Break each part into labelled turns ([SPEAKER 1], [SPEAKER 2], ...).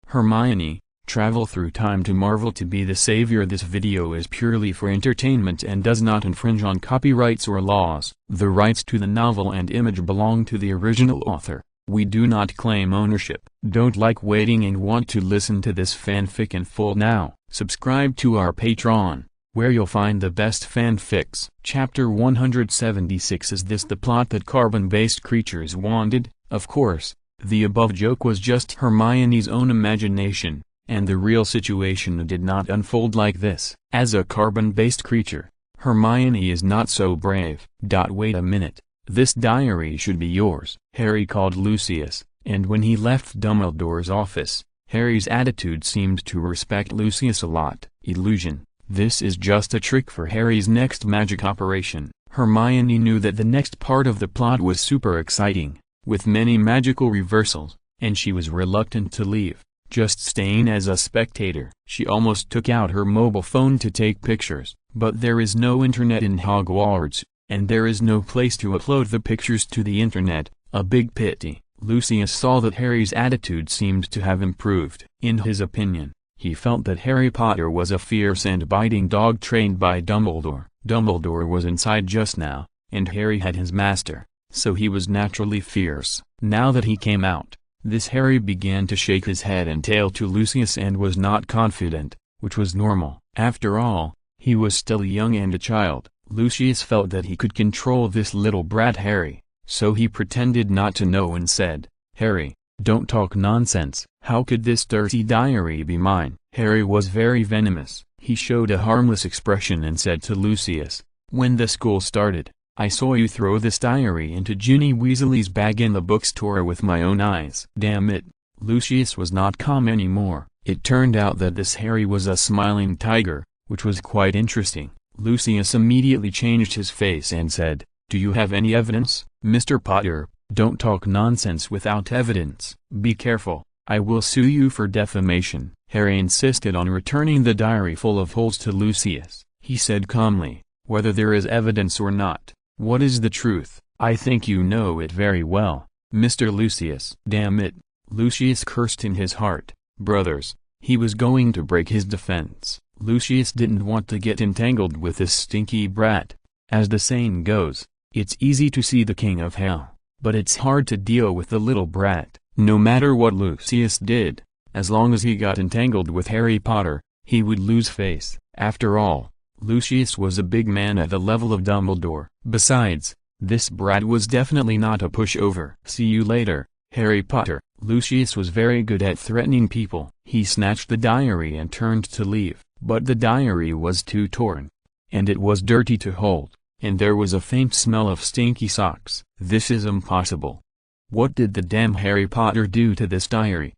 [SPEAKER 1] Hermione, travel through time to Marvel to be the savior. This video is purely for entertainment and does not infringe on copyrights or laws. The rights to the novel and image belong to the original author. We do not claim ownership. Don't like waiting and want to listen to this fanfic in full now? Subscribe to our Patreon, where you'll find the best fanfics. Chapter 176. Is this the plot that carbon-based creatures wanted? Of course, the above joke was just Hermione's own imagination, and the real situation did not unfold like this. As a carbon-based creature, Hermione is not so brave. Wait a minute, this diary should be yours. Harry called Lucius, and when he left Dumbledore's office, Harry's attitude seemed to respect Lucius a lot. Illusion. This is just a trick for Harry's next magic operation. Hermione knew that the next part of the plot was super exciting, with many magical reversals, and she was reluctant to leave, just staying as a spectator. She almost took out her mobile phone to take pictures, but there is no internet in Hogwarts, and there is no place to upload the pictures to the internet. A big pity. Lucius saw that Harry's attitude seemed to have improved. In his opinion, he felt that Harry Potter was a fierce and biting dog trained by Dumbledore. Dumbledore was inside just now, and Harry had his master, so he was naturally fierce. Now that he came out, this Harry began to shake his head and tail to Lucius and was not confident, which was normal. After all, he was still young and a child. Lucius felt that he could control this little brat Harry, so he pretended not to know and said, "Harry, don't talk nonsense. How could this dirty diary be mine?" Harry was very venomous. He showed a harmless expression and said to Lucius, "When the school started, I saw you throw this diary into Ginny Weasley's bag in the bookstore with my own eyes." Damn it, Lucius was not calm anymore. It turned out that this Harry was a smiling tiger, which was quite interesting. Lucius immediately changed his face and said, "Do you have any evidence?" "Mr. Potter, don't talk nonsense without evidence. Be careful, I will sue you for defamation." Harry insisted on returning the diary full of holes to Lucius. He said calmly, "Whether there is evidence or not, what is the truth? I think you know it very well, Mr. Lucius." Damn it, Lucius cursed in his heart. Brothers, he was going to break his defense. Lucius didn't want to get entangled with this stinky brat. As the saying goes, it's easy to see the king of hell, but it's hard to deal with the little brat. No matter what Lucius did, as long as he got entangled with Harry Potter, he would lose face. After all, Lucius was a big man at the level of Dumbledore. Besides, this brat was definitely not a pushover. "See you later, Harry Potter." Lucius was very good at threatening people. He snatched the diary and turned to leave, but the diary was too torn, and it was dirty to hold, and there was a faint smell of stinky socks. This is impossible. What did the damn Harry Potter do to this diary?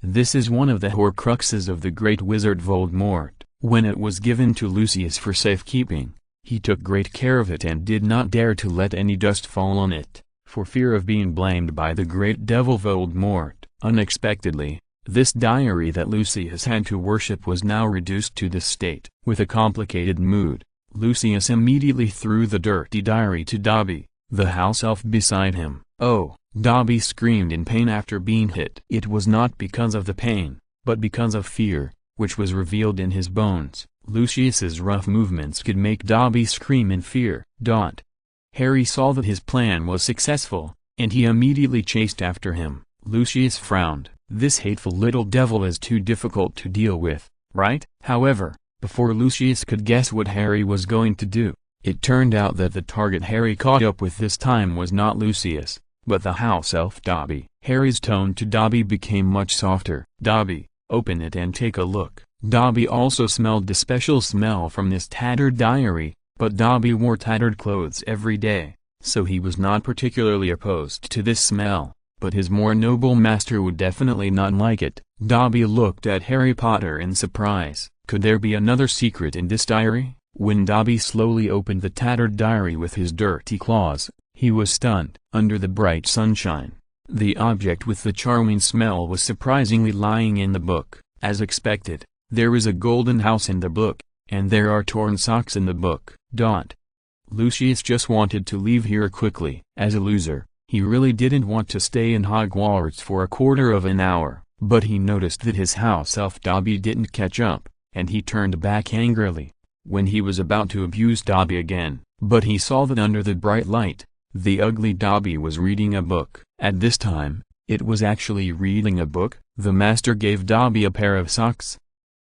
[SPEAKER 1] This is one of the horcruxes of the great wizard Voldemort. When it was given to Lucius for safekeeping, he took great care of it and did not dare to let any dust fall on it, for fear of being blamed by the great devil Voldemort. Unexpectedly, this diary that Lucius had to worship was now reduced to this state. With a complicated mood, Lucius immediately threw the dirty diary to Dobby, the house elf beside him. "Oh!" Dobby screamed in pain after being hit. It was not because of the pain, but because of fear, which was revealed in his bones. Lucius's rough movements could make Dobby scream in fear. Harry saw that his plan was successful, and he immediately chased after him. Lucius frowned. This hateful little devil is too difficult to deal with, right? However, before Lucius could guess what Harry was going to do, it turned out that the target Harry caught up with this time was not Lucius, but the house elf Dobby. Harry's tone to Dobby became much softer. "Dobby, open it and take a look." Dobby also smelled the special smell from this tattered diary, but Dobby wore tattered clothes every day, so he was not particularly opposed to this smell, but his more noble master would definitely not like it. Dobby looked at Harry Potter in surprise. Could there be another secret in this diary? When Dobby slowly opened the tattered diary with his dirty claws, he was stunned. Under the bright sunshine, the object with the charming smell was surprisingly lying in the book. As expected, there is a golden house in the book, and there are torn socks in the book. Lucius just wanted to leave here quickly. As a loser, he really didn't want to stay in Hogwarts for a quarter of an hour. But he noticed that his house elf Dobby didn't catch up, and he turned back angrily. When he was about to abuse Dobby again, but he saw that under the bright light, the ugly Dobby was reading a book. At this time, it was actually reading a book. The master gave Dobby a pair of socks!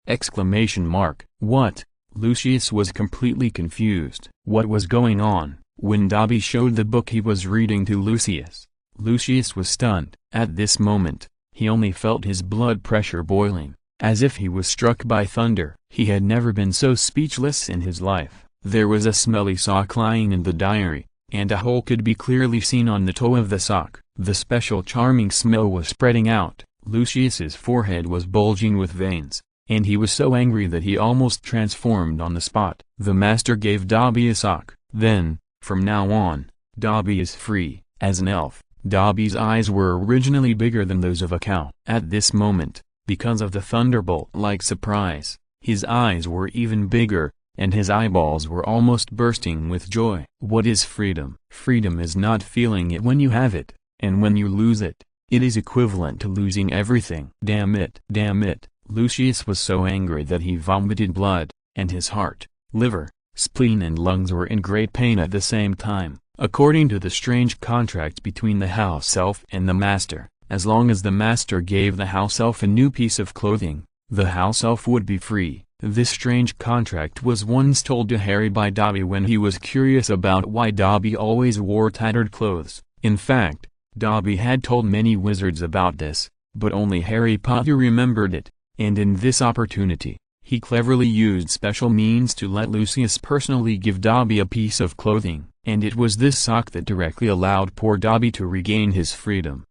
[SPEAKER 1] Exclamation mark. What? Lucius was completely confused. What was going on? When Dobby showed the book he was reading to Lucius, Lucius was stunned. At this moment, he only felt his blood pressure boiling, as if he was struck by thunder. He had never been so speechless in his life. There was a smelly sock lying in the diary, and a hole could be clearly seen on the toe of the sock. The special charming smell was spreading out. Lucius's forehead was bulging with veins, and he was so angry that he almost transformed on the spot. The master gave Dobby a sock. Then, from now on, Dobby is free. As an elf, Dobby's eyes were originally bigger than those of a cow. At this moment, because of the thunderbolt-like surprise, his eyes were even bigger, and his eyeballs were almost bursting with joy. What is freedom? Freedom is not feeling it when you have it, and when you lose it, it is equivalent to losing everything. Damn it! Damn it! Lucius was so angry that he vomited blood, and his heart, liver, spleen and lungs were in great pain at the same time. According to the strange contract between the house elf and the master, as long as the master gave the house elf a new piece of clothing, the house elf would be free. This strange contract was once told to Harry by Dobby when he was curious about why Dobby always wore tattered clothes. In fact, Dobby had told many wizards about this, but only Harry Potter remembered it, and in this opportunity, he cleverly used special means to let Lucius personally give Dobby a piece of clothing, and it was this sock that directly allowed poor Dobby to regain his freedom.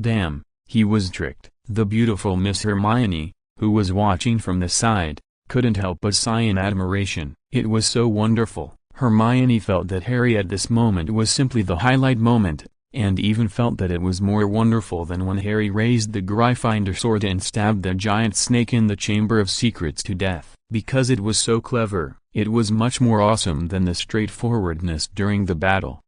[SPEAKER 1] Damn, he was tricked. The beautiful Miss Hermione, who was watching from the side, couldn't help but sigh in admiration. It was so wonderful. Hermione felt that Harry at this moment was simply the highlight moment, and even felt that it was more wonderful than when Harry raised the Gryffindor sword and stabbed the giant snake in the Chamber of Secrets to death. Because it was so clever, it was much more awesome than the straightforwardness during the battle.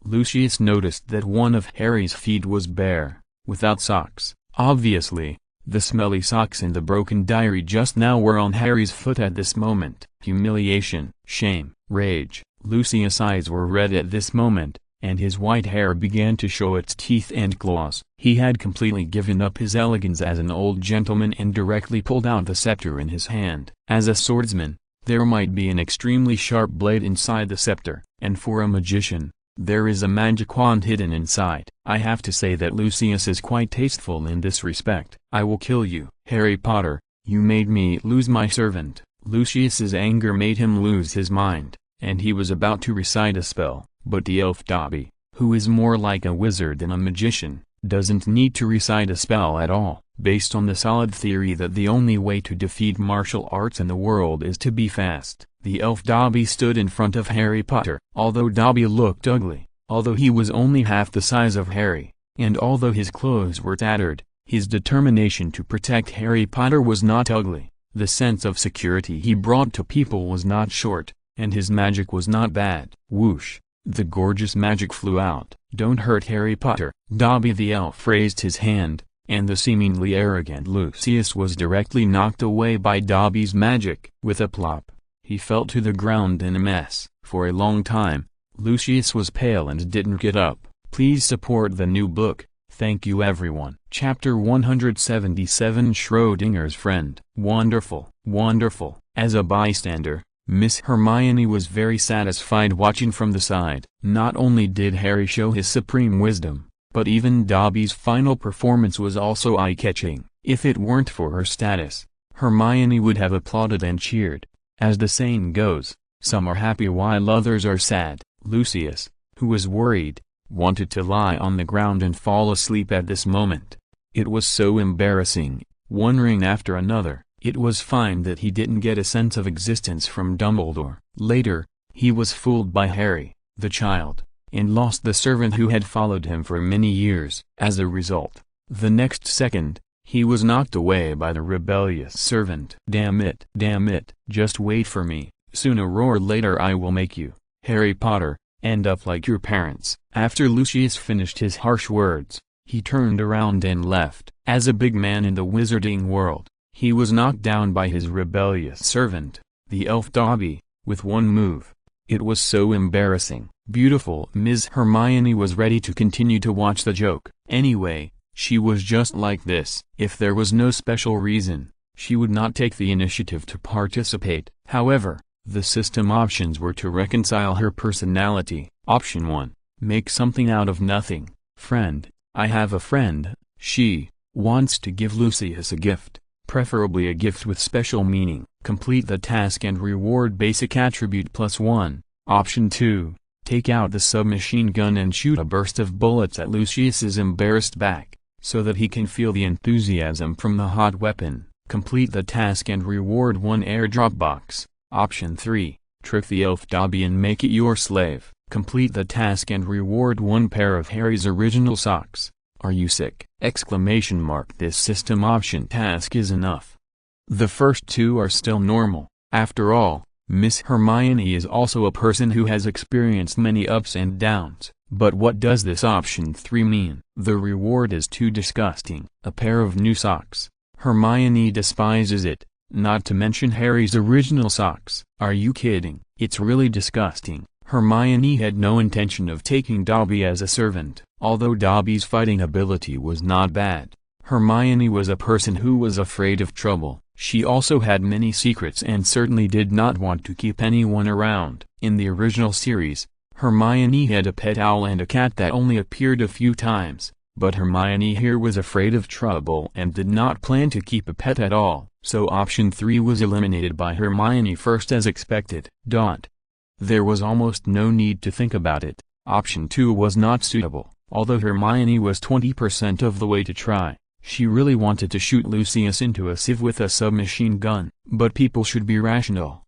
[SPEAKER 1] Lucius noticed that one of Harry's feet was bare, without socks. Obviously, the smelly socks in the broken diary just now were on Harry's foot at this moment. Humiliation, shame, rage. Lucius' eyes were red at this moment, and his white hair began to show its teeth and claws. He had completely given up his elegance as an old gentleman and directly pulled out the scepter in his hand. As a swordsman, there might be an extremely sharp blade inside the scepter, and for a magician, there is a magic wand hidden inside. I have to say that Lucius is quite tasteful in this respect. I will kill you. Harry Potter, you made me lose my servant. Lucius's anger made him lose his mind, and he was about to recite a spell. But the elf Dobby, who is more like a wizard than a magician, doesn't need to recite a spell at all. Based on the solid theory that the only way to defeat martial arts in the world is to be fast, the elf Dobby stood in front of Harry Potter. Although Dobby looked ugly, although he was only half the size of Harry, and although his clothes were tattered, his determination to protect Harry Potter was not ugly. The sense of security he brought to people was not short, and his magic was not bad. Whoosh! The gorgeous magic flew out. Don't hurt Harry Potter. Dobby the elf raised his hand, and the seemingly arrogant Lucius was directly knocked away by Dobby's magic. With a plop, he fell to the ground in a mess. For a long time, Lucius was pale and didn't get up. Please support the new book. Thank you everyone. Chapter 177 Schrodinger's Friend. Wonderful, wonderful. As a bystander, Miss Hermione was very satisfied watching from the side. Not only did Harry show his supreme wisdom, but even Dobby's final performance was also eye-catching. If it weren't for her status, Hermione would have applauded and cheered. As the saying goes, some are happy while others are sad. Lucius, who was worried, wanted to lie on the ground and fall asleep at this moment. It was so embarrassing, one ring after another. It was fine that he didn't get a sense of existence from Dumbledore. Later, he was fooled by Harry, the child, and lost the servant who had followed him for many years. As a result, the next second, he was knocked away by the rebellious servant. Damn it, just wait for me, sooner or later I will make you, Harry Potter, end up like your parents. After Lucius finished his harsh words, he turned around and left. As a big man in the wizarding world, he was knocked down by his rebellious servant, the elf Dobby, with one move. It was so embarrassing. Beautiful Ms. Hermione was ready to continue to watch the joke. Anyway, she was just like this. If there was no special reason, she would not take the initiative to participate. However, the system options were to reconcile her personality. Option 1. Make something out of nothing. Friend. I have a friend. She wants to give Lucius a gift, preferably a gift with special meaning. Complete the task and reward basic attribute +1. Option 2. Take out the submachine gun and shoot a burst of bullets at Lucius's embarrassed back, so that he can feel the enthusiasm from the hot weapon. Complete the task and reward 1 airdrop box. Option 3. Trick the elf Dobby and make it your slave. Complete the task and reward 1 pair of Harry's original socks. Are you sick? Exclamation mark. This system option task is enough. The first 2 are still normal. After all, Miss Hermione is also a person who has experienced many ups and downs. But what does this option 3 mean? The reward is too disgusting. A pair of new socks. Hermione despises it, not to mention Harry's original socks. Are you kidding? It's really disgusting. Hermione had no intention of taking Dobby as a servant. Although Dobby's fighting ability was not bad, Hermione was a person who was afraid of trouble. She also had many secrets and certainly did not want to keep anyone around. In the original series, Hermione had a pet owl and a cat that only appeared a few times, but Hermione here was afraid of trouble and did not plan to keep a pet at all. So option 3 was eliminated by Hermione first as expected. There was almost no need to think about it. Option 2 was not suitable. Although Hermione was 20% of the way to try, she really wanted to shoot Lucius into a sieve with a submachine gun. But people should be rational.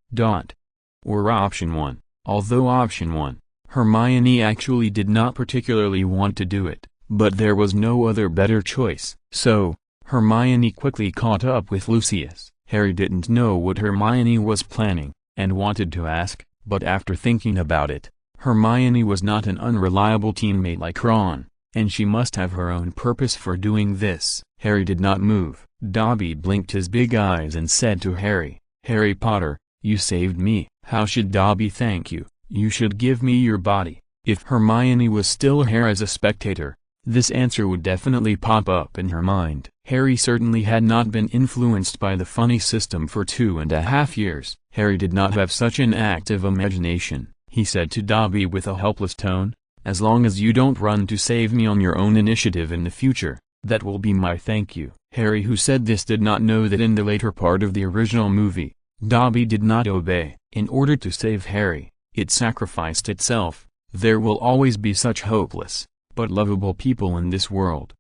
[SPEAKER 1] Or option 1. Although option 1, Hermione actually did not particularly want to do it, but there was no other better choice. So, Hermione quickly caught up with Lucius. Harry didn't know what Hermione was planning, and wanted to ask, but after thinking about it, Hermione was not an unreliable teammate like Ron, and she must have her own purpose for doing this. Harry did not move. Dobby blinked his big eyes and said to Harry, "Harry Potter, you saved me." How should Dobby thank you? You should give me your body. If Hermione was still here as a spectator, this answer would definitely pop up in her mind. Harry certainly had not been influenced by the funny system for 2.5 years. Harry did not have such an active imagination. He said to Dobby with a helpless tone, "As long as you don't run to save me on your own initiative in the future, that will be my thank you." Harry, who said this, did not know that in the later part of the original movie, Dobby did not obey. In order to save Harry, it sacrificed itself. There will always be such hopeless, but lovable people in this world.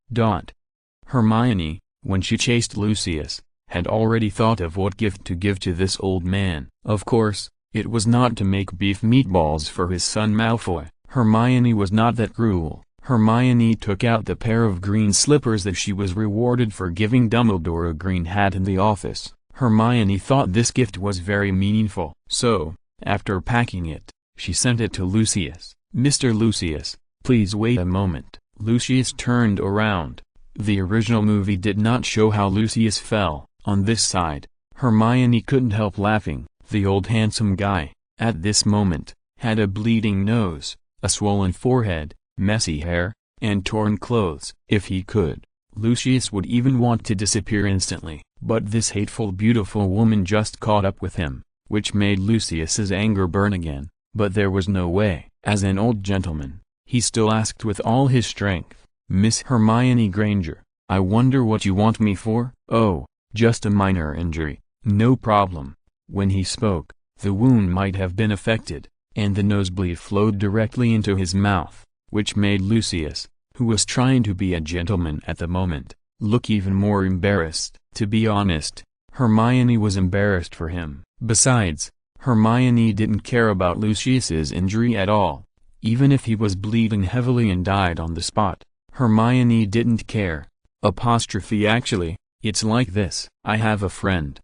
[SPEAKER 1] Hermione, when she chased Lucius, had already thought of what gift to give to this old man. Of course, it was not to make beef meatballs for his son Malfoy. Hermione was not that cruel. Hermione took out the pair of green slippers that she was rewarded for giving Dumbledore a green hat in the office. Hermione thought this gift was very meaningful. So, after packing it, she sent it to Lucius. "Mr. Lucius, please wait a moment." Lucius turned around. The original movie did not show how Lucius fell. On this side, Hermione couldn't help laughing. The old handsome guy, at this moment, had a bleeding nose, a swollen forehead, messy hair, and torn clothes. If he could, Lucius would even want to disappear instantly. But this hateful beautiful woman just caught up with him, which made Lucius's anger burn again. But there was no way. As an old gentleman, he still asked with all his strength, "Miss Hermione Granger, I wonder what you want me for?" "Oh, just a minor injury, no problem." When he spoke, the wound might have been affected, and the nosebleed flowed directly into his mouth, which made Lucius, who was trying to be a gentleman at the moment, look even more embarrassed. To be honest, Hermione was embarrassed for him. Besides, Hermione didn't care about Lucius's injury at all. Even if he was bleeding heavily and died on the spot, Hermione didn't care. Actually, it's like this. I have a friend.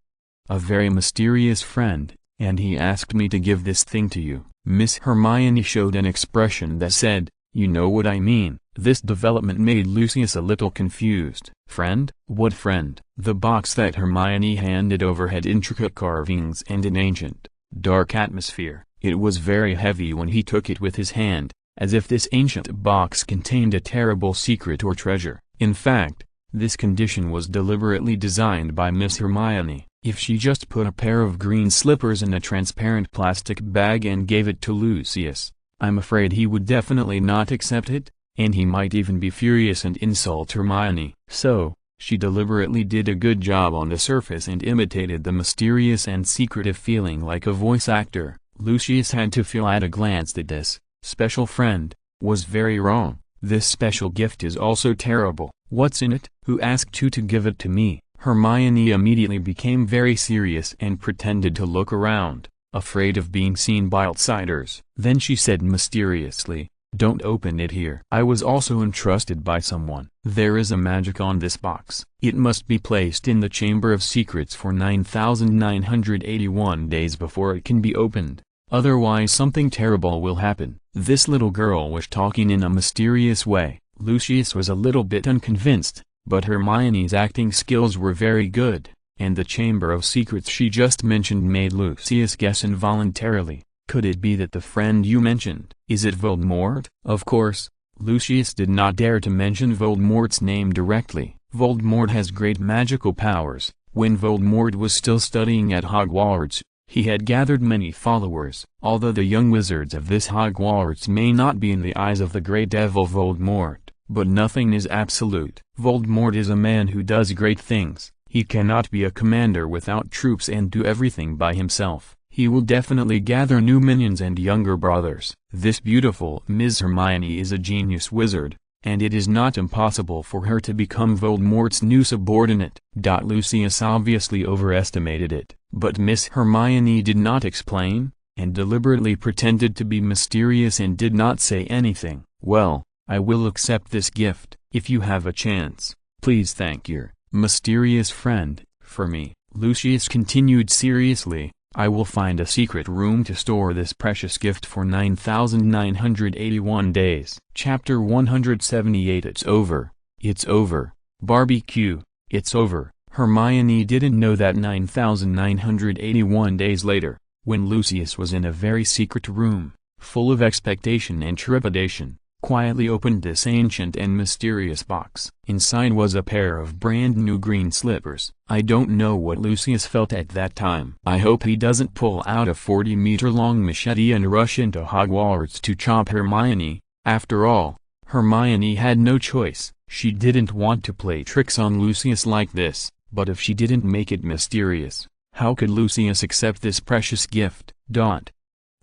[SPEAKER 1] A very mysterious friend, and he asked me to give this thing to you. Miss Hermione showed an expression that said, "You know what I mean." This development made Lucius a little confused. Friend? What friend? The box that Hermione handed over had intricate carvings and an ancient, dark atmosphere. It was very heavy when he took it with his hand, as if this ancient box contained a terrible secret or treasure. In fact, this condition was deliberately designed by Miss Hermione. If she just put a pair of green slippers in a transparent plastic bag and gave it to Lucius, I'm afraid he would definitely not accept it, and he might even be furious and insult Hermione. So, she deliberately did a good job on the surface and imitated the mysterious and secretive feeling like a voice actor. Lucius had to feel at a glance that this special friend was very wrong. This special gift is also terrible. What's in it? Who asked you to give it to me? Hermione immediately became very serious and pretended to look around, afraid of being seen by outsiders. Then she said mysteriously, "Don't open it here. I was also entrusted by someone. There is a magic on this box. It must be placed in the Chamber of Secrets for 9,981 days before it can be opened. Otherwise something terrible will happen." This little girl was talking in a mysterious way. Lucius was a little bit unconvinced, but Hermione's acting skills were very good, and the Chamber of Secrets she just mentioned made Lucius guess involuntarily. Could it be that the friend you mentioned, is it Voldemort? Of course, Lucius did not dare to mention Voldemort's name directly. Voldemort has great magical powers. When Voldemort was still studying at Hogwarts, he had gathered many followers. Although the young wizards of this Hogwarts may not be in the eyes of the great devil Voldemort, but nothing is absolute. Voldemort is a man who does great things. He cannot be a commander without troops and do everything by himself. He will definitely gather new minions and younger brothers. This beautiful Ms. Hermione is a genius wizard, and it is not impossible for her to become Voldemort's new subordinate. Lucius obviously overestimated it, but Miss Hermione did not explain, and deliberately pretended to be mysterious and did not say anything. "Well, I will accept this gift. If you have a chance, please thank your mysterious friend for me." Lucius continued seriously, "I will find a secret room to store this precious gift for 9,981 days. Chapter 178. It's over. It's over. Barbecue. It's over. Hermione didn't know that 9,981 days later, when Lucius was in a very secret room, full of expectation and trepidation, quietly opened this ancient and mysterious box. Inside was a pair of brand new green slippers. I don't know what Lucius felt at that time. I hope he doesn't pull out a 40-meter-long machete and rush into Hogwarts to chop Hermione. After all, Hermione had no choice. She didn't want to play tricks on Lucius like this, but if she didn't make it mysterious, how could Lucius accept this precious gift?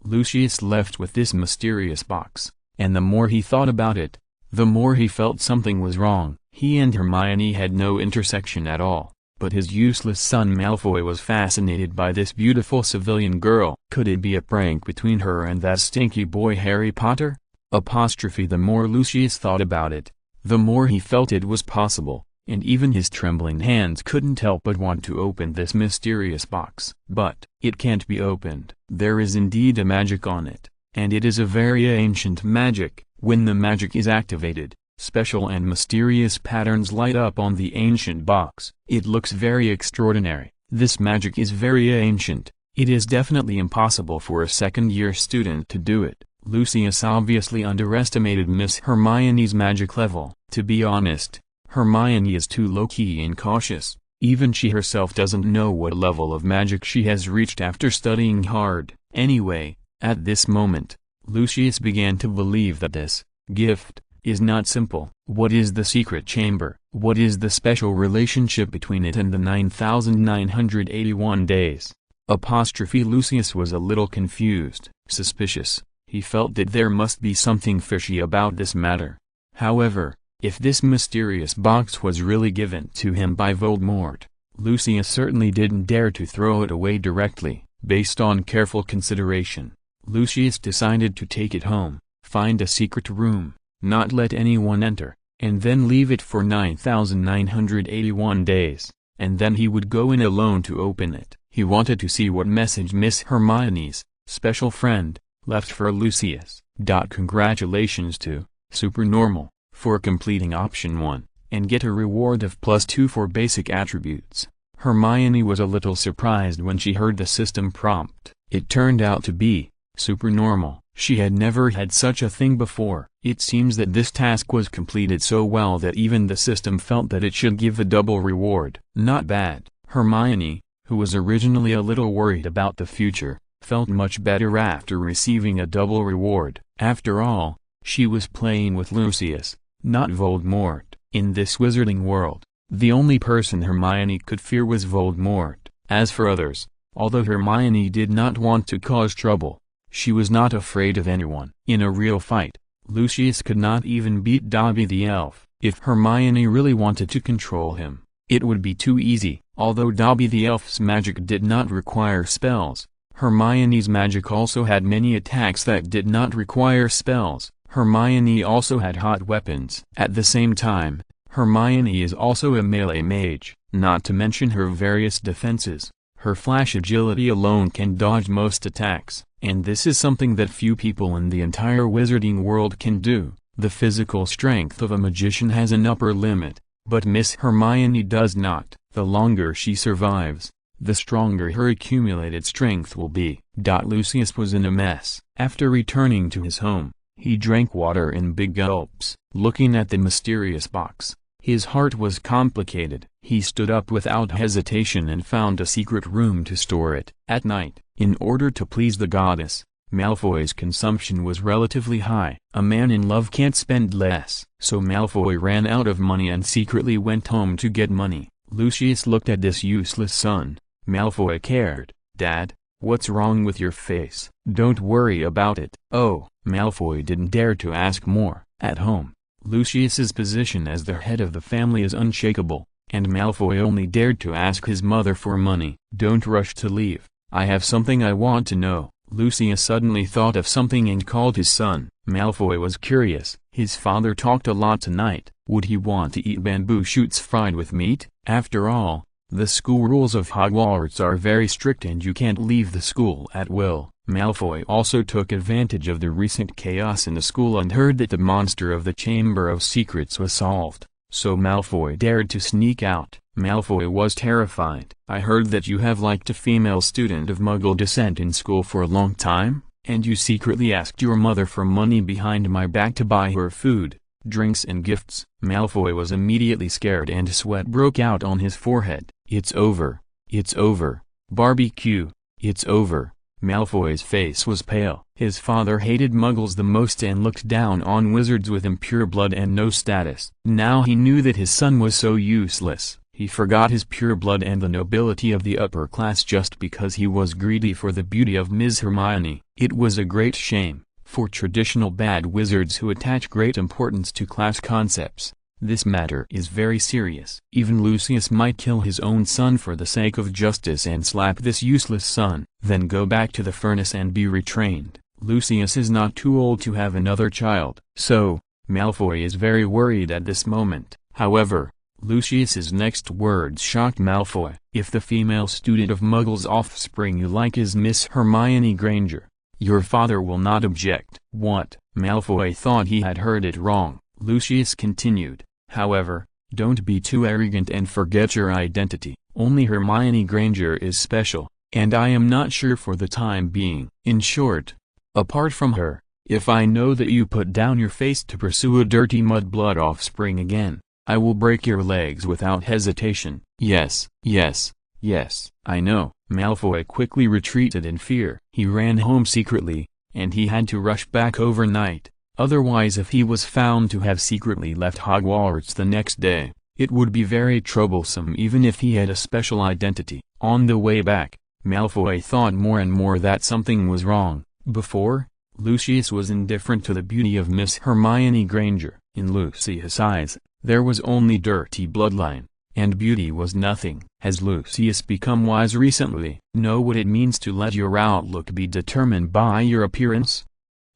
[SPEAKER 1] Lucius left with this mysterious box, and the more he thought about it, the more he felt something was wrong. He and Hermione had no intersection at all, but his useless son Malfoy was fascinated by this beautiful civilian girl. Could it be a prank between her and that stinky boy Harry Potter? The more Lucius thought about it, the more he felt it was possible, and even his trembling hands couldn't help but want to open this mysterious box. But it can't be opened. There is indeed a magic on it, and it is a very ancient magic. When the magic is activated, special and mysterious patterns light up on the ancient box. It looks very extraordinary. This magic is very ancient. It is definitely impossible for a second-year student to do it. Lucius obviously underestimated Miss Hermione's magic level. To be honest, Hermione is too low-key and cautious. Even she herself doesn't know what level of magic she has reached after studying hard. Anyway, at this moment, Lucius began to believe that this gift is not simple. What is the secret chamber? What is the special relationship between it and the 9,981 days? Lucius was a little confused, suspicious. He felt that there must be something fishy about this matter. However, if this mysterious box was really given to him by Voldemort, Lucius certainly didn't dare to throw it away directly. Based on careful consideration, Lucius decided to take it home, find a secret room, not let anyone enter, and then leave it for 9,981 days, and then he would go in alone to open it. He wanted to see what message Miss Hermione's special friend left for Lucius. Congratulations to Supernormal for completing option 1, and get a reward of +2 for basic attributes. Hermione was a little surprised when she heard the system prompt. It turned out to be supernormal. She had never had such a thing before. It seems that this task was completed so well that even the system felt that it should give a double reward. Not bad. Hermione, who was originally a little worried about the future, felt much better after receiving a double reward. After all, she was playing with Lucius, not Voldemort. In this wizarding world, the only person Hermione could fear was Voldemort. As for others, although Hermione did not want to cause trouble, she was not afraid of anyone. In a real fight, Lucius could not even beat Dobby the elf. If Hermione really wanted to control him, it would be too easy. Although Dobby the elf's magic did not require spells, Hermione's magic also had many attacks that did not require spells. Hermione also had hot weapons. At the same time, Hermione is also a melee mage, not to mention her various defenses. Her flash agility alone can dodge most attacks, and this is something that few people in the entire wizarding world can do. The physical strength of a magician has an upper limit, but Miss Hermione does not. The longer she survives, the stronger her accumulated strength will be. Lucius was in a mess. After returning to his home, he drank water in big gulps. Looking at the mysterious box, his heart was complicated. He stood up without hesitation and found a secret room to store it. At night, in order to please the goddess, Malfoy's consumption was relatively high. A man in love can't spend less. So Malfoy ran out of money and secretly went home to get money. Lucius looked at this useless son. Malfoy cared. "Dad, what's wrong with your face?" "Don't worry about it." Oh, Malfoy didn't dare to ask more. At home, Lucius's position as the head of the family is unshakable, and Malfoy only dared to ask his mother for money. "Don't rush to leave. I have something I want to know." Lucius suddenly thought of something and called his son. Malfoy was curious. His father talked a lot tonight. Would he want to eat bamboo shoots fried with meat? After all, the school rules of Hogwarts are very strict and you can't leave the school at will. Malfoy also took advantage of the recent chaos in the school and heard that the monster of the Chamber of Secrets was solved. So Malfoy dared to sneak out. Malfoy was terrified. "I heard that you have liked a female student of Muggle descent in school for a long time, and you secretly asked your mother for money behind my back to buy her food, drinks and gifts." Malfoy was immediately scared and sweat broke out on his forehead. "It's over. It's over. Barbecue. It's over." Malfoy's face was pale. His father hated Muggles the most and looked down on wizards with impure blood and no status. Now he knew that his son was so useless. He forgot his pure blood and the nobility of the upper class just because he was greedy for the beauty of Ms. Hermione. It was a great shame, for traditional bad wizards who attach great importance to class concepts. This matter is very serious. Even Lucius might kill his own son for the sake of justice and slap this useless son, then go back to the furnace and be retrained. Lucius is not too old to have another child. So, Malfoy is very worried at this moment. However, Lucius's next words shocked Malfoy. "If the female student of Muggle's offspring you like is Miss Hermione Granger, your father will not object." What? Malfoy thought he had heard it wrong. Lucius continued, "However, don't be too arrogant and forget your identity. Only Hermione Granger is special, and I am not sure for the time being. In short, apart from her, if I know that you put down your face to pursue a dirty mudblood offspring again, I will break your legs without hesitation." "Yes, yes, yes, I know." Malfoy quickly retreated in fear. He ran home secretly, and he had to rush back overnight. Otherwise, if he was found to have secretly left Hogwarts the next day, it would be very troublesome even if he had a special identity. On the way back, Malfoy thought more and more that something was wrong. Before, Lucius was indifferent to the beauty of Miss Hermione Granger. In Lucius' eyes, there was only dirty bloodline, and beauty was nothing. Has Lucius become wise recently? Know what it means to let your outlook be determined by your appearance?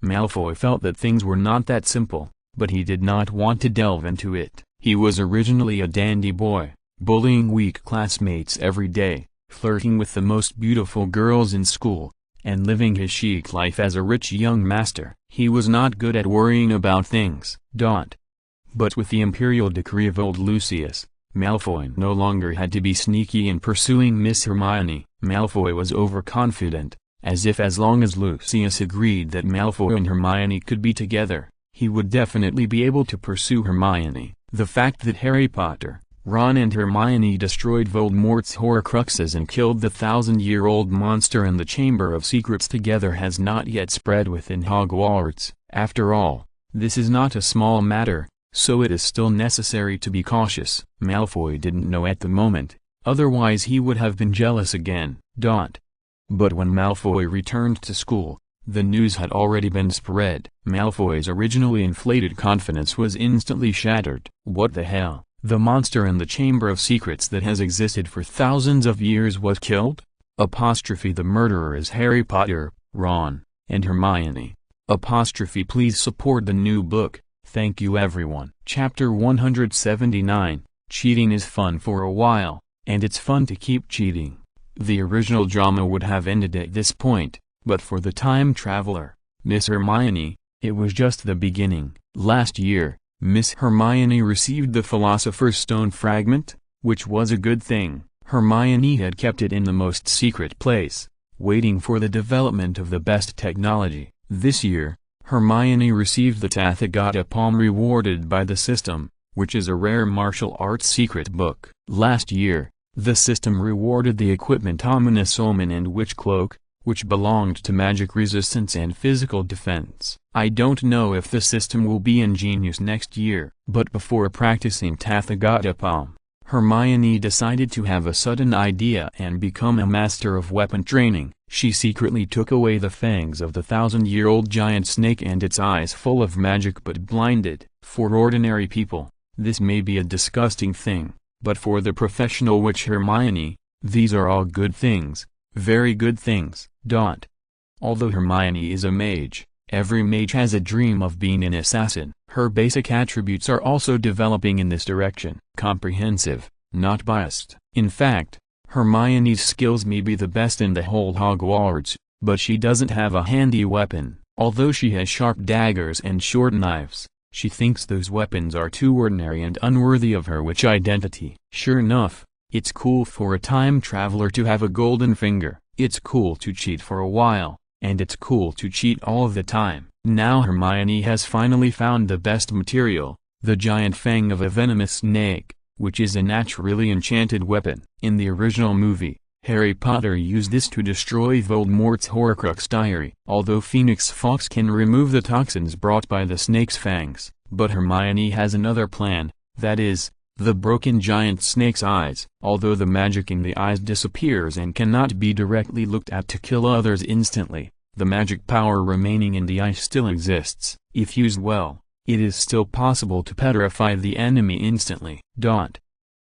[SPEAKER 1] Malfoy felt that things were not that simple, but he did not want to delve into it. He was originally a dandy boy, bullying weak classmates every day, flirting with the most beautiful girls in school, and living his chic life as a rich young master. He was not good at worrying about things. But with the imperial decree of old Lucius, Malfoy no longer had to be sneaky in pursuing Miss Hermione. Malfoy was overconfident, as if as long as Lucius agreed that Malfoy and Hermione could be together, he would definitely be able to pursue Hermione. The fact that Harry Potter, Ron and Hermione destroyed Voldemort's Horcruxes and killed the 1,000-year-old monster in the Chamber of Secrets together has not yet spread within Hogwarts. After all, this is not a small matter, so it is still necessary to be cautious. Malfoy didn't know at the moment, otherwise he would have been jealous again. But when Malfoy returned to school, the news had already been spread. Malfoy's originally inflated confidence was instantly shattered. What the hell? The monster in the Chamber of Secrets that has existed for thousands of years was killed? The murderer is Harry Potter, Ron, and Hermione. Please support the new book. Thank you everyone. Chapter 179, Cheating is fun for a while, and it's fun to keep cheating. The original drama would have ended at this point, but for the time traveler, Miss Hermione, it was just the beginning. Last year, Miss Hermione received the Philosopher's Stone fragment, which was a good thing. Hermione had kept it in the most secret place, waiting for the development of the best technology. This year, Hermione received the Tathagata Palm rewarded by the system, which is a rare martial arts secret book. Last year, the system rewarded the equipment Ominous Omen and Witch Cloak, which belonged to magic resistance and physical defense. I don't know if the system will be ingenious next year. But before practicing Tathagata Palm, Hermione decided to have a sudden idea and become a master of weapon training. She secretly took away the fangs of the 1,000-year-old giant snake and its eyes full of magic but blinded. For ordinary people, this may be a disgusting thing, but for the professional witch Hermione, these are all good things, very good things. Although Hermione is a mage, every mage has a dream of being an assassin. Her basic attributes are also developing in this direction. Comprehensive, not biased. In fact, Hermione's skills may be the best in the whole Hogwarts, but she doesn't have a handy weapon. Although she has sharp daggers and short knives, she thinks those weapons are too ordinary and unworthy of her witch identity. Sure enough, it's cool for a time traveler to have a golden finger. It's cool to cheat for a while, and it's cool to cheat all of the time. Now Hermione has finally found the best material, the giant fang of a venomous snake, which is a naturally enchanted weapon. In the original movie, Harry Potter used this to destroy Voldemort's Horcrux diary. Although Phoenix Fox can remove the toxins brought by the snake's fangs, but Hermione has another plan, that is, the broken giant snake's eyes. Although the magic in the eyes disappears and cannot be directly looked at to kill others instantly, the magic power remaining in the eye still exists. If used well, it is still possible to petrify the enemy instantly.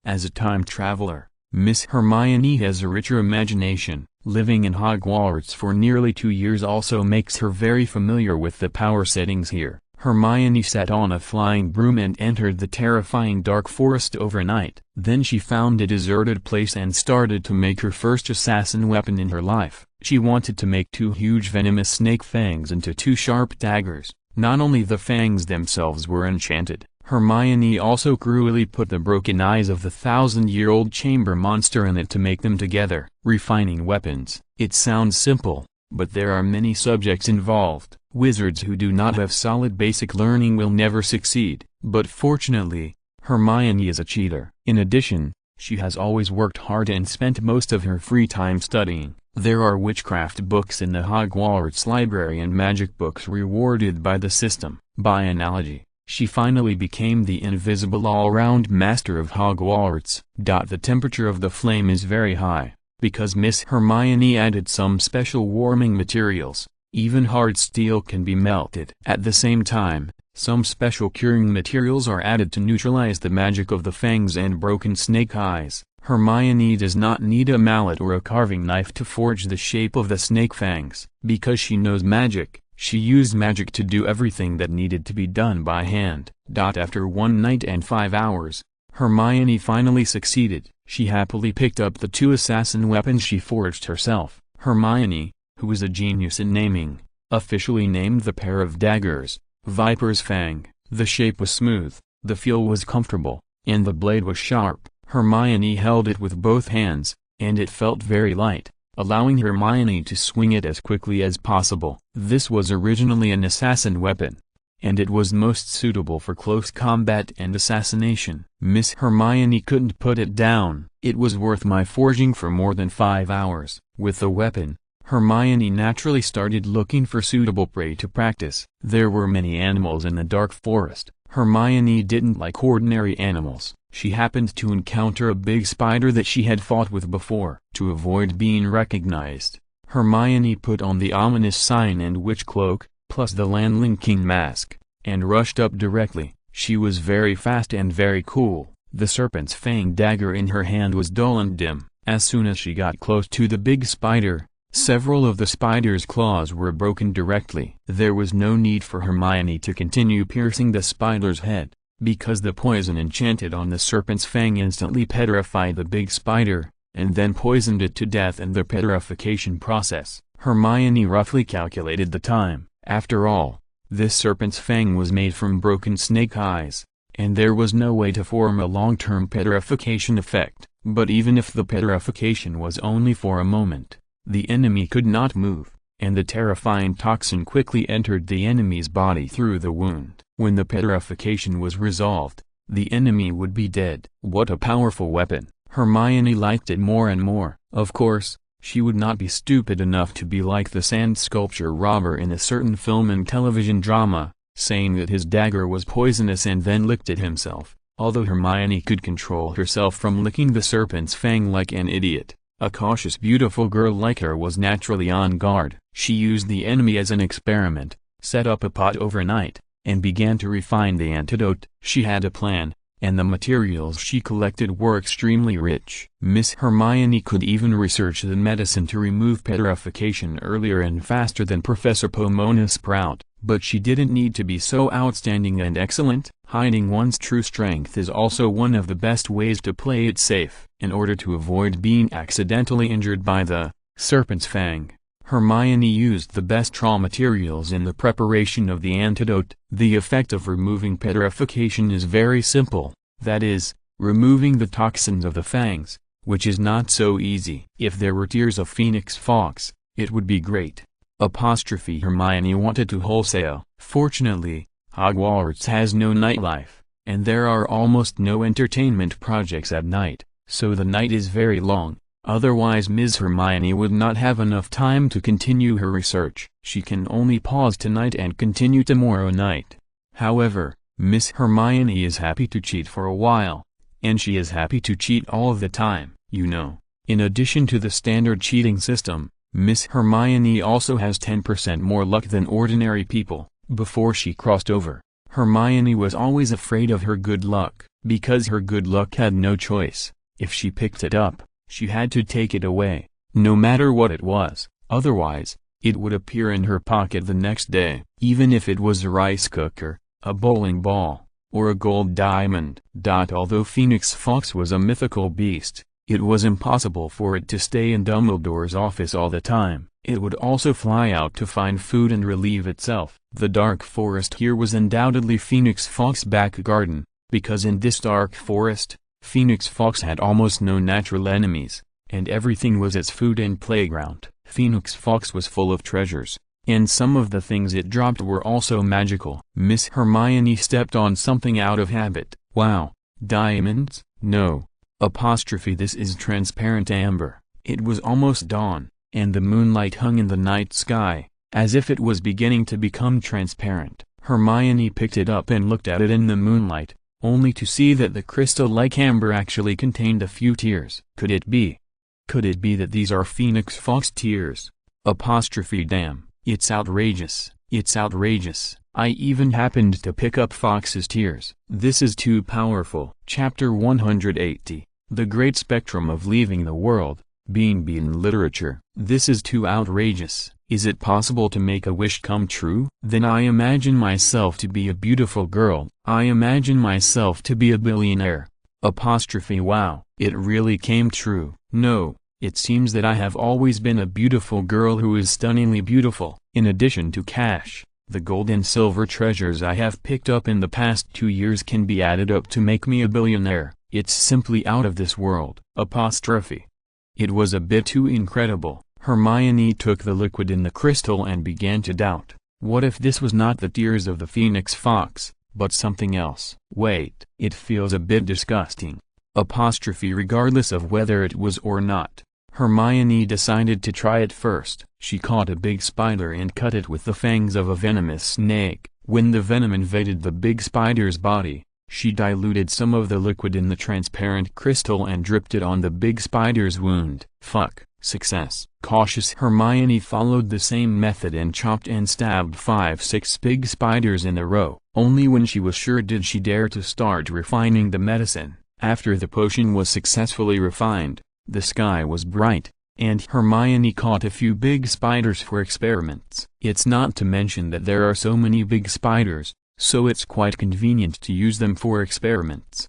[SPEAKER 1] As a time traveler, Miss Hermione has a richer imagination. Living in Hogwarts for nearly 2 years also makes her very familiar with the power settings here. Hermione sat on a flying broom and entered the terrifying dark forest overnight. Then she found a deserted place and started to make her first assassin weapon in her life. She wanted to make 2 huge venomous snake fangs into 2 sharp daggers. Not only the fangs themselves were enchanted, Hermione also cruelly put the broken eyes of the 1,000-year-old chamber monster in it to make them together. Refining weapons. It sounds simple, but there are many subjects involved. Wizards who do not have solid basic learning will never succeed. But fortunately, Hermione is a cheater. In addition, she has always worked hard and spent most of her free time studying. There are witchcraft books in the Hogwarts library and magic books rewarded by the system. By analogy, she finally became the invisible all-round master of Hogwarts. The temperature of the flame is very high, because Miss Hermione added some special warming materials. Even hard steel can be melted. At the same time, some special curing materials are added to neutralize the magic of the fangs and broken snake eyes. Hermione does not need a mallet or a carving knife to forge the shape of the snake fangs. Because she knows magic, she used magic to do everything that needed to be done by hand. After 1 night and 5 hours, Hermione finally succeeded. She happily picked up the 2 assassin weapons she forged herself. Hermione, who is a genius in naming, officially named the pair of daggers, Viper's Fang. The shape was smooth, The feel was comfortable, and the blade was sharp. Hermione held it with both hands, and it felt very light, allowing Hermione to swing it as quickly as possible. This was originally an assassin weapon, and it was most suitable for close combat and assassination. Miss Hermione couldn't put it down. It was worth my forging for more than 5 hours. With the weapon, Hermione naturally started looking for suitable prey to practice. There were many animals in the dark forest. Hermione didn't like ordinary animals. She happened to encounter a big spider that she had fought with before. To avoid being recognized, Hermione put on the ominous sign and witch cloak, plus the Lin Qingquan mask, and rushed up directly. She was very fast and very cool. The serpent's fang dagger in her hand was dull and dim. As soon as she got close to the big spider, several of the spider's claws were broken directly. There was no need for Hermione to continue piercing the spider's head, because the poison enchanted on the serpent's fang instantly petrified the big spider, and then poisoned it to death in the petrification process. Hermione roughly calculated the time. After all, this serpent's fang was made from broken snake eyes, and there was no way to form a long-term petrification effect. But even if the petrification was only for a moment, the enemy could not move, and the terrifying toxin quickly entered the enemy's body through the wound. When the petrification was resolved, the enemy would be dead. What a powerful weapon! Hermione liked it more and more. Of course, she would not be stupid enough to be like the sand sculpture robber in a certain film and television drama, saying that his dagger was poisonous and then licked it himself. Although Hermione could control herself from licking the serpent's fang like an idiot, a cautious beautiful girl like her was naturally on guard. She used the enemy as an experiment, set up a pot overnight, and began to refine the antidote. She had a plan, and the materials she collected were extremely rich. Miss Hermione could even research the medicine to remove petrification earlier and faster than Professor Pomona Sprout, but she didn't need to be so outstanding and excellent. Hiding one's true strength is also one of the best ways to play it safe. In order to avoid being accidentally injured by the serpent's fang, Hermione used the best raw materials in the preparation of the antidote. The effect of removing petrification is very simple, that is, removing the toxins of the fangs, which is not so easy. If there were tears of Phoenix Fox, it would be great. Hermione wanted to wholesale. Fortunately, Hogwarts has no nightlife, and there are almost no entertainment projects at night, so the night is very long. Otherwise Ms. Hermione would not have enough time to continue her research. She can only pause tonight and continue tomorrow night. However, Miss Hermione is happy to cheat for a while, and she is happy to cheat all of the time. You know, in addition to the standard cheating system, Miss Hermione also has 10% more luck than ordinary people. Before she crossed over, Hermione was always afraid of her good luck, because her good luck had no choice. If she picked it up, she had to take it away, no matter what it was, otherwise, it would appear in her pocket the next day. Even if it was a rice cooker, a bowling ball, or a gold diamond. Although Phoenix Fox was a mythical beast, it was impossible for it to stay in Dumbledore's office all the time. It would also fly out to find food and relieve itself. The dark forest here was undoubtedly Phoenix Fox's back garden, because in this dark forest, Phoenix Fox had almost no natural enemies, and everything was its food and playground. Phoenix Fox was full of treasures, and some of the things it dropped were also magical. Miss Hermione stepped on something out of habit. Wow, diamonds? No. This is transparent amber. It was almost dawn, and the moonlight hung in the night sky, as if it was beginning to become transparent. Hermione picked it up and looked at it in the moonlight, only to see that the crystal-like amber actually contained a few tears. Could it be? Could it be that these are Phoenix Fox tears? Damn, it's outrageous, it's outrageous. I even happened to pick up Fox's tears. This is too powerful. Chapter 180, The Great Spectrum of Leaving the World, Being Beaten Literature. This is too outrageous. Is it possible to make a wish come true? Then I imagine myself to be a beautiful girl. I imagine myself to be a billionaire. Wow, it really came true. No, it seems that I have always been a beautiful girl who is stunningly beautiful. In addition to cash, The gold and silver treasures I have picked up in the past 2 years can be added up to make me a billionaire. It's simply out of this world. Apostrophe. It was a bit too incredible. Hermione took the liquid in the crystal and began to doubt. What if this was not the tears of the Phoenix Fox, but something else? Wait, it feels a bit disgusting. Apostrophe. Regardless of whether it was or not, Hermione decided to try it first. She caught a big spider and cut it with the fangs of a venomous snake. When the venom invaded the big spider's body, she diluted some of the liquid in the transparent crystal and dripped it on the big spider's wound. Fuck. Success. Cautious Hermione followed the same method and chopped and stabbed 5-6 big spiders in a row. Only when she was sure did she dare to start refining the medicine. After the potion was successfully refined, the sky was bright, and Hermione caught a few big spiders for experiments. It's not to mention that there are so many big spiders, so it's quite convenient to use them for experiments.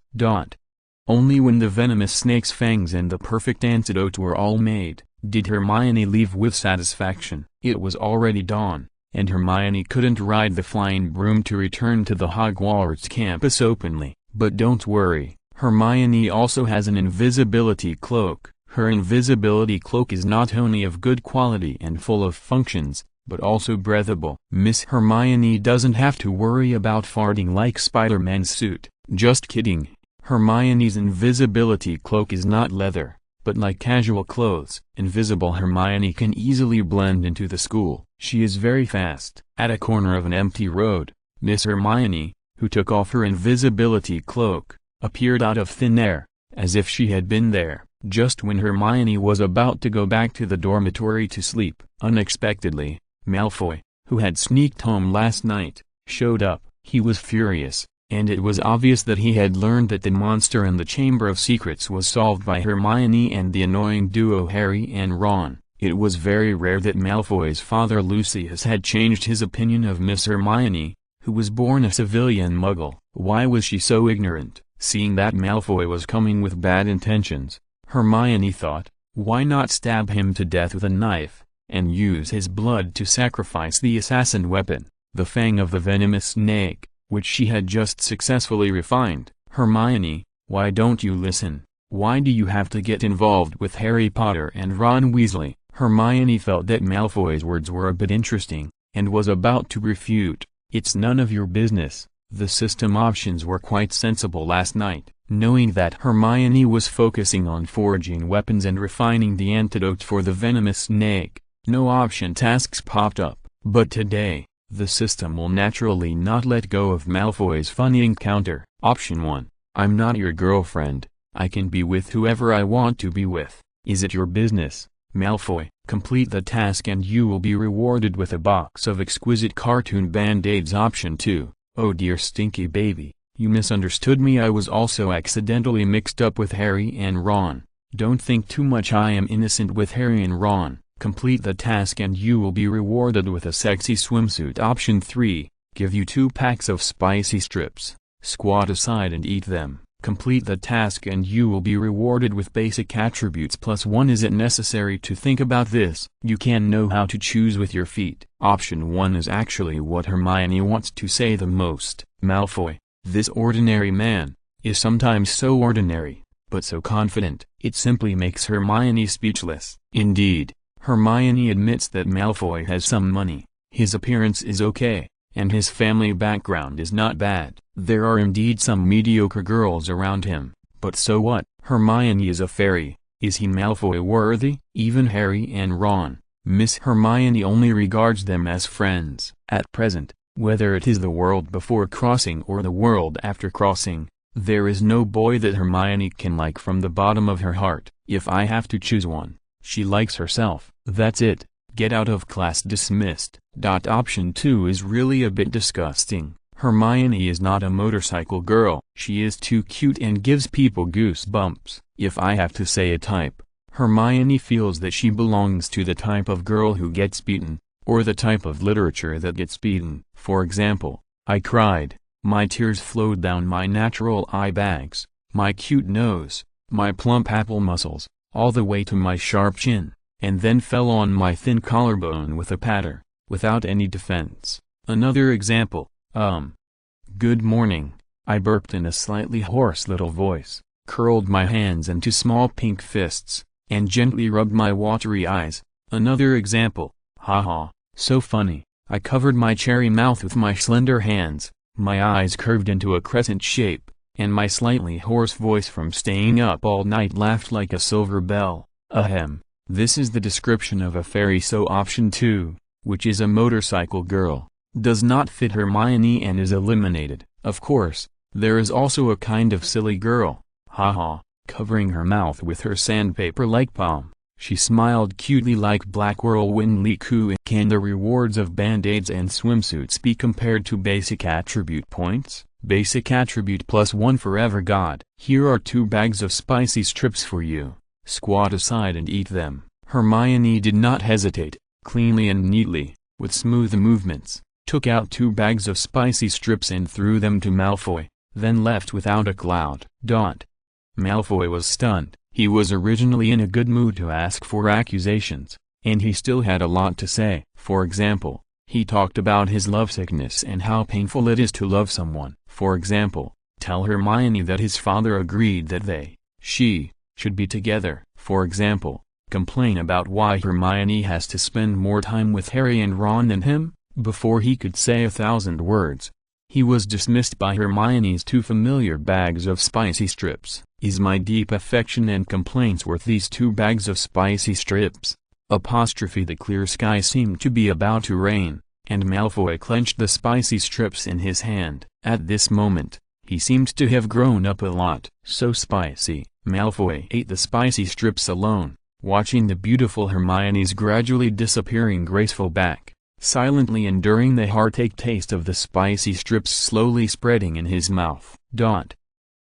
[SPEAKER 1] Only when the venomous snake's fangs and the perfect antidote were all made, did Hermione leave with satisfaction. It was already dawn, and Hermione couldn't ride the flying broom to return to the Hogwarts campus openly. But don't worry, Hermione also has an invisibility cloak. Her invisibility cloak is not only of good quality and full of functions, but also breathable. Miss Hermione doesn't have to worry about farting like Spider-Man's suit. Just kidding. Hermione's invisibility cloak is not leather, but like casual clothes. Invisible Hermione can easily blend into the school. She is very fast. At a corner of an empty road, Miss Hermione, who took off her invisibility cloak, appeared out of thin air, as if she had been there. Just when Hermione was about to go back to the dormitory to sleep, unexpectedly, Malfoy, who had sneaked home last night, showed up. He was furious, and it was obvious that he had learned that the monster in the Chamber of Secrets was solved by Hermione and the annoying duo Harry and Ron. It was very rare that Malfoy's father Lucius had changed his opinion of Miss Hermione, who was born a civilian muggle. Why was she so ignorant? Seeing that Malfoy was coming with bad intentions, Hermione thought, why not stab him to death with a knife, and use his blood to sacrifice the assassin weapon, the fang of the venomous snake, which she had just successfully refined. Hermione, why don't you listen? Why do you have to get involved with Harry Potter and Ron Weasley? Hermione felt that Malfoy's words were a bit interesting, and was about to refute. It's none of your business. The system options were quite sensible last night. Knowing that Hermione was focusing on forging weapons and refining the antidote for the venomous snake, no option tasks popped up. But today, the system will naturally not let go of Malfoy's funny encounter. Option 1. I'm not your girlfriend. I can be with whoever I want to be with. Is it your business? Malfoy, complete the task and you will be rewarded with a box of exquisite cartoon band-aids. Option 2. Oh dear stinky baby, you misunderstood me. I was also accidentally mixed up with Harry and Ron. Don't think too much. I am innocent with Harry and Ron. Complete the task and you will be rewarded with a sexy swimsuit. Option 3. Give you 2 packs of spicy strips. Squat aside and eat them. Complete the task and you will be rewarded with basic attributes +1. Is it necessary to think about this? You can know how to choose with your feet. Option 1 is actually what Hermione wants to say the most. Malfoy, this ordinary man, is sometimes so ordinary, but so confident. It simply makes Hermione speechless. Indeed, Hermione admits that Malfoy has some money, his appearance is okay, and his family background is not bad. There are indeed some mediocre girls around him, but so what? Hermione is a fairy. Is he Malfoy worthy? Even Harry and Ron, Miss Hermione only regards them as friends. At present, whether it is the world before crossing or the world after crossing, there is no boy that Hermione can like from the bottom of her heart. If I have to choose one, she likes herself. That's it. Get out of class dismissed. Option 2 is really a bit disgusting. Hermione is not a motorcycle girl. She is too cute and gives people goosebumps. If I have to say a type, Hermione feels that she belongs to the type of girl who gets beaten, or the type of literature that gets beaten. For example, I cried, my tears flowed down my natural eye bags, my cute nose, my plump apple muscles, all the way to my sharp chin, and then fell on my thin collarbone with a patter, without any defense. Another example, Good morning, I burped in a slightly hoarse little voice, curled my hands into small pink fists, and gently rubbed my watery eyes. Another example, haha, so funny, I covered my cherry mouth with my slender hands, my eyes curved into a crescent shape, and my slightly hoarse voice from staying up all night laughed like a silver bell. Ahem. This is the description of a fairy. So option 2, which is a motorcycle girl, does not fit Hermione and is eliminated. Of course, there is also a kind of silly girl, haha, covering her mouth with her sandpaper-like palm. She smiled cutely like Black Whirlwind. Li Qingquan. Can the rewards of band-aids and swimsuits be compared to basic attribute points? Basic attribute +1 forever God. Here are 2 bags of spicy strips for you. Squat aside and eat them. Hermione did not hesitate, cleanly and neatly, with smooth movements, took out 2 bags of spicy strips and threw them to Malfoy, then left without a cloud. Malfoy was stunned. He was originally in a good mood to ask for accusations, and he still had a lot to say. For example, he talked about his lovesickness and how painful it is to love someone. For example, tell Hermione that his father agreed that she, should be together. For example, complain about why Hermione has to spend more time with Harry and Ron than him. Before he could say 1,000 words, he was dismissed by Hermione's 2 familiar bags of spicy strips. Is my deep affection and complaints worth these 2 bags of spicy strips? The clear sky seemed to be about to rain, and Malfoy clenched the spicy strips in his hand. At this moment, he seemed to have grown up a lot. So spicy. Malfoy ate the spicy strips alone, watching the beautiful Hermione's gradually disappearing graceful back, silently enduring the heartache taste of the spicy strips slowly spreading in his mouth.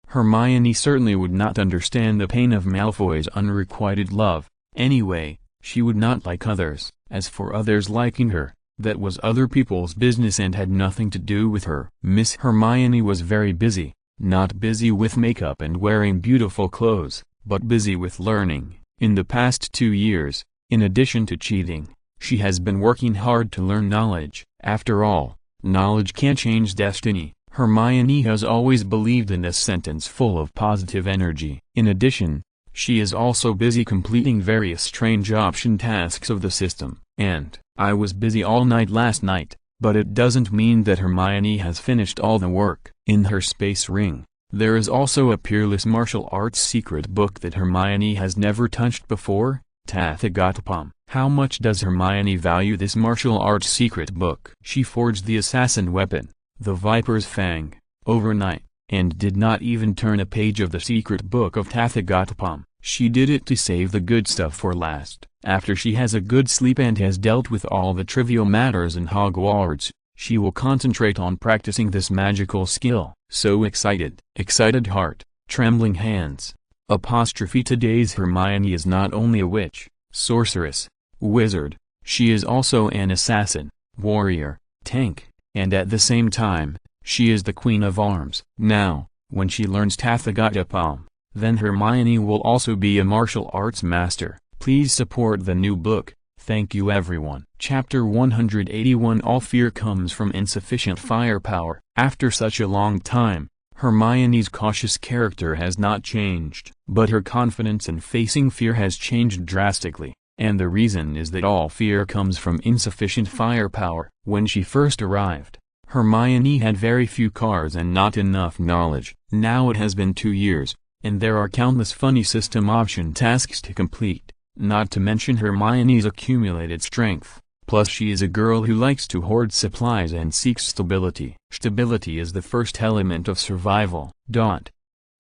[SPEAKER 1] Hermione certainly would not understand the pain of Malfoy's unrequited love. Anyway, she would not like others. As for others liking her, that was other people's business and had nothing to do with her. Miss Hermione was very busy, not busy with makeup and wearing beautiful clothes, but busy with learning. In the past 2 years, in addition to cheating, she has been working hard to learn knowledge. After all, knowledge can change destiny. Hermione has always believed in this sentence full of positive energy. In addition, she is also busy completing various strange option tasks of the system. And, I was busy all night last night, but it doesn't mean that Hermione has finished all the work. In her space ring, there is also a peerless martial arts secret book that Hermione has never touched before, Tathagatapam. How much does Hermione value this martial arts secret book? She forged the assassin weapon, the Viper's Fang, overnight, and did not even turn a page of the secret book of Tathagatapam. She did it to save the good stuff for last. After she has a good sleep and has dealt with all the trivial matters in Hogwarts, she will concentrate on practicing this magical skill. So excited. Excited heart, trembling hands. Today's Hermione is not only a witch, sorceress, wizard, she is also an assassin, warrior, tank, and at the same time, she is the Queen of Arms. Now, when she learns Tathagatapam, then Hermione will also be a martial arts master. Please support the new book. Thank you everyone. Chapter 181. All fear comes from insufficient firepower. After such a long time, Hermione's cautious character has not changed, but her confidence in facing fear has changed drastically, and the reason is that all fear comes from insufficient firepower. When she first arrived, Hermione had very few cards and not enough knowledge. Now it has been 2 years, and there are countless funny system option tasks to complete, not to mention Hermione's accumulated strength. Plus she is a girl who likes to hoard supplies and seeks stability. Stability is the first element of survival.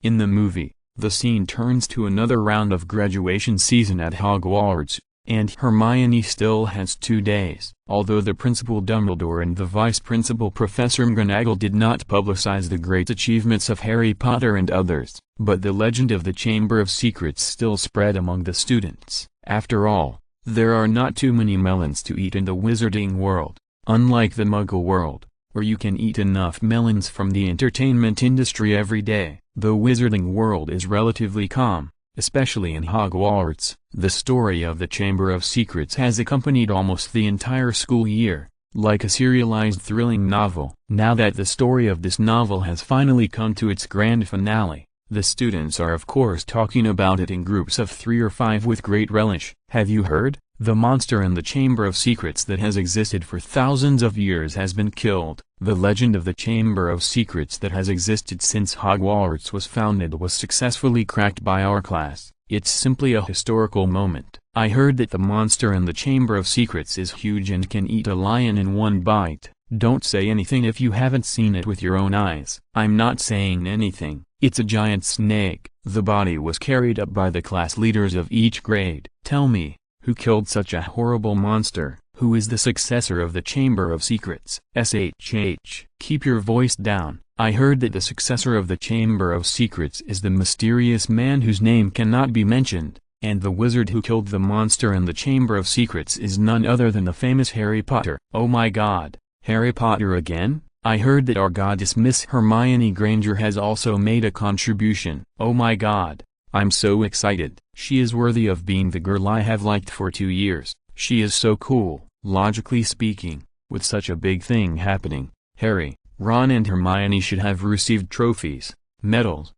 [SPEAKER 1] In the movie, the scene turns to another round of graduation season at Hogwarts, and Hermione still has 2 days. Although the Principal Dumbledore and the Vice Principal Professor McGonagall did not publicize the great achievements of Harry Potter and others, but the legend of the Chamber of Secrets still spread among the students. After all, there are not too many melons to eat in the wizarding world, unlike the Muggle world, where you can eat enough melons from the entertainment industry every day. The wizarding world is relatively calm, especially in Hogwarts. The story of the Chamber of Secrets has accompanied almost the entire school year, like a serialized thrilling novel. Now that the story of this novel has finally come to its grand finale, the students are of course talking about it in groups of 3 or 5 with great relish. Have you heard? The monster in the Chamber of Secrets that has existed for thousands of years has been killed. The legend of the Chamber of Secrets that has existed since Hogwarts was founded was successfully cracked by our class. It's simply a historical moment. I heard that the monster in the Chamber of Secrets is huge and can eat a lion in one bite. Don't say anything if you haven't seen it with your own eyes. I'm not saying anything. It's a giant snake. The body was carried up by the class leaders of each grade. Tell me, who killed such a horrible monster? Who is the successor of the Chamber of Secrets? SHH. Keep your voice down. I heard that the successor of the Chamber of Secrets is the mysterious man whose name cannot be mentioned, and the wizard who killed the monster in the Chamber of Secrets is none other than the famous Harry Potter. Oh my god, Harry Potter again? I heard that our goddess Miss Hermione Granger has also made a contribution. Oh my god, I'm so excited. She is worthy of being the girl I have liked for 2 years. She is so cool. Logically speaking, with such a big thing happening, Harry, Ron and Hermione should have received trophies, medals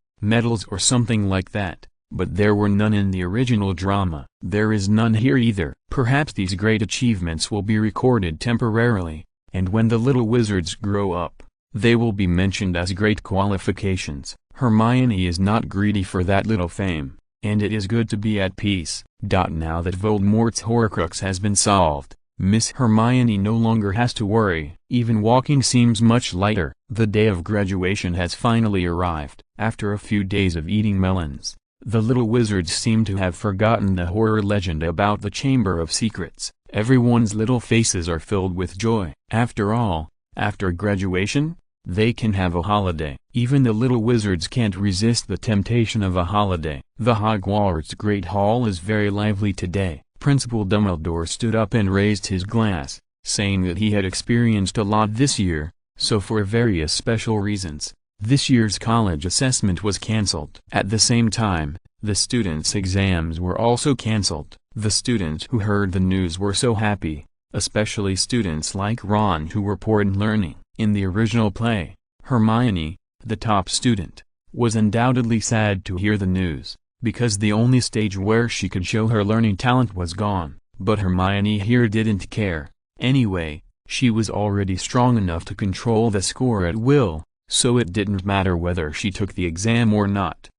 [SPEAKER 1] or something like that, but there were none in the original drama. There is none here either. Perhaps these great achievements will be recorded temporarily, and when the little wizards grow up, they will be mentioned as great qualifications. Hermione is not greedy for that little fame, and it is good to be at peace. Now that Voldemort's Horcrux has been solved, Miss Hermione no longer has to worry. Even walking seems much lighter. The day of graduation has finally arrived. After a few days of eating melons, the little wizards seem to have forgotten the horror legend about the Chamber of Secrets. Everyone's little faces are filled with joy. After all, after graduation, they can have a holiday. Even the little wizards can't resist the temptation of a holiday. The Hogwarts Great Hall is very lively today. Principal Dumbledore stood up and raised his glass, saying that he had experienced a lot this year, so for various special reasons, this year's college assessment was cancelled. At the same time, the students' exams were also cancelled. The students who heard the news were so happy, especially students like Ron who were poor in learning. In the original play, Hermione, the top student, was undoubtedly sad to hear the news, because the only stage where she could show her learning talent was gone. But Hermione here didn't care. Anyway, she was already strong enough to control the score at will, so it didn't matter whether she took the exam or not.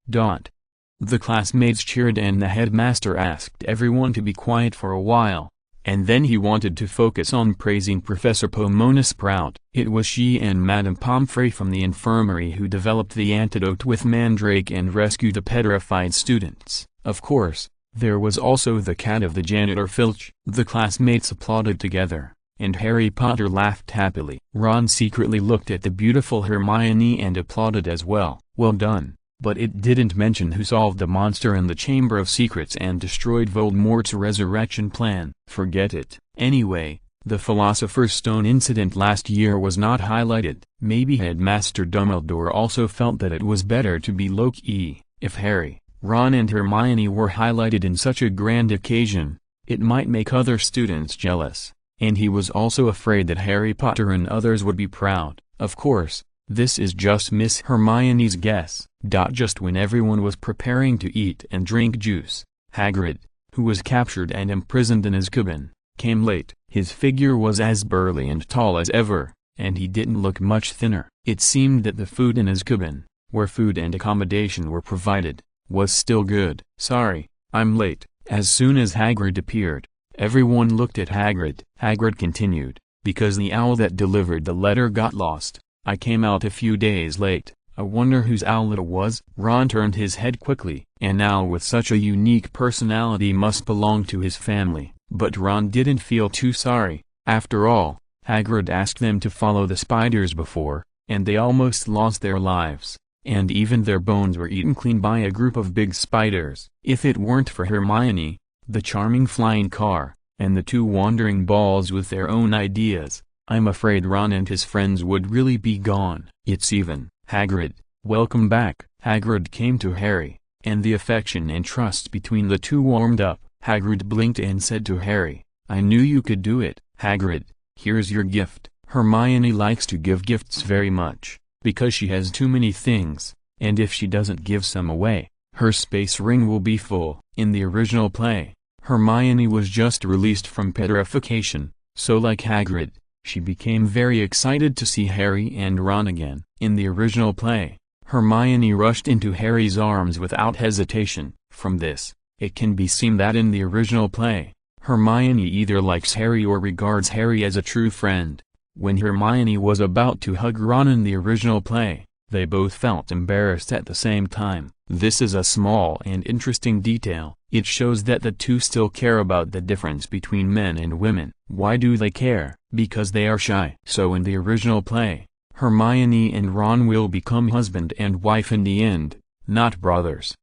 [SPEAKER 1] The classmates cheered and the headmaster asked everyone to be quiet for a while, and then he wanted to focus on praising Professor Pomona Sprout. It was she and Madame Pomfrey from the infirmary who developed the antidote with Mandrake and rescued the petrified students. Of course, there was also the cat of the janitor Filch. The classmates applauded together, and Harry Potter laughed happily. Ron secretly looked at the beautiful Hermione and applauded as well. Well done. But it didn't mention who solved the monster in the Chamber of Secrets and destroyed Voldemort's resurrection plan. Forget it. Anyway, the Philosopher's Stone incident last year was not highlighted. Maybe Headmaster Dumbledore also felt that it was better to be low-key. If Harry, Ron and Hermione were highlighted in such a grand occasion, it might make other students jealous. And he was also afraid that Harry Potter and others would be proud. Of course, this is just Miss Hermione's guess. Just when everyone was preparing to eat and drink juice, Hagrid, who was captured and imprisoned in Azkaban, came late. His figure was as burly and tall as ever, and he didn't look much thinner. It seemed that the food in Azkaban, where food and accommodation were provided, was still good. Sorry, I'm late. As soon as Hagrid appeared, everyone looked at Hagrid. Hagrid continued, because the owl that delivered the letter got lost. I came out a few days late. I wonder whose owl it was? Ron turned his head quickly. An owl with such a unique personality must belong to his family. But Ron didn't feel too sorry. After all, Hagrid asked them to follow the spiders before, and they almost lost their lives. And even their bones were eaten clean by a group of big spiders. If it weren't for Hermione, the charming flying car, and the 2 wandering balls with their own ideas, I'm afraid Ron and his friends would really be gone. It's even. Hagrid, welcome back. Hagrid came to Harry, and the affection and trust between the two warmed up. Hagrid blinked and said to Harry, I knew you could do it. Hagrid, Here's your gift. Hermione likes to give gifts very much, because she has too many things, and if she doesn't give some away, her space ring will be full. In the original play, Hermione was just released from petrification, so like Hagrid, she became very excited to see Harry and Ron again. In the original play, Hermione rushed into Harry's arms without hesitation. From this, it can be seen that in the original play, Hermione either likes Harry or regards Harry as a true friend. When Hermione was about to hug Ron in the original play, they both felt embarrassed at the same time. This is a small and interesting detail. It shows that the two still care about the difference between men and women. Why do they care? Because they are shy. So in the original play, Hermione and Ron will become husband and wife in the end, not brothers.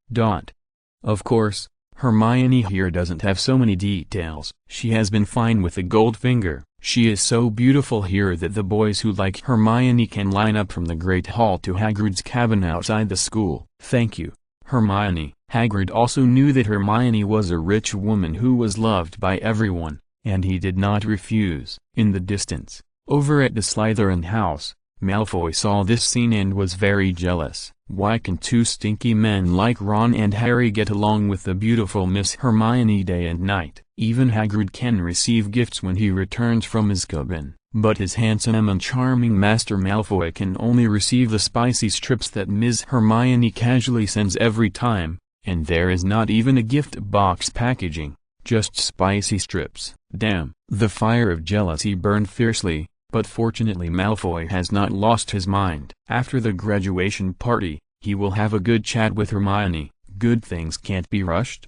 [SPEAKER 1] Of course, Hermione here doesn't have so many details. She has been fine with a gold finger. She is so beautiful here that the boys who like Hermione can line up from the Great Hall to Hagrid's cabin outside the school. Thank you, Hermione. Hagrid also knew that Hermione was a rich woman who was loved by everyone, and he did not refuse. In the distance, over at the Slytherin house, Malfoy saw this scene and was very jealous. Why can two stinky men like Ron and Harry get along with the beautiful Miss Hermione day and night? Even Hagrid can receive gifts when he returns from his cabin, but his handsome and charming Master Malfoy can only receive the spicy strips that Ms. Hermione casually sends every time, and there is not even a gift box packaging, just spicy strips. Damn. The fire of jealousy burned fiercely. But fortunately Malfoy has not lost his mind. After the graduation party, he will have a good chat with Hermione. Good things can't be rushed.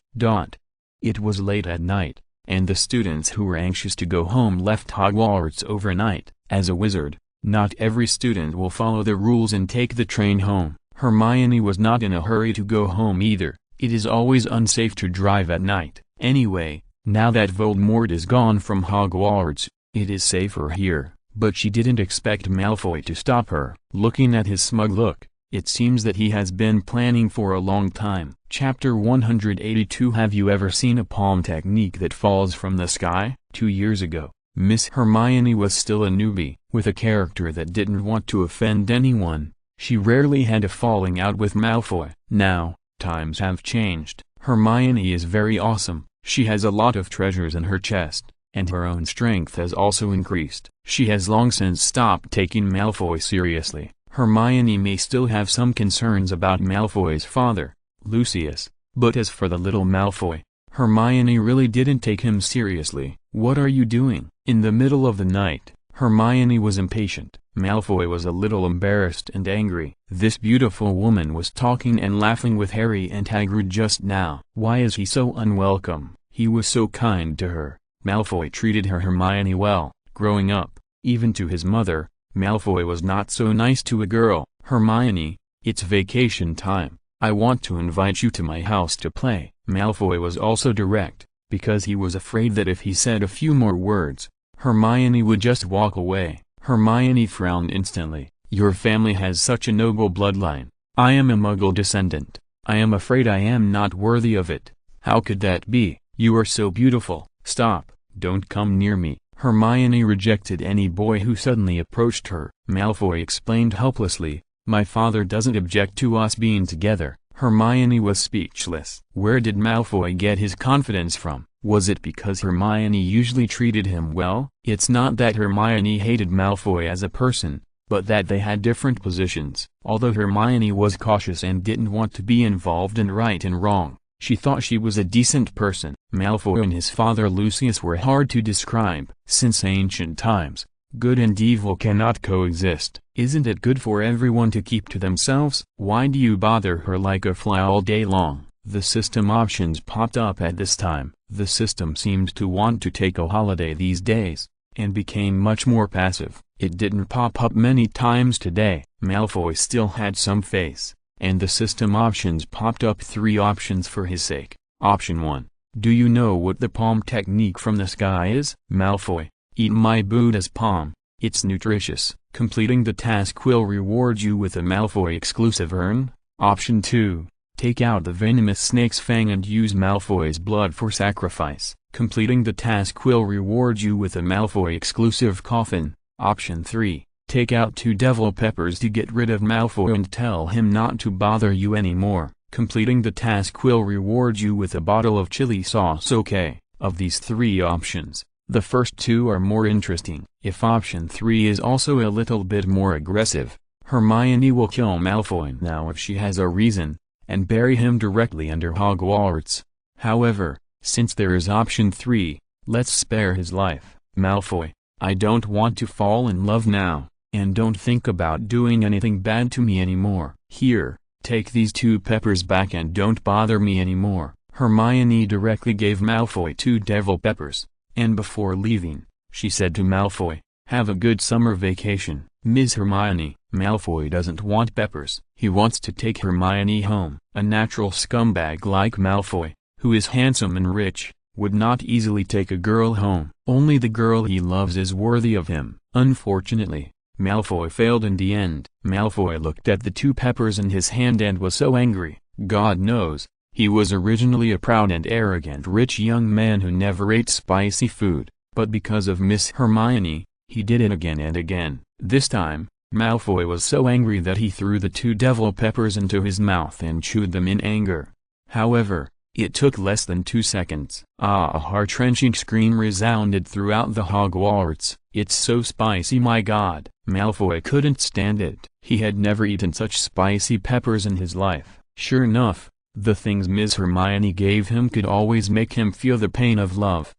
[SPEAKER 1] It was late at night, and the students who were anxious to go home left Hogwarts overnight. As a wizard, not every student will follow the rules and take the train home. Hermione was not in a hurry to go home either. It is always unsafe to drive at night. Anyway, now that Voldemort is gone from Hogwarts, it is safer here. But she didn't expect Malfoy to stop her. Looking at his smug look, it seems that he has been planning for a long time. Chapter 182. Have you ever seen a palm technique that falls from the sky? 2 years ago, Miss Hermione was still a newbie, with a character that didn't want to offend anyone. She rarely had a falling out with Malfoy. Now, times have changed. Hermione is very awesome. She has a lot of treasures in her chest, and her own strength has also increased. She has long since stopped taking Malfoy seriously. Hermione may still have some concerns about Malfoy's father, Lucius, but as for the little Malfoy, Hermione really didn't take him seriously. What are you doing? In the middle of the night, Hermione was impatient. Malfoy was a little embarrassed and angry. This beautiful woman was talking and laughing with Harry and Hagrid just now. Why is he so unwelcome? He was so kind to her. Malfoy treated Hermione well. Growing up, even to his mother, Malfoy was not so nice to a girl. Hermione, it's vacation time. I want to invite you to my house to play. Malfoy was also direct, because he was afraid that if he said a few more words, Hermione would just walk away. Hermione frowned instantly. Your family has such a noble bloodline. I am a Muggle descendant. I am afraid I am not worthy of it. How could that be? You are so beautiful. Stop. Don't come near me. Hermione rejected any boy who suddenly approached her. Malfoy explained helplessly, my father doesn't object to us being together. Hermione was speechless. Where did Malfoy get his confidence from? Was it because Hermione usually treated him well? It's not that Hermione hated Malfoy as a person, but that they had different positions. Although Hermione was cautious and didn't want to be involved in right and wrong, she thought she was a decent person. Malfoy and his father Lucius were hard to describe. Since ancient times, good and evil cannot coexist. Isn't it good for everyone to keep to themselves? Why do you bother her like a fly all day long? The system options popped up at this time. The system seemed to want to take a holiday these days, and became much more passive. It didn't pop up many times today. Malfoy still had some face, and the system options popped up 3 options for his sake. Option 1. Do you know what the palm technique from the sky is? Malfoy, eat my Buddha's palm. It's nutritious. Completing the task will reward you with a Malfoy exclusive urn. Option 2. Take out the venomous snake's fang and use Malfoy's blood for sacrifice. Completing the task will reward you with a Malfoy exclusive coffin. Option 3. Take out 2 devil peppers to get rid of Malfoy and tell him not to bother you anymore. Completing the task will reward you with a bottle of chili sauce. Okay, of these 3 options, the first 2 are more interesting. If option 3 is also a little bit more aggressive, Hermione will kill Malfoy now if she has a reason, and bury him directly under Hogwarts. However, since there is option 3, let's spare his life. Malfoy, I don't want to fall in love now, and don't think about doing anything bad to me anymore. Here, take these 2 peppers back and don't bother me anymore. Hermione directly gave Malfoy 2 devil peppers, and before leaving, she said to Malfoy, "Have a good summer vacation." Ms. Hermione, Malfoy doesn't want peppers. He wants to take Hermione home. A natural scumbag like Malfoy, who is handsome and rich, would not easily take a girl home. Only the girl he loves is worthy of him. Unfortunately, Malfoy failed in the end. Malfoy looked at the 2 peppers in his hand and was so angry. God knows, he was originally a proud and arrogant rich young man who never ate spicy food, but because of Miss Hermione, he did it again and again. This time, Malfoy was so angry that he threw the 2 devil peppers into his mouth and chewed them in anger. However, it took less than 2 seconds. A heart-wrenching scream resounded throughout the Hogwarts. "It's so spicy, my God!" Malfoy couldn't stand it. He had never eaten such spicy peppers in his life. Sure enough, the things Ms. Hermione gave him could always make him feel the pain of love.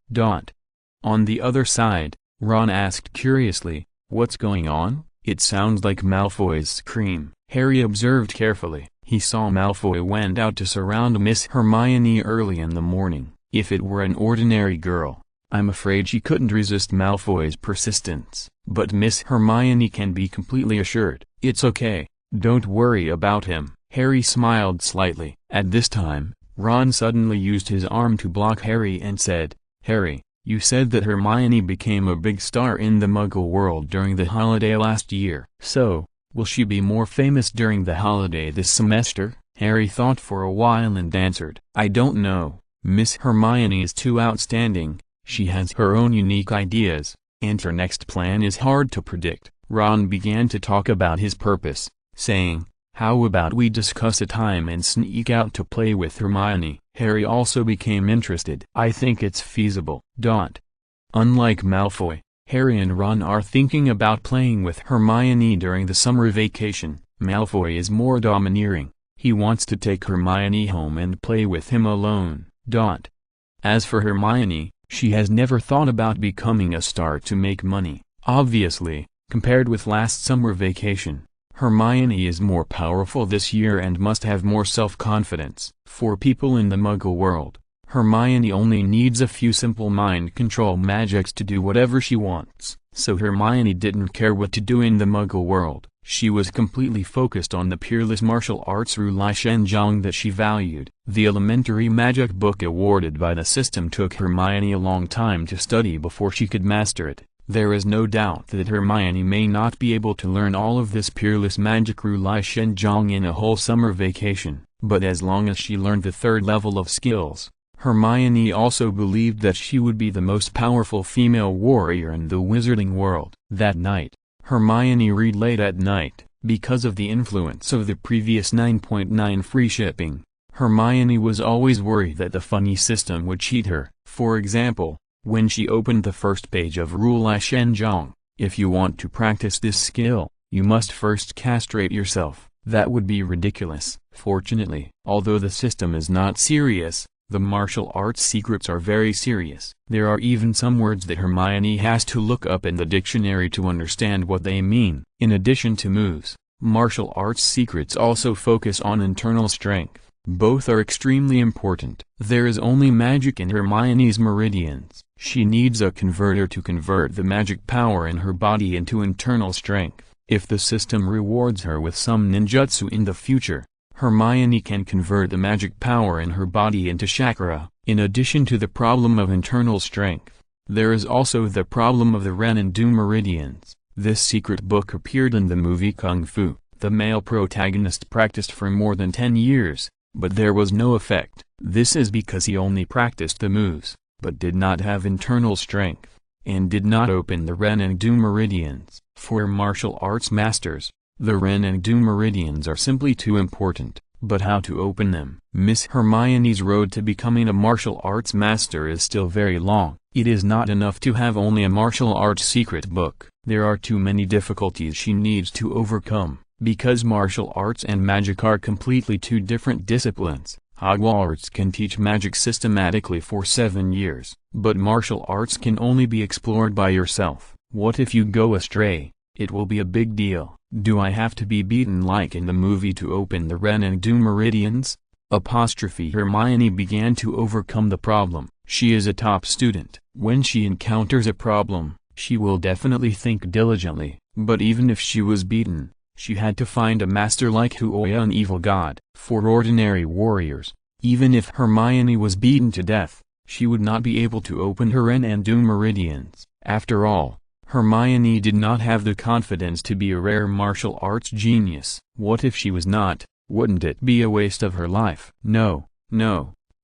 [SPEAKER 1] On the other side, Ron asked curiously, "What's going on?" "It sounds like Malfoy's scream." Harry observed carefully. He saw Malfoy went out to surround Miss Hermione early in the morning. If it were an ordinary girl, I'm afraid she couldn't resist Malfoy's persistence. But Miss Hermione can be completely assured. "It's okay, don't worry about him." Harry smiled slightly. At this time, Ron suddenly used his arm to block Harry and said, "Harry, you said that Hermione became a big star in the Muggle world during the holiday last year. So, will she be more famous during the holiday this semester?" Harry thought for a while and answered, "I don't know. Miss Hermione is too outstanding, she has her own unique ideas, and her next plan is hard to predict." Ron began to talk about his purpose, saying, "How about we discuss a time and sneak out to play with Hermione?" Harry also became interested. "I think it's feasible." Unlike Malfoy, Harry and Ron are thinking about playing with Hermione during the summer vacation. Malfoy is more domineering. He wants to take Hermione home and play with him alone. As for Hermione, she has never thought about becoming a star to make money. Obviously, compared with last summer vacation, Hermione is more powerful this year and must have more self-confidence. For people in the Muggle world, Hermione only needs a few simple mind control magics to do whatever she wants. So Hermione didn't care what to do in the Muggle world. She was completely focused on the peerless martial arts Ru Lai Shenjiang that she valued. The elementary magic book awarded by the system took Hermione a long time to study before she could master it. There is no doubt that Hermione may not be able to learn all of this peerless magic Ru Lai Shenjiang in a whole summer vacation, but as long as she learned the 3rd level of skills, Hermione also believed that she would be the most powerful female warrior in the wizarding world. That night, Hermione read late at night. Because of the influence of the previous 9.9 free shipping, Hermione was always worried that the funny system would cheat her. For example, when she opened the first page of Ru Lai Shenjiang, "If you want to practice this skill, you must first castrate yourself." That would be ridiculous. Fortunately, although the system is not serious, the martial arts secrets are very serious. There are even some words that Hermione has to look up in the dictionary to understand what they mean. In addition to moves, martial arts secrets also focus on internal strength. Both are extremely important. There is only magic in Hermione's meridians. She needs a converter to convert the magic power in her body into internal strength. If the system rewards her with some ninjutsu in the future, Hermione can convert the magic power in her body into chakra. In addition to the problem of internal strength, there is also the problem of the Ren and Du meridians. This secret book appeared in the movie Kung Fu. The male protagonist practiced for more than 10 years, but there was no effect. This is because he only practiced the moves, but did not have internal strength, and did not open the Ren and Du meridians. For martial arts masters, the Ren and Du meridians are simply too important, but how to open them? Miss Hermione's road to becoming a martial arts master is still very long. It is not enough to have only a martial arts secret book. There are too many difficulties she needs to overcome. Because martial arts and magic are completely two different disciplines, Hogwarts can teach magic systematically for 7 years. But martial arts can only be explored by yourself. What if you go astray? It will be a big deal. Do I have to be beaten like in the movie to open the Ren and Du meridians? Hermione began to overcome the problem. She is a top student. When she encounters a problem, she will definitely think diligently. But even if she was beaten, she had to find a master like Huoya, an evil god. For ordinary warriors, even if Hermione was beaten to death, she would not be able to open her Ren and Du meridians. After all, Hermione did not have the confidence to be a rare martial arts genius. What if she was not? Wouldn't it be a waste of her life? No.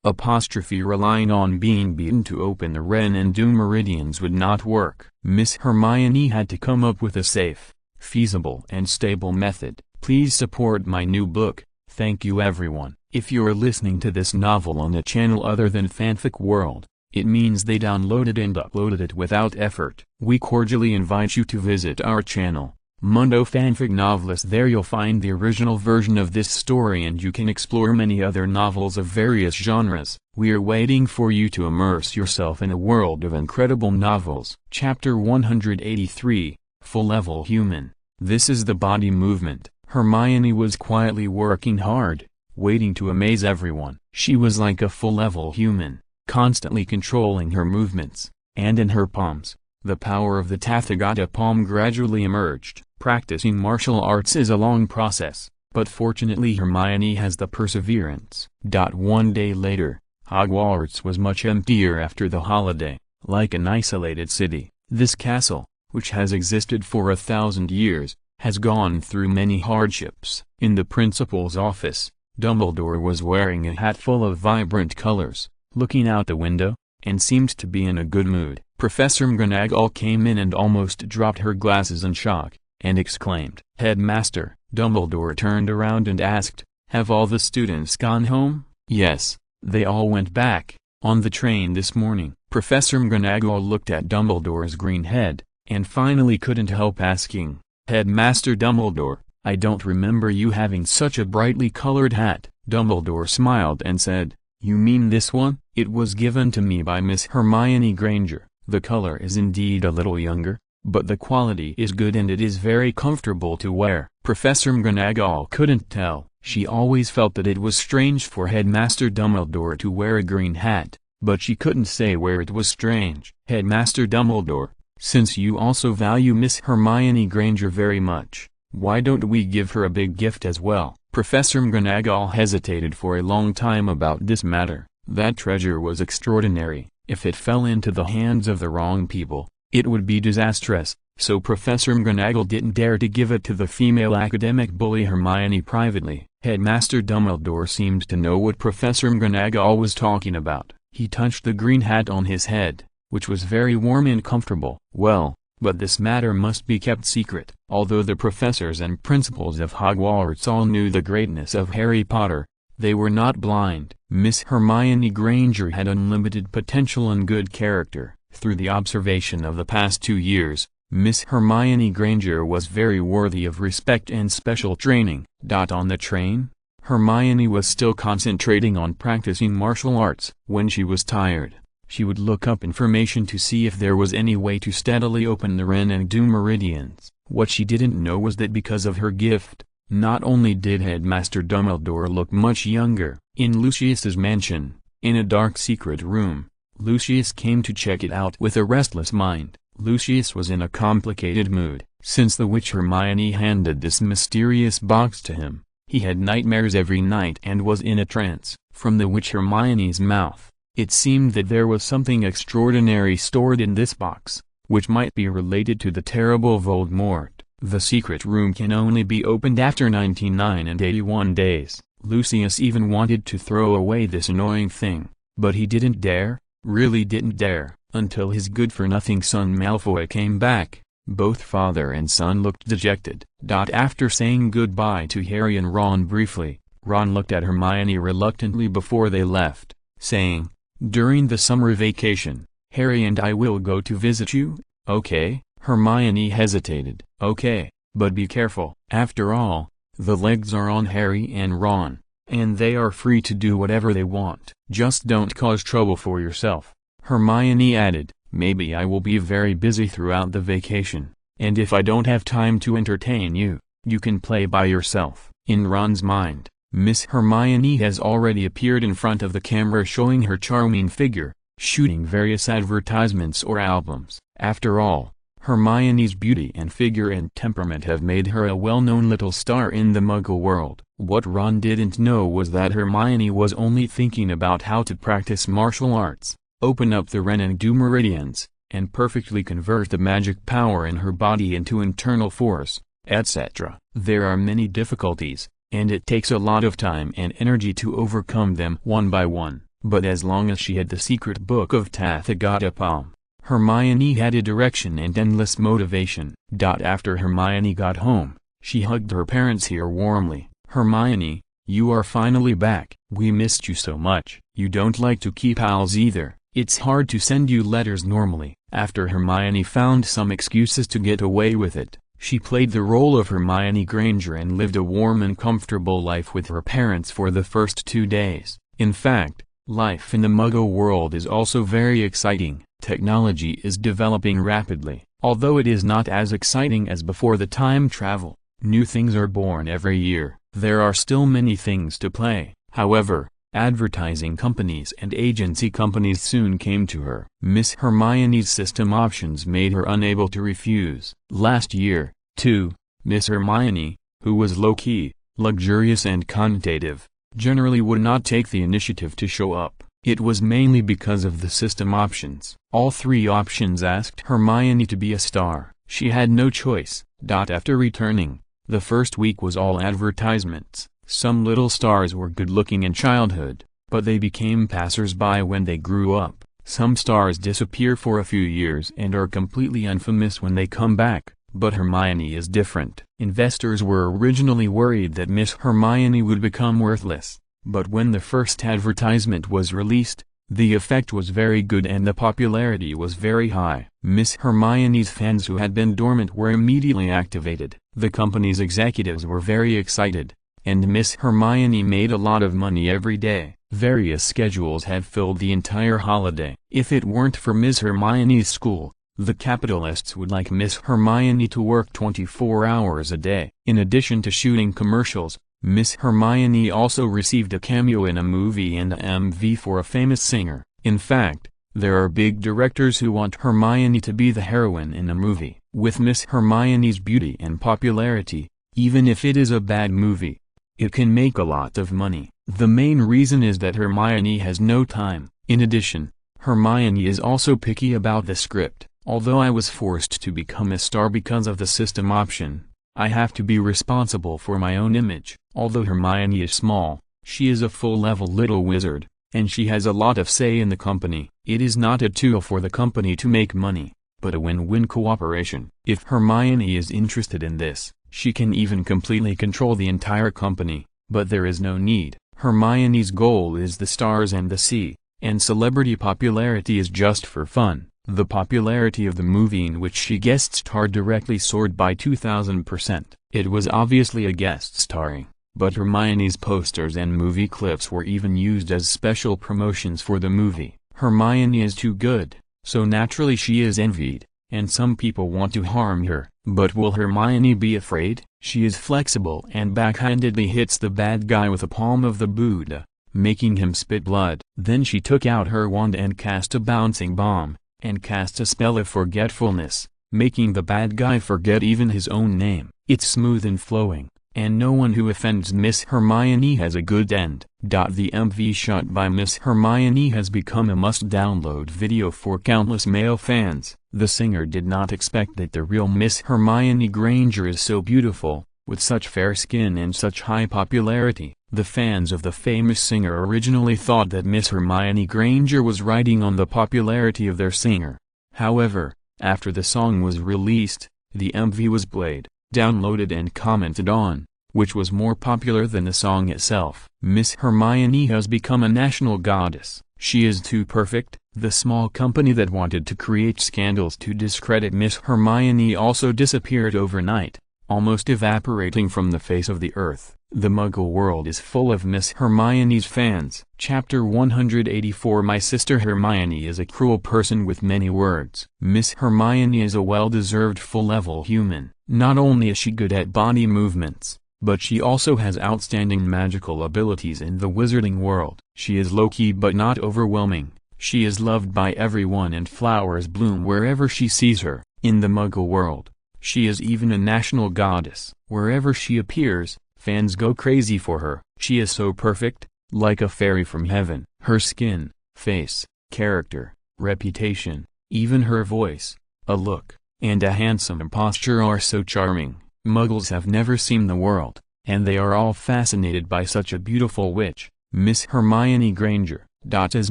[SPEAKER 1] Relying on being beaten to open the Ren and Du meridians would not work. Miss Hermione had to come up with a safe, feasible and stable method. Please support my new book. Thank you everyone. If you're listening to this novel on a channel other than Fanfic World, it means they downloaded and uploaded it without effort. We cordially invite you to visit our channel, Mundo Fanfic Novelist. There you'll find the original version of this story and you can explore many other novels of various genres. We are waiting for you to immerse yourself in a world of incredible novels. Chapter 183, Full-Level Human. This is the body movement. Hermione was quietly working hard, waiting to amaze everyone. She was like a full-level human, constantly controlling her movements, and in her palms, the power of the Tathagata palm gradually emerged. Practicing martial arts is a long process, but fortunately Hermione has the perseverance. One day later, Hogwarts was much emptier after the holiday. Like an isolated city, this castle, which has existed for 1,000 years, has gone through many hardships. In the principal's office, Dumbledore was wearing a hat full of vibrant colors, looking out the window, and seemed to be in a good mood. Professor McGonagall came in and almost dropped her glasses in shock, and exclaimed, "Headmaster!" Dumbledore turned around and asked, "Have all the students gone home?" "Yes, they all went back, on the train this morning." Professor McGonagall looked at Dumbledore's green head, and finally couldn't help asking, "Headmaster Dumbledore, I don't remember you having such a brightly colored hat." Dumbledore smiled and said, "You mean this one? It was given to me by Miss Hermione Granger. The color is indeed a little younger, but the quality is good and it is very comfortable to wear." Professor McGonagall couldn't tell. She always felt that it was strange for Headmaster Dumbledore to wear a green hat, but she couldn't say where it was strange. "Headmaster Dumbledore, since you also value Miss Hermione Granger very much, why don't we give her a big gift as well?" Professor McGonagall hesitated for a long time about this matter. That treasure was extraordinary. If it fell into the hands of the wrong people, it would be disastrous, so Professor McGonagall didn't dare to give it to the female academic bully Hermione privately. Headmaster Dumbledore seemed to know what Professor McGonagall was talking about. He touched the green hat on his head, which was very warm and comfortable. "Well, but this matter must be kept secret." Although the professors and principals of Hogwarts all knew the greatness of Harry Potter, they were not blind. Miss Hermione Granger had unlimited potential and good character. Through the observation of the past 2 years, Miss Hermione Granger was very worthy of respect and special training. On the train, Hermione was still concentrating on practicing martial arts. When she was tired, she would look up information to see if there was any way to steadily open the Ren and Du meridians. What she didn't know was that because of her gift, not only did Headmaster Dumbledore look much younger. In Lucius's mansion, in a dark secret room, Lucius came to check it out with a restless mind. Lucius was in a complicated mood. Since the witch Hermione handed this mysterious box to him, he had nightmares every night and was in a trance. From the witch Hermione's mouth, it seemed that there was something extraordinary stored in this box, which might be related to the terrible Voldemort. The secret room can only be opened after 99 and 81 days. Lucius even wanted to throw away this annoying thing, but he didn't dare. really didn't dare, until his good-for-nothing son Malfoy came back. Both father and son looked dejected. After saying goodbye to Harry and Ron briefly, Ron looked at Hermione reluctantly before they left, saying, "During the summer vacation, Harry and I will go to visit you, okay?" Hermione hesitated. "Okay, but be careful." After all, the legs are on Harry and Ron, and they are free to do whatever they want. "Just don't cause trouble for yourself," Hermione added. "Maybe I will be very busy throughout the vacation, and if I don't have time to entertain you, you can play by yourself." In Ron's mind, Miss Hermione has already appeared in front of the camera showing her charming figure, shooting various advertisements or albums. After all, Hermione's beauty and figure and temperament have made her a well-known little star in the Muggle world. What Ron didn't know was that Hermione was only thinking about how to practice martial arts, open up the Ren and Du meridians, and perfectly convert the magic power in her body into internal force, etc. There are many difficulties, and it takes a lot of time and energy to overcome them one by one, but as long as she had the secret book of Tathagata Palm, Hermione had a direction and endless motivation. After Hermione got home, she hugged her parents here warmly. "Hermione, you are finally back. We missed you so much." "You don't like to keep owls either. It's hard to send you letters normally." After Hermione found some excuses to get away with it, she played the role of Hermione Granger and lived a warm and comfortable life with her parents for the first 2 days. In fact, life in the Muggle world is also very exciting. Technology is developing rapidly. Although it is not as exciting as before the time travel, new things are born every year. There are still many things to play. However, advertising companies and agency companies soon came to her. Miss Hermione's system options made her unable to refuse. Last year, too, Miss Hermione, who was low-key, luxurious and contemplative, generally would not take the initiative to show up. It was mainly because of the system options. All 3 options asked Hermione to be a star. She had no choice. After returning, the first week was all advertisements. Some little stars were good-looking in childhood, but they became passers-by when they grew up. Some stars disappear for a few years and are completely infamous when they come back, but Hermione is different. Investors were originally worried that Miss Hermione would become worthless, but when the first advertisement was released, the effect was very good and the popularity was very high. Miss Hermione's fans who had been dormant were immediately activated. The company's executives were very excited, and Miss Hermione made a lot of money every day. Various schedules had filled the entire holiday. If it weren't for Miss Hermione's school, the capitalists would like Miss Hermione to work 24 hours a day. In addition to shooting commercials, Miss Hermione also received a cameo in a movie and a MV for a famous singer. In fact, there are big directors who want Hermione to be the heroine in a movie. With Miss Hermione's beauty and popularity, even if it is a bad movie, it can make a lot of money. The main reason is that Hermione has no time. In addition, Hermione is also picky about the script. "Although I was forced to become a star because of the system option, I have to be responsible for my own image." Although Hermione is small, she is a full-level little wizard, and she has a lot of say in the company. It is not a tool for the company to make money, but a win-win cooperation. If Hermione is interested in this, she can even completely control the entire company, but there is no need. Hermione's goal is the stars and the sea, and celebrity popularity is just for fun. The popularity of the movie in which she guest starred directly soared by 2000%. It was obviously a guest starring, but Hermione's posters and movie clips were even used as special promotions for the movie. Hermione is too good, so naturally she is envied, and some people want to harm her. But will Hermione be afraid? She is flexible and backhandedly hits the bad guy with a palm of the Buddha, making him spit blood. Then she took out her wand and cast a bouncing bomb, and cast a spell of forgetfulness, making the bad guy forget even his own name. It's smooth and flowing, and no one who offends Miss Hermione has a good end. The MV shot by Miss Hermione has become a must-download video for countless male fans. The singer did not expect that the real Miss Hermione Granger is so beautiful, with such fair skin and such high popularity. The fans of the famous singer originally thought that Miss Hermione Granger was riding on the popularity of their singer. However, after the song was released, the MV was played, downloaded and commented on, which was more popular than the song itself. Miss Hermione has become a national goddess. She is too perfect. The small company that wanted to create scandals to discredit Miss Hermione also disappeared overnight, almost evaporating from the face of the earth. The Muggle world is full of Miss Hermione's fans. Chapter 184 My sister Hermione is a cruel person with many words. Miss Hermione is a well-deserved full-level human. Not only is she good at body movements, but she also has outstanding magical abilities in the wizarding world. She is low-key but not overwhelming. She is loved by everyone and flowers bloom wherever she sees her. In the Muggle world, she is even a national goddess. Wherever she appears, fans go crazy for her. She is so perfect, like a fairy from heaven. Her skin, face, character, reputation, even her voice, a look, and a handsome posture are so charming. Muggles have never seen the world, and they are all fascinated by such a beautiful witch, Miss Hermione Granger. As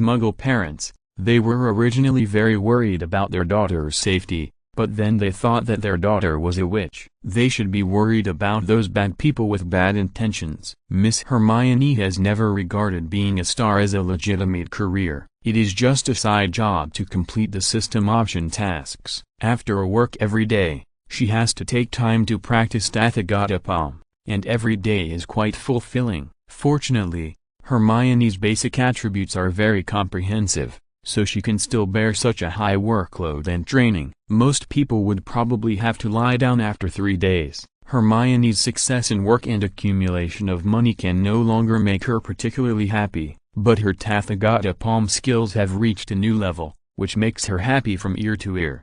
[SPEAKER 1] Muggle parents, they were originally very worried about their daughter's safety, but then they thought that their daughter was a witch. They should be worried about those bad people with bad intentions. Miss Hermione has never regarded being a star as a legitimate career. It is just a side job to complete the system option tasks. After work every day, she has to take time to practice Tathagata, and every day is quite fulfilling. Fortunately, Hermione's basic attributes are very comprehensive, so she can still bear such a high workload and training. Most people would probably have to lie down after 3 days. Hermione's success in work and accumulation of money can no longer make her particularly happy, but her Tathagata skills have reached a new level, which makes her happy from ear to ear.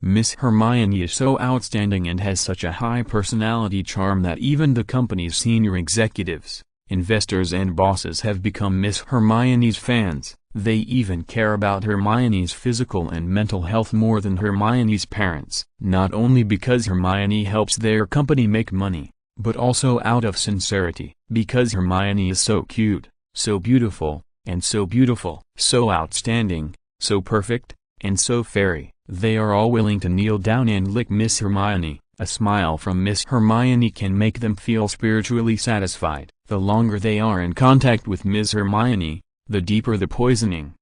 [SPEAKER 1] Miss Hermione is so outstanding and has such a high personality charm that even the company's senior executives, investors and bosses have become Miss Hermione's fans. They even care about Hermione's physical and mental health more than Hermione's parents. Not only because Hermione helps their company make money, but also out of sincerity. Because Hermione is so cute, so beautiful, so outstanding, so perfect, and so fairy, they are all willing to kneel down and lick Miss Hermione. A smile from Miss Hermione can make them feel spiritually satisfied. The longer they are in contact with Miss Hermione, the deeper the poisoning.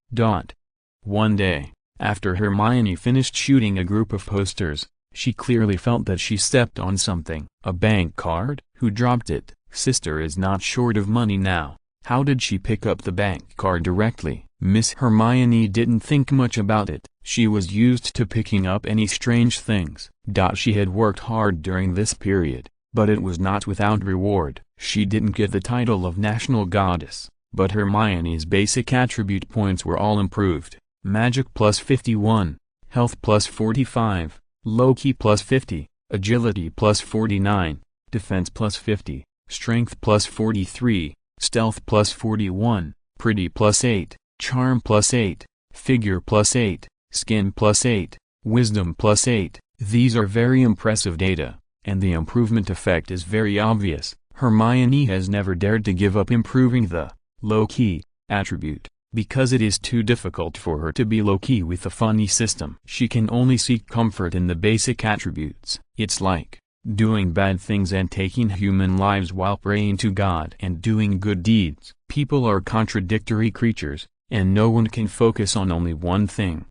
[SPEAKER 1] One day, after Hermione finished shooting a group of posters, she clearly felt that she stepped on something. A bank card? Who dropped it? Sister is not short of money now. How did she pick up the bank card directly? Miss Hermione didn't think much about it. She was used to picking up any strange things. She had worked hard during this period, but it was not without reward. She didn't get the title of National Goddess, but Hermione's basic attribute points were all improved. Magic plus 51, Health plus 45, Low-Key plus 50, Agility plus 49, Defense plus 50, Strength plus 43, Stealth plus 41, Pretty plus 8, Charm plus 8, Figure plus 8, Skin plus 8, Wisdom plus 8. These are very impressive data, and the improvement effect is very obvious. Hermione has never dared to give up improving the low-key attribute, because it is too difficult for her to be low-key with the funny system. She can only seek comfort in the basic attributes. It's like doing bad things and taking human lives while praying to God and doing good deeds. People are contradictory creatures, and no one can focus on only one thing.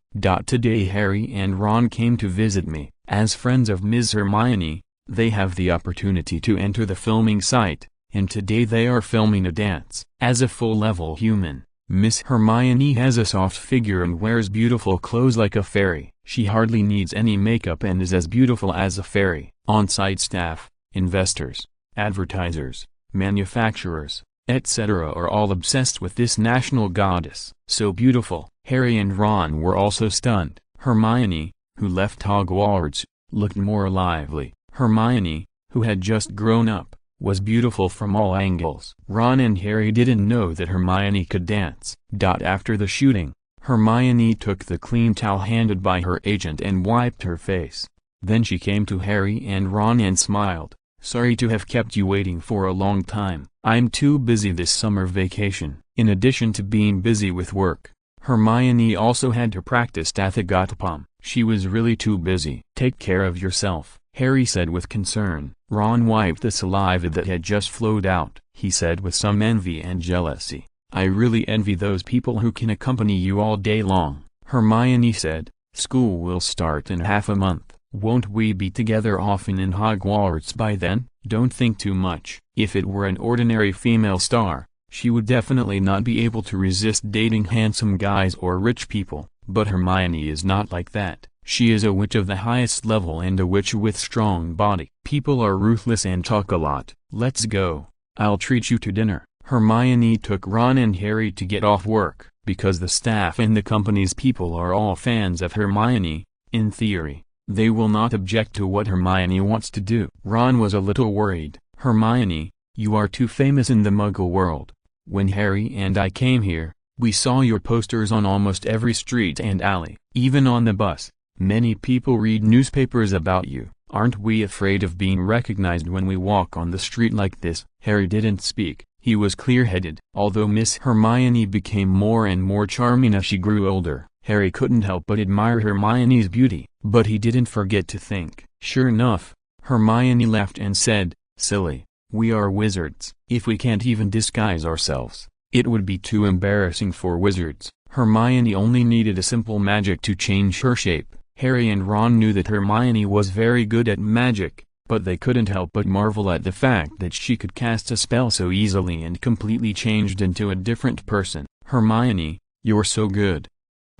[SPEAKER 1] Today Harry and Ron came to visit me. As friends of Ms. Hermione, they have the opportunity to enter the filming site, and today they are filming a dance. As a full-level human, Miss Hermione has a soft figure and wears beautiful clothes like a fairy. She hardly needs any makeup and is as beautiful as a fairy. On-site staff, investors, advertisers, manufacturers, etc. are all obsessed with this national goddess. So beautiful. Harry and Ron were also stunned. Hermione, who left Hogwarts, looked more lively. Hermione, who had just grown up, was beautiful from all angles. Ron and Harry didn't know that Hermione could dance. After the shooting, Hermione took the clean towel handed by her agent and wiped her face. Then she came to Harry and Ron and smiled, Sorry to have kept you waiting for a long time. I'm too busy this summer vacation. In addition to being busy with work, Hermione also had to practice Tathagatapam. She was really too busy. Take care of yourself, Harry said with concern. Ron wiped the saliva that had just flowed out. He said with some envy and jealousy, I really envy those people who can accompany you all day long. Hermione said, school will start in half a month. Won't we be together often in Hogwarts by then? Don't think too much. If it were an ordinary female star, she would definitely not be able to resist dating handsome guys or rich people. But Hermione is not like that. She is a witch of the highest level and a witch with strong body. People are ruthless and talk a lot. Let's go. I'll treat you to dinner. Hermione took Ron and Harry to get off work. Because the staff and the company's people are all fans of Hermione, in theory, they will not object to what Hermione wants to do. Ron was a little worried. Hermione, you are too famous in the Muggle world. When Harry and I came here, we saw your posters on almost every street and alley. Even on the bus, many people read newspapers about you. Aren't we afraid of being recognized when we walk on the street like this? Harry didn't speak. He was clear-headed. Although Miss Hermione became more and more charming as she grew older, Harry couldn't help but admire Hermione's beauty. But he didn't forget to think. Sure enough, Hermione laughed and said, silly, we are wizards. If we can't even disguise ourselves, it would be too embarrassing for wizards. Hermione only needed a simple magic to change her shape. Harry and Ron knew that Hermione was very good at magic, but they couldn't help but marvel at the fact that she could cast a spell so easily and completely changed into a different person. Hermione, you're so good.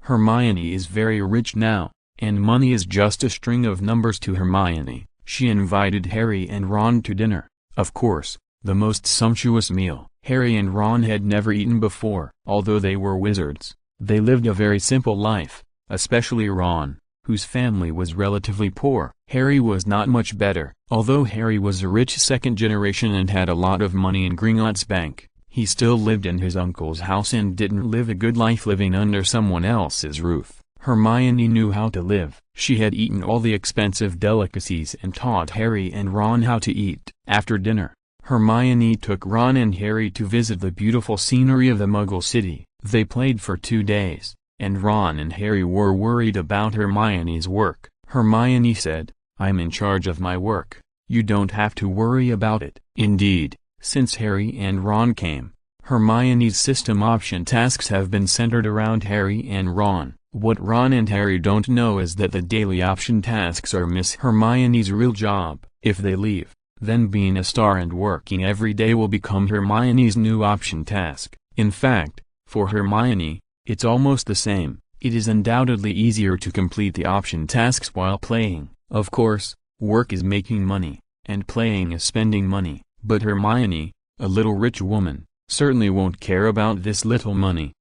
[SPEAKER 1] Hermione is very rich now, and money is just a string of numbers to Hermione. She invited Harry and Ron to dinner. Of course, the most sumptuous meal Harry and Ron had never eaten before. Although they were wizards, they lived a very simple life, especially Ron, whose family was relatively poor. Harry was not much better. Although Harry was a rich second generation and had a lot of money in Gringotts Bank, he still lived in his uncle's house and didn't live a good life living under someone else's roof. Hermione knew how to live. She had eaten all the expensive delicacies and taught Harry and Ron how to eat. After dinner, Hermione took Ron and Harry to visit the beautiful scenery of the Muggle city. They played for 2 days, and Ron and Harry were worried about Hermione's work. Hermione said, I'm in charge of my work. You don't have to worry about it. Indeed, since Harry and Ron came, Hermione's system option tasks have been centered around Harry and Ron. What Ron and Harry don't know is that the daily option tasks are Miss Hermione's real job. If they leave, then being a star and working every day will become Hermione's new option task. In fact, for Hermione, it's almost the same. It is undoubtedly easier to complete the option tasks while playing. Of course, work is making money, and playing is spending money. But Hermione, a little rich woman, certainly won't care about this little money.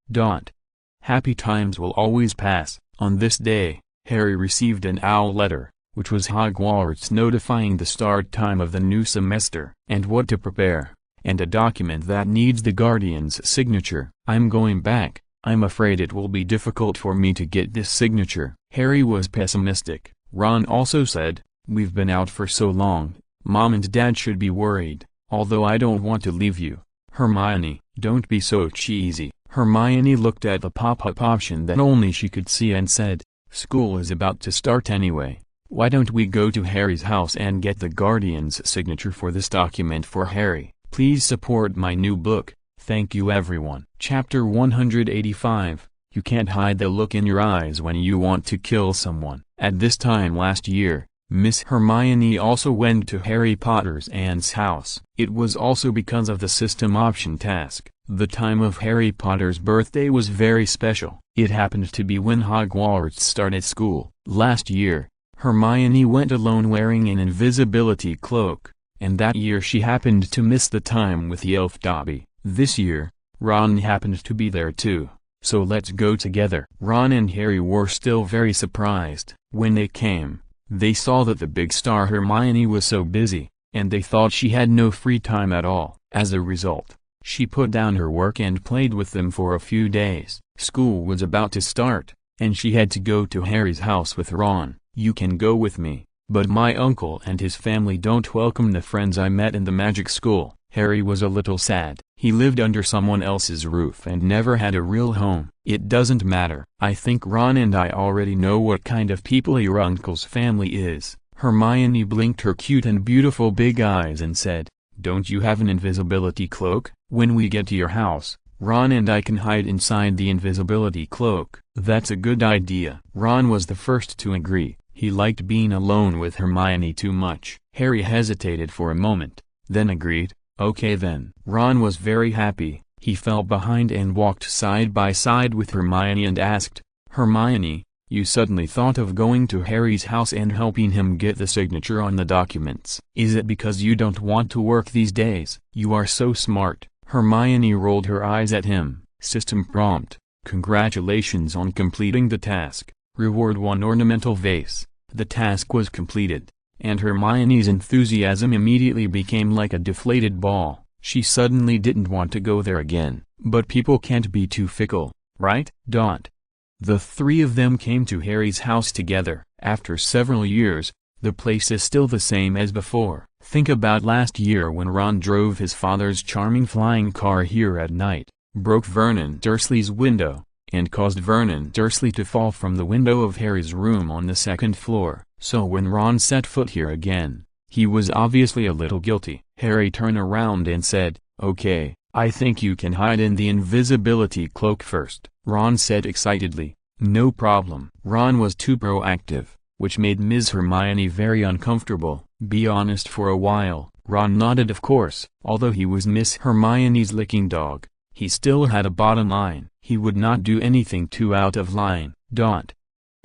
[SPEAKER 1] Happy times will always pass. On this day, Harry received an owl letter, which was Hogwarts notifying the start time of the new semester, and what to prepare, and a document that needs the guardian's signature. I'm going back. I'm afraid it will be difficult for me to get this signature. Harry was pessimistic. Ron also said, we've been out for so long, Mom and Dad should be worried, although I don't want to leave you. Hermione, don't be so cheesy. Hermione looked at the pop-up option that only she could see and said, school is about to start anyway. Why don't we go to Harry's house and get the guardian's signature for this document for Harry? Please support my new book. Thank you everyone. Chapter 185. You can't hide the look in your eyes when you want to kill someone. At this time last year, Miss Hermione also went to Harry Potter's aunt's house. It was also because of the system option task. The time of Harry Potter's birthday was very special. It happened to be when Hogwarts started school. Last year, Hermione went alone wearing an invisibility cloak, and that year she happened to miss the time with the elf Dobby. This year, Ron happened to be there too, so let's go together. Ron and Harry were still very surprised. When they came, they saw that the big star Hermione was so busy, and they thought she had no free time at all. As a result, she put down her work and played with them for a few days. School was about to start, and she had to go to Harry's house with Ron. You can go with me, But my uncle and his family don't welcome the friends I met in the magic school. Harry was a little sad. He lived under someone else's roof and never had a real home. It doesn't matter. I think Ron and I already know what kind of people your uncle's family is. Hermione blinked her cute and beautiful big eyes and said, "Don't you have an invisibility cloak? When we get to your house, Ron and I can hide inside the invisibility cloak." "That's a good idea." Ron was the first to agree. He liked being alone with Hermione too much. Harry hesitated for a moment, then agreed. "Okay then." Ron was very happy. He fell behind and walked side by side with Hermione and asked, "Hermione, you suddenly thought of going to Harry's house and helping him get the signature on the documents. Is it because you don't want to work these days? You are so smart." Hermione rolled her eyes at him. System prompt: "Congratulations on completing the task. Reward 1 ornamental vase." The task was completed, and Hermione's enthusiasm immediately became like a deflated ball. She suddenly didn't want to go there again. But people can't be too fickle, right? The three of them came to Harry's house together. After several years, the place is still the same as before. Think about last year when Ron drove his father's charming flying car here at night, broke Vernon Dursley's window, and caused Vernon Dursley to fall from the window of Harry's room on the second floor. So when Ron set foot here again, he was obviously a little guilty. Harry turned around and said, "Okay, I think you can hide in the invisibility cloak first," Ron said excitedly. "No problem." Ron was too proactive, which made Ms. Hermione very uncomfortable. "Be honest for a while." Ron nodded of course. Although he was Miss Hermione's licking dog, he still had a bottom line. He would not do anything too out of line.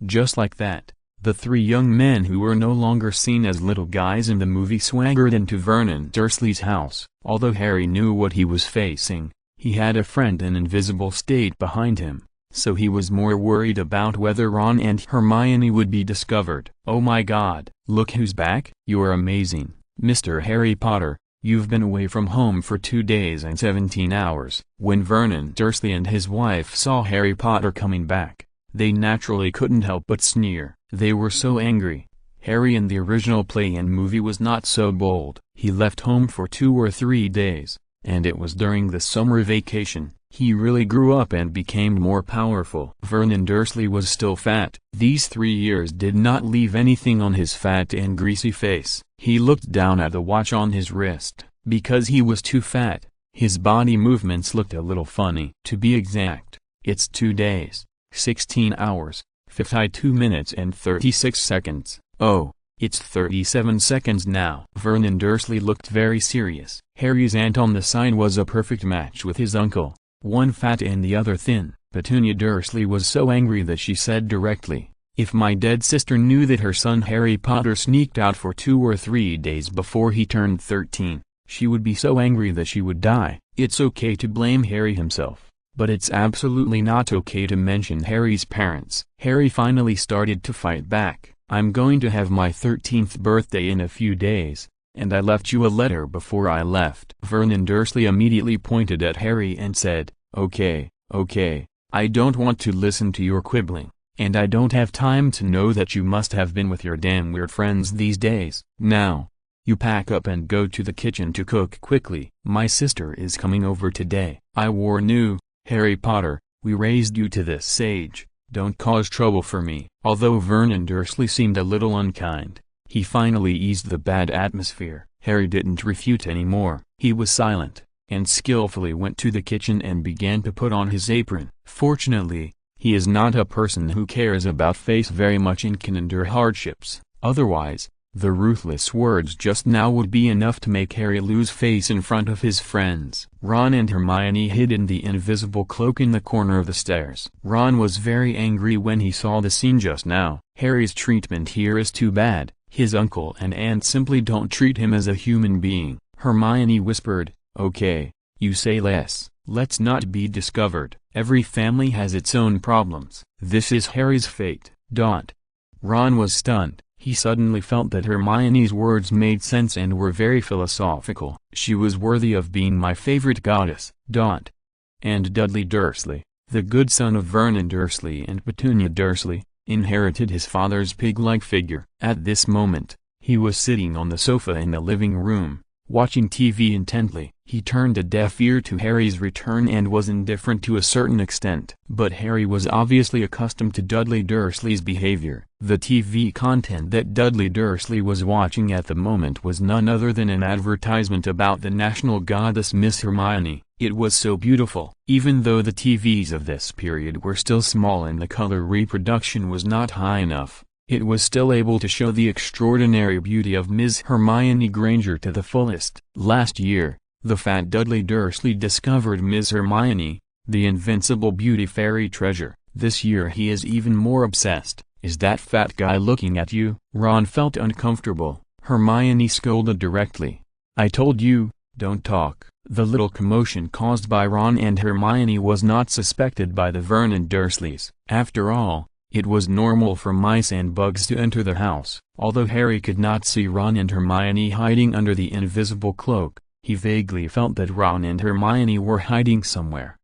[SPEAKER 1] Just like that, the three young men who were no longer seen as little guys in the movie swaggered into Vernon Dursley's house. Although Harry knew what he was facing, he had a friend in invisible state behind him, so he was more worried about whether Ron and Hermione would be discovered. "Oh my God, look who's back. You're amazing, Mr. Harry Potter. You've been away from home for 2 days and 17 hours. When Vernon Dursley and his wife saw Harry Potter coming back, they naturally couldn't help but sneer. They were so angry. Harry in the original play and movie was not so bold. He left home for 2 or 3 days, and it was during the summer vacation. He really grew up and became more powerful. Vernon Dursley was still fat. These 3 years did not leave anything on his fat and greasy face. He looked down at the watch on his wrist. Because he was too fat, his body movements looked a little funny. To be exact, it's 2 days, 16 hours, 52 minutes and 36 seconds. Oh, it's 37 seconds now. Vernon Dursley looked very serious. Harry's aunt on the sign was a perfect match with his uncle, one fat and the other thin. Petunia Dursley was so angry that she said directly, "If my dead sister knew that her son Harry Potter sneaked out for 2 or 3 days before he turned 13, she would be so angry that she would die." It's okay to blame Harry himself, but it's absolutely not okay to mention Harry's parents. Harry finally started to fight back. "I'm going to have my 13th birthday in a few days, and I left you a letter before I left." Vernon Dursley immediately pointed at Harry and said, Okay, I don't want to listen to your quibbling, and I don't have time to know that you must have been with your damn weird friends these days. Now, you pack up and go to the kitchen to cook quickly. My sister is coming over today. I warn you, Harry Potter, we raised you to this age. Don't cause trouble for me." Although Vernon Dursley seemed a little unkind, he finally eased the bad atmosphere. Harry didn't refute anymore. He was silent, and skillfully went to the kitchen and began to put on his apron. Fortunately, he is not a person who cares about face very much and can endure hardships. Otherwise, the ruthless words just now would be enough to make Harry lose face in front of his friends. Ron and Hermione hid in the invisible cloak in the corner of the stairs. Ron was very angry when he saw the scene just now. Harry's treatment here is too bad. His uncle and aunt simply don't treat him as a human being. Hermione whispered, "Okay, you say less. Let's not be discovered." Every family has its own problems. This is Harry's fate. Ron was stunned. He suddenly felt that Hermione's words made sense and were very philosophical. She was worthy of being my favorite goddess. And Dudley Dursley, the good son of Vernon Dursley and Petunia Dursley, inherited his father's pig-like figure. At this moment, he was sitting on the sofa in the living room, watching TV intently. He turned a deaf ear to Harry's return and was indifferent to a certain extent. But Harry was obviously accustomed to Dudley Dursley's behavior. The TV content that Dudley Dursley was watching at the moment was none other than an advertisement about the national goddess Miss Hermione. It was so beautiful. Even though the TVs of this period were still small and the color reproduction was not high enough, it was still able to show the extraordinary beauty of Miss Hermione Granger to the fullest. Last year, the fat Dudley Dursley discovered Miss Hermione, the invincible beauty fairy treasure. This year he is even more obsessed. Is that fat guy looking at you? Ron felt uncomfortable. Hermione scolded directly. I told you, don't talk. The little commotion caused by Ron and Hermione was not suspected by the Vernon Dursleys. After all, it was normal for mice and bugs to enter the house. Although Harry could not see Ron and Hermione hiding under the invisible cloak, he vaguely felt that Ron and Hermione were hiding somewhere.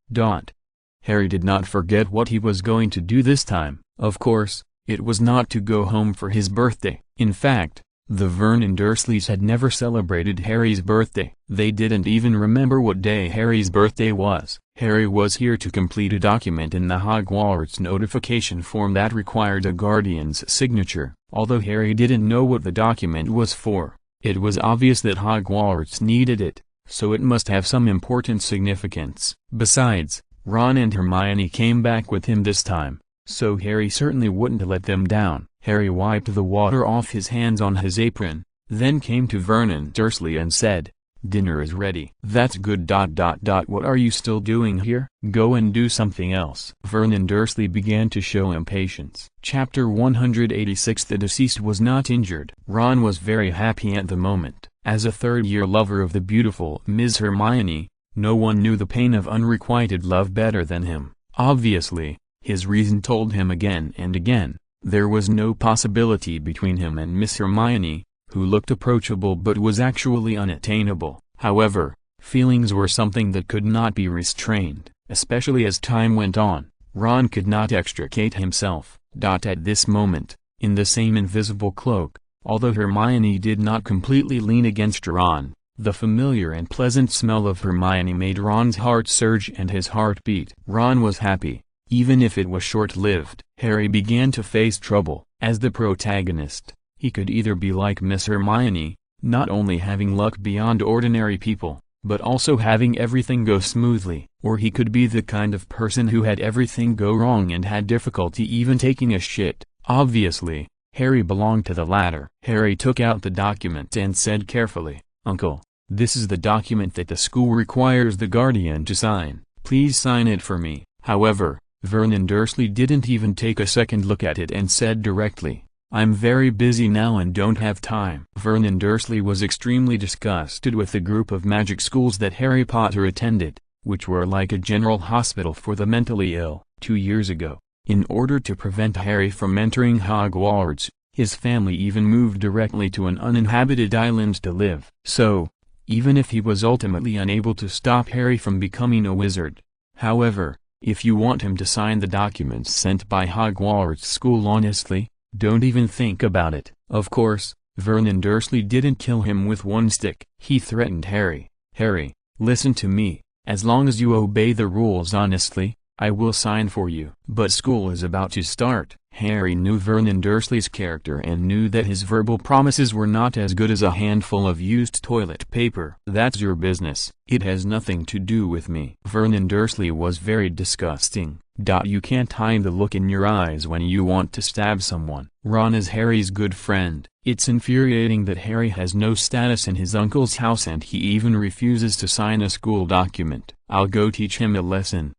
[SPEAKER 1] Harry did not forget what he was going to do this time. Of course, it was not to go home for his birthday. In fact, the Vernon Dursleys had never celebrated Harry's birthday. They didn't even remember what day Harry's birthday was. Harry was here to complete a document in the Hogwarts notification form that required a guardian's signature. Although Harry didn't know what the document was for, it was obvious that Hogwarts needed it, so it must have some important significance. Besides, Ron and Hermione came back with him this time, so Harry certainly wouldn't let them down. Harry wiped the water off his hands on his apron, then came to Vernon Dursley and said, "Dinner is ready." "That's good. What are you still doing here? Go and do something else." Vernon Dursley began to show impatience. Chapter 186. The deceased was not injured. Ron was very happy at the moment. As a third-year lover of the beautiful Miss Hermione, no one knew the pain of unrequited love better than him. Obviously, his reason told him again and again, there was no possibility between him and Miss Hermione, who looked approachable but was actually unattainable. However, feelings were something that could not be restrained, especially as time went on. Ron could not extricate himself. At this moment, in the same invisible cloak, although Hermione did not completely lean against Ron, the familiar and pleasant smell of Hermione made Ron's heart surge and his heart beat. Ron was happy, even if it was short-lived. Harry began to face trouble. As the protagonist, he could either be like Miss Hermione, not only having luck beyond ordinary people, but also having everything go smoothly, or he could be the kind of person who had everything go wrong and had difficulty even taking a shit. Obviously, Harry belonged to the latter. Harry took out the document and said carefully, "Uncle, this is the document that the school requires the guardian to sign. Please sign it for me." However, Vernon Dursley didn't even take a second look at it and said directly, "I'm very busy now and don't have time." Vernon Dursley was extremely disgusted with the group of magic schools that Harry Potter attended, which were like a general hospital for the mentally ill. 2 years ago, in order to prevent Harry from entering Hogwarts, his family even moved directly to an uninhabited island to live. So, even if he was ultimately unable to stop Harry from becoming a wizard. However, if you want him to sign the documents sent by Hogwarts school honestly, don't even think about it. Of course, Vernon Dursley didn't kill him with one stick. He threatened Harry, "Harry, listen to me, as long as you obey the rules honestly, I will sign for you." But school is about to start. Harry knew Vernon Dursley's character and knew that his verbal promises were not as good as a handful of used toilet paper. "That's your business. It has nothing to do with me." Vernon Dursley was very disgusting. You can't hide the look in your eyes when you want to stab someone. Ron is Harry's good friend. It's infuriating that Harry has no status in his uncle's house and he even refuses to sign a school document. "I'll go teach him a lesson."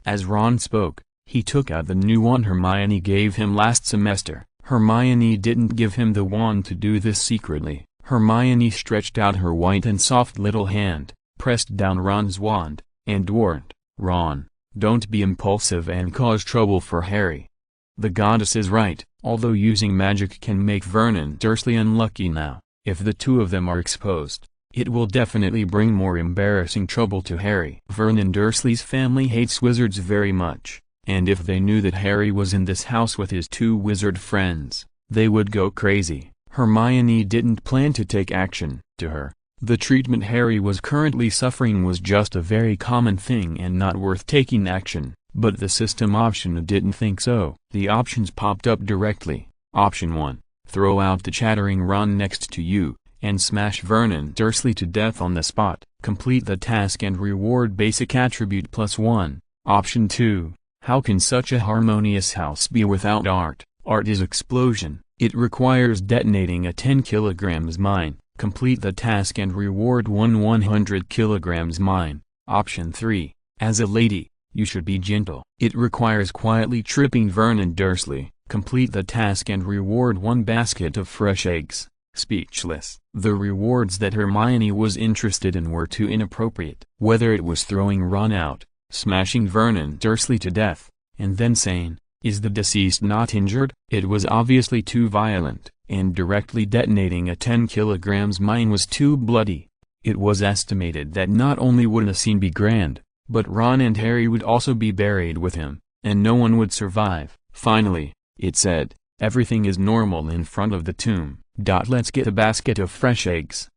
[SPEAKER 1] As Ron spoke, he took out the new wand Hermione gave him last semester. Hermione didn't give him the wand to do this secretly. Hermione stretched out her white and soft little hand, pressed down Ron's wand, and warned, "Ron, don't be impulsive and cause trouble for Harry." The goddess is right. Although using magic can make Vernon Dursley unlucky now, if the two of them are exposed, it will definitely bring more embarrassing trouble to Harry. Vernon Dursley's family hates wizards very much. and if they knew that Harry was in this house with his two wizard friends, they would go crazy. Hermione didn't plan to take action. To her, the treatment Harry was currently suffering was just a very common thing and not worth taking action, but the system option didn't think so. The options popped up directly. Option 1. Throw out the chattering Ron next to you, and smash Vernon Dursley to death on the spot. Complete the task and reward basic attribute +1. Option 2. How can such a harmonious house be without art? Art is explosion. It requires detonating a 10 kilograms mine. Complete the task and reward 100 kilograms mine. Option 3. As a lady, you should be gentle. It requires quietly tripping Vernon Dursley. Complete the task and reward 1 basket of fresh eggs. Speechless. The rewards that Hermione was interested in were too inappropriate. Whether it was throwing Ron out, smashing Vernon Dursley to death, and then saying, "Is the deceased not injured?" It was obviously too violent, and directly detonating a 10 kilograms mine was too bloody. It was estimated that not only would the scene be grand, but Ron and Harry would also be buried with him, and no one would survive. Finally, it said, "Everything is normal in front of the tomb. Let's get a basket of fresh eggs."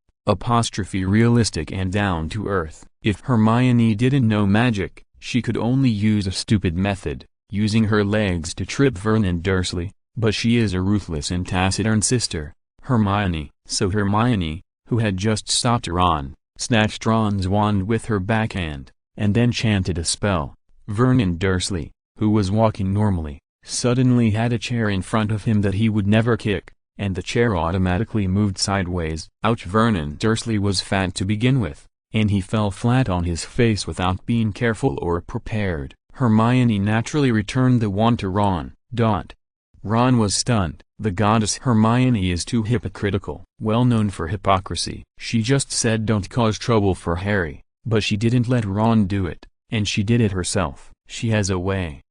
[SPEAKER 1] Realistic and down to earth. If Hermione didn't know magic, she could only use a stupid method, using her legs to trip Vernon Dursley, but she is a ruthless and taciturn sister, Hermione. So Hermione, who had just stopped Ron, snatched Ron's wand with her backhand, and then chanted a spell. Vernon Dursley, who was walking normally, suddenly had a chair in front of him that he would never kick, and the chair automatically moved sideways. Ouch! Vernon Dursley was fat to begin with, and he fell flat on his face without being careful or prepared. Hermione naturally returned the wand to Ron. Ron was stunned. The goddess Hermione is too hypocritical. Well known for hypocrisy. She just said don't cause trouble for Harry, but she didn't let Ron do it, and she did it herself. She has a way.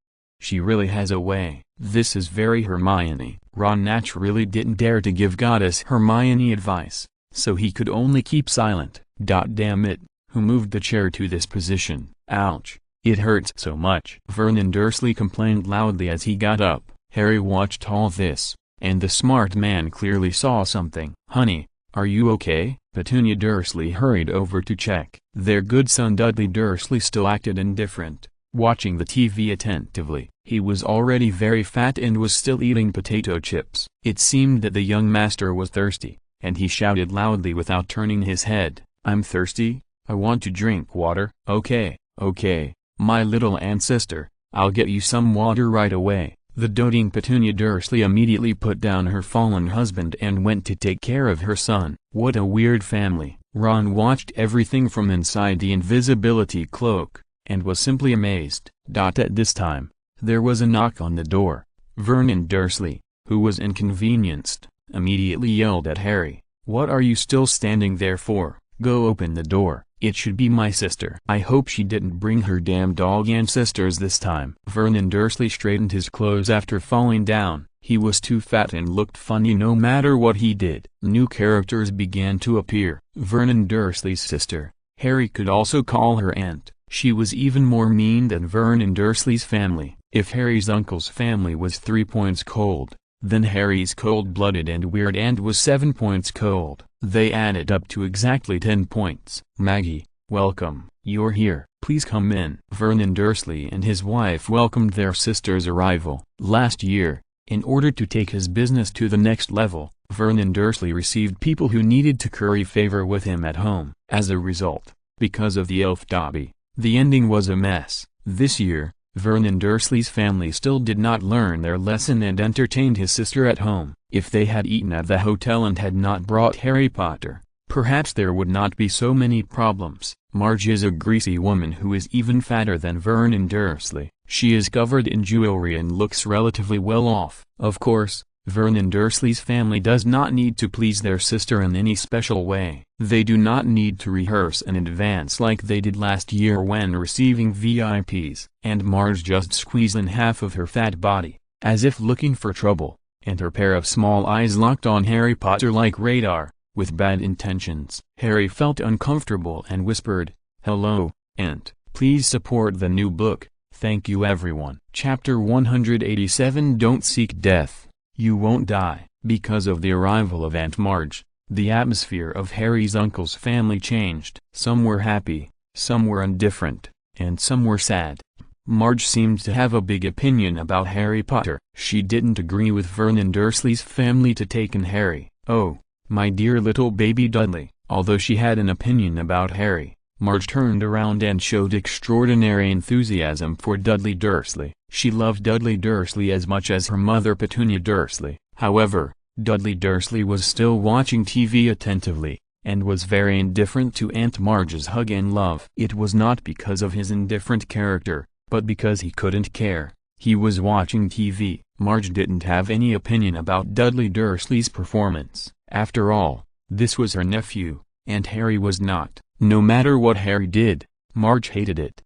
[SPEAKER 1] She really has a way. This is very Hermione. Ron naturally didn't dare to give goddess Hermione advice, so he could only keep silent. Damn it, who moved the chair to this position? Ouch, it hurts so much. Vernon Dursley complained loudly as he got up. Harry watched all this, and the smart man clearly saw something. "Honey, are you okay?" Petunia Dursley hurried over to check. Their good son Dudley Dursley still acted indifferent, watching the TV attentively. He was already very fat and was still eating potato chips. It seemed that the young master was thirsty, and he shouted loudly without turning his head, "I'm thirsty, I want to drink water." Okay, my little ancestor, I'll get you some water right away." The doting Petunia Dursley immediately put down her fallen husband and went to take care of her son. What a weird family. Ron watched everything from inside the invisibility cloak, and was simply amazed. At this time, there was a knock on the door. Vernon Dursley, who was inconvenienced, immediately yelled at Harry, "What are you still standing there for? Go open the door. It should be my sister." I hope she didn't bring her damn dog ancestors this time. Vernon Dursley straightened his clothes after falling down. He was too fat and looked funny no matter what he did. New characters began to appear. Vernon Dursley's sister, Harry could also call her aunt. She was even more mean than Vernon Dursley's family. If Harry's uncle's family was 3 points cold, then Harry's cold-blooded and weird aunt was 7 points cold. They added up to exactly 10 points. "Maggie, welcome. You're here. Please come in." Vernon Dursley and his wife welcomed their sister's arrival. Last year, in order to take his business to the next level, Vernon Dursley received people who needed to curry favor with him at home. As a result, because of the elf Dobby, the ending was a mess. This year, Vernon Dursley's family still did not learn their lesson and entertained his sister at home. If they had eaten at the hotel and had not brought Harry Potter, perhaps there would not be so many problems. Marge is a greasy woman who is even fatter than Vernon Dursley. She is covered in jewelry and looks relatively well off. Of course, Vernon Dursley's family does not need to please their sister in any special way. They do not need to rehearse in advance like they did last year when receiving VIPs. And Marge just squeezed in half of her fat body, as if looking for trouble, and her pair of small eyes locked on Harry Potter like radar, with bad intentions. Harry felt uncomfortable and whispered, "Hello, Aunt. Please support the new book, Thank you everyone. Chapter 187 Don't seek death. You won't die. Because of the arrival of Aunt Marge, the atmosphere of Harry's uncle's family changed. Some were happy, some were indifferent, and some were sad. Marge seemed to have a big opinion about Harry Potter. She didn't agree with Vernon Dursley's family to take in Harry. Oh, my dear little baby Dudley. Although she had an opinion about Harry, Marge turned around and showed extraordinary enthusiasm for Dudley Dursley. She loved Dudley Dursley as much as her mother Petunia Dursley. However, Dudley Dursley was still watching TV attentively, and was very indifferent to Aunt Marge's hug and love. It was not because of his indifferent character, but because he couldn't care. He was watching TV. Marge didn't have any opinion about Dudley Dursley's performance. After all, this was her nephew, and Harry was not. No matter what Harry did, Marge hated it.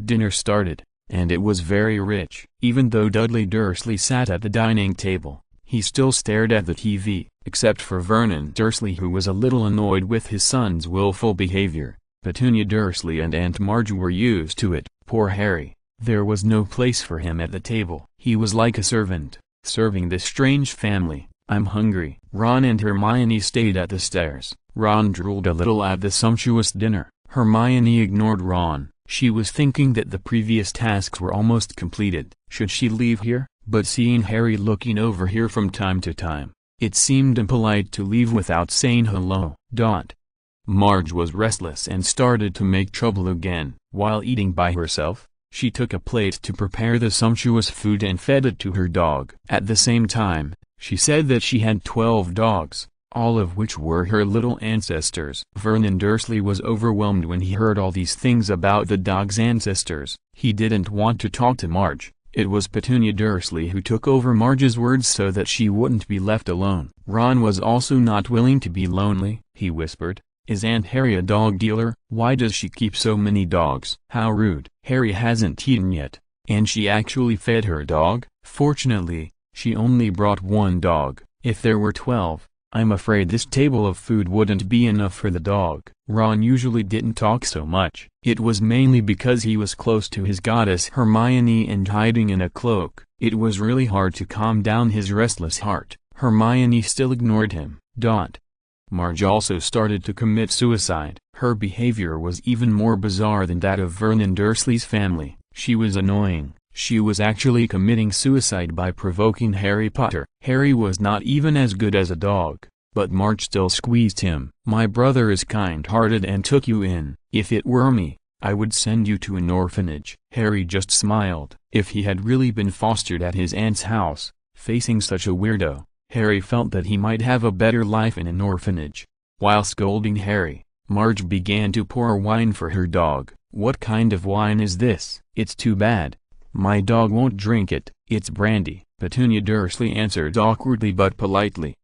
[SPEAKER 1] Dinner started, and it was very rich. Even though Dudley Dursley sat at the dining table, he still stared at the TV. Except for Vernon Dursley, who was a little annoyed with his son's willful behavior, Petunia Dursley and Aunt Marge were used to it. Poor Harry. There was no place for him at the table. He was like a servant, serving this strange family. I'm hungry. Ron and Hermione stayed at the stairs. Ron drooled a little at the sumptuous dinner. Hermione ignored Ron. She was thinking that the previous tasks were almost completed. Should she leave here? But seeing Harry looking over here from time to time, it seemed impolite to leave without saying hello. Marge was restless and started to make trouble again. While eating by herself, she took a plate to prepare the sumptuous food and fed it to her dog. At the same time, she said that she had 12 dogs, all of which were her little ancestors. Vernon Dursley was overwhelmed when he heard all these things about the dog's ancestors. He didn't want to talk to Marge. It was Petunia Dursley who took over Marge's words so that she wouldn't be left alone. Ron was also not willing to be lonely. He whispered, "Is Aunt Harry a dog dealer? Why does she keep so many dogs? How rude. Harry hasn't eaten yet, and she actually fed her dog?" Fortunately, she only brought one dog. If there were 12, I'm afraid this table of food wouldn't be enough for the dog. Ron usually didn't talk so much. It was mainly because he was close to his goddess Hermione and hiding in a cloak. It was really hard to calm down his restless heart. Hermione still ignored him. Marge also started to commit suicide. Her behavior was even more bizarre than that of Vernon Dursley's family. She was annoying. She was actually committing suicide by provoking Harry Potter. Harry was not even as good as a dog, but Marge still squeezed him. "My brother is kind-hearted and took you in. If it were me, I would send you to an orphanage." Harry just smiled. If he had really been fostered at his aunt's house, facing such a weirdo, Harry felt that he might have a better life in an orphanage. While scolding Harry, Marge began to pour wine for her dog. "What kind of wine is this? It's too bad. My dog won't drink it. It's brandy," Petunia Dursley answered awkwardly but politely.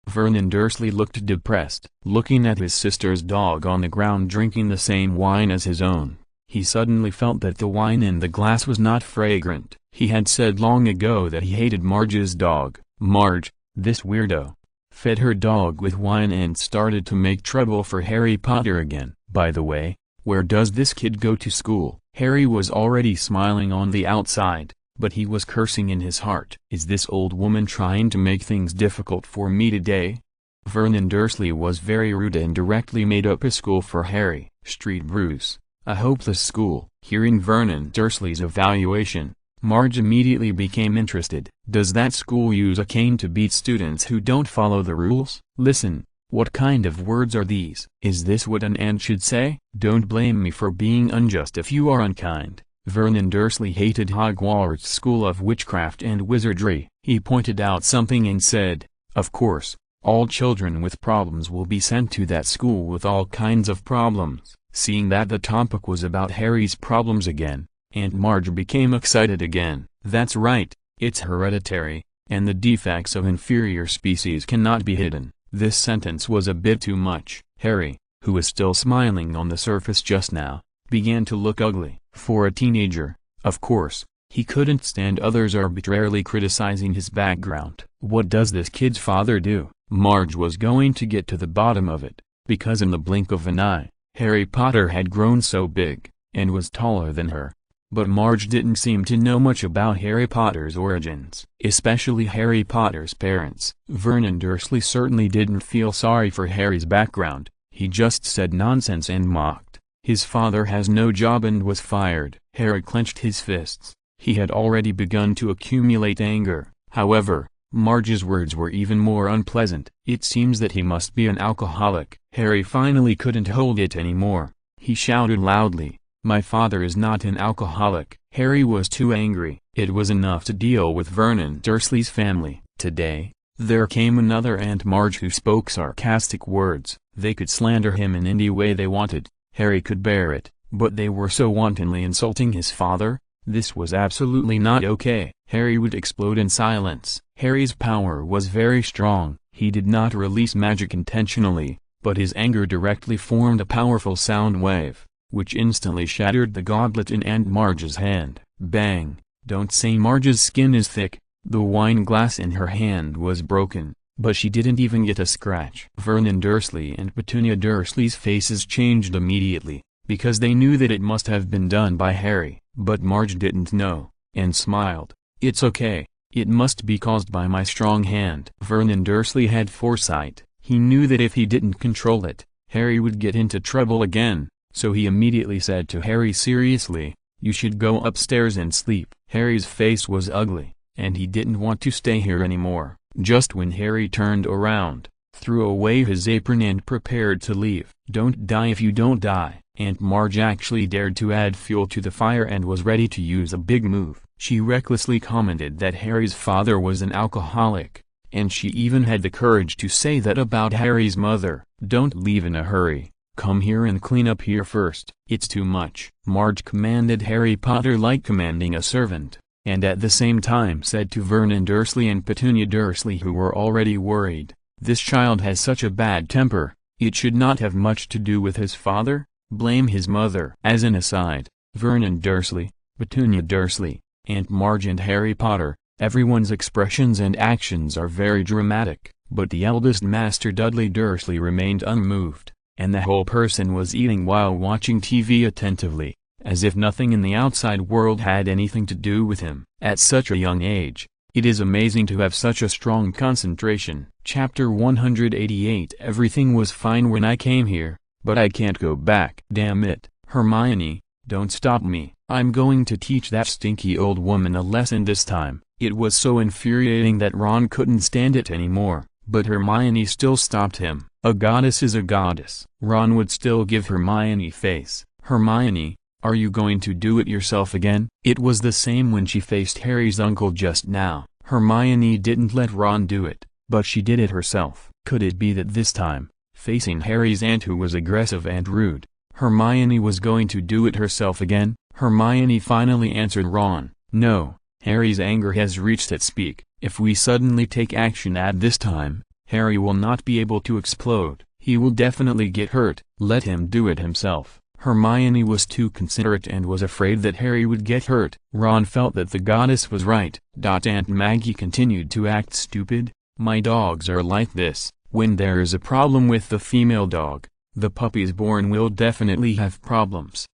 [SPEAKER 1] Vernon Dursley looked depressed. Looking at his sister's dog on the ground drinking the same wine as his own, he suddenly felt that the wine in the glass was not fragrant. He had said long ago that he hated Marge's dog. Marge, this weirdo, fed her dog with wine and started to make trouble for Harry Potter again. By the way, where does this kid go to school? Harry was already smiling on the outside, but he was cursing in his heart. Is this old woman trying to make things difficult for me today? Vernon Dursley was very rude and directly made up a school for Harry. Street Bruce, a hopeless school. Hearing Vernon Dursley's evaluation, Marge immediately became interested. Does that school use a cane to beat students who don't follow the rules? Listen, what kind of words are these? Is this what an aunt should say? Don't blame me for being unjust if you are unkind. Vernon Dursley hated Hogwarts School of Witchcraft and Wizardry. He pointed out something and said, "Of course, all children with problems will be sent to that school with all kinds of problems." Seeing that the topic was about Harry's problems again, Aunt Marge became excited again. "That's right, it's hereditary, and the defects of inferior species cannot be hidden." This sentence was a bit too much. Harry, who was still smiling on the surface just now, began to look ugly. For a teenager, of course, he couldn't stand others arbitrarily criticizing his background. What does this kid's father do? Marge was going to get to the bottom of it, because in the blink of an eye, Harry Potter had grown so big, and was taller than her. But Marge didn't seem to know much about Harry Potter's origins, especially Harry Potter's parents. Vernon Dursley certainly didn't feel sorry for Harry's background, he just said nonsense and mocked. His father has no job and was fired. Harry clenched his fists. He had already begun to accumulate anger. However, Marge's words were even more unpleasant. It seems that he must be an alcoholic. Harry finally couldn't hold it anymore. He shouted loudly, "My father is not an alcoholic." Harry was too angry. It was enough to deal with Vernon Dursley's family. Today, there came another Aunt Marge who spoke sarcastic words. They could slander him in any way they wanted. Harry could bear it, but they were so wantonly insulting his father. This was absolutely not okay. Harry would explode in silence. Harry's power was very strong. He did not release magic intentionally, but his anger directly formed a powerful sound wave, which instantly shattered the goblet in Aunt Marge's hand. Bang! Don't say Marge's skin is thick. The wine glass in her hand was broken, but she didn't even get a scratch. Vernon Dursley and Petunia Dursley's faces changed immediately, because they knew that it must have been done by Harry. But Marge didn't know, and smiled. "It's okay. It must be caused by my strong hand." Vernon Dursley had foresight. He knew that if he didn't control it, Harry would get into trouble again, so he immediately said to Harry seriously, "You should go upstairs and sleep." Harry's face was ugly, and he didn't want to stay here anymore. Just when Harry turned around, threw away his apron and prepared to leave. "Don't die if you don't die." Aunt Marge actually dared to add fuel to the fire and was ready to use a big move. She recklessly commented that Harry's father was an alcoholic, and she even had the courage to say that about Harry's mother. "Don't leave in a hurry. Come here and clean up here first. It's too much." Marge commanded Harry Potter like commanding a servant, and at the same time said to Vernon Dursley and Petunia Dursley, who were already worried, "This child has such a bad temper. It should not have much to do with his father. Blame his mother." As an aside, Vernon Dursley, Petunia Dursley, Aunt Marge and Harry Potter, everyone's expressions and actions are very dramatic, but the eldest Master Dudley Dursley remained unmoved, and the whole person was eating while watching TV attentively, as if nothing in the outside world had anything to do with him. At such a young age, it is amazing to have such a strong concentration. Chapter 188. Everything was fine when I came here, but I can't go back. Damn it, Hermione, don't stop me. I'm going to teach that stinky old woman a lesson this time. It was so infuriating that Ron couldn't stand it anymore, but Hermione still stopped him. A goddess is a goddess. Ron would still give Hermione face. "Hermione, are you going to do it yourself again?" It was the same when she faced Harry's uncle just now. Hermione didn't let Ron do it, but she did it herself. Could it be that this time, facing Harry's aunt who was aggressive and rude, Hermione was going to do it herself again? Hermione finally answered Ron, "No, Harry's anger has reached its peak. If we suddenly take action at this time, Harry will not be able to explode. He will definitely get hurt. Let him do it himself." Hermione was too considerate and was afraid that Harry would get hurt. Ron felt that the goddess was right. Aunt Maggie continued to act stupid. "My dogs are like this. When there is a problem with the female dog, the puppies born will definitely have problems."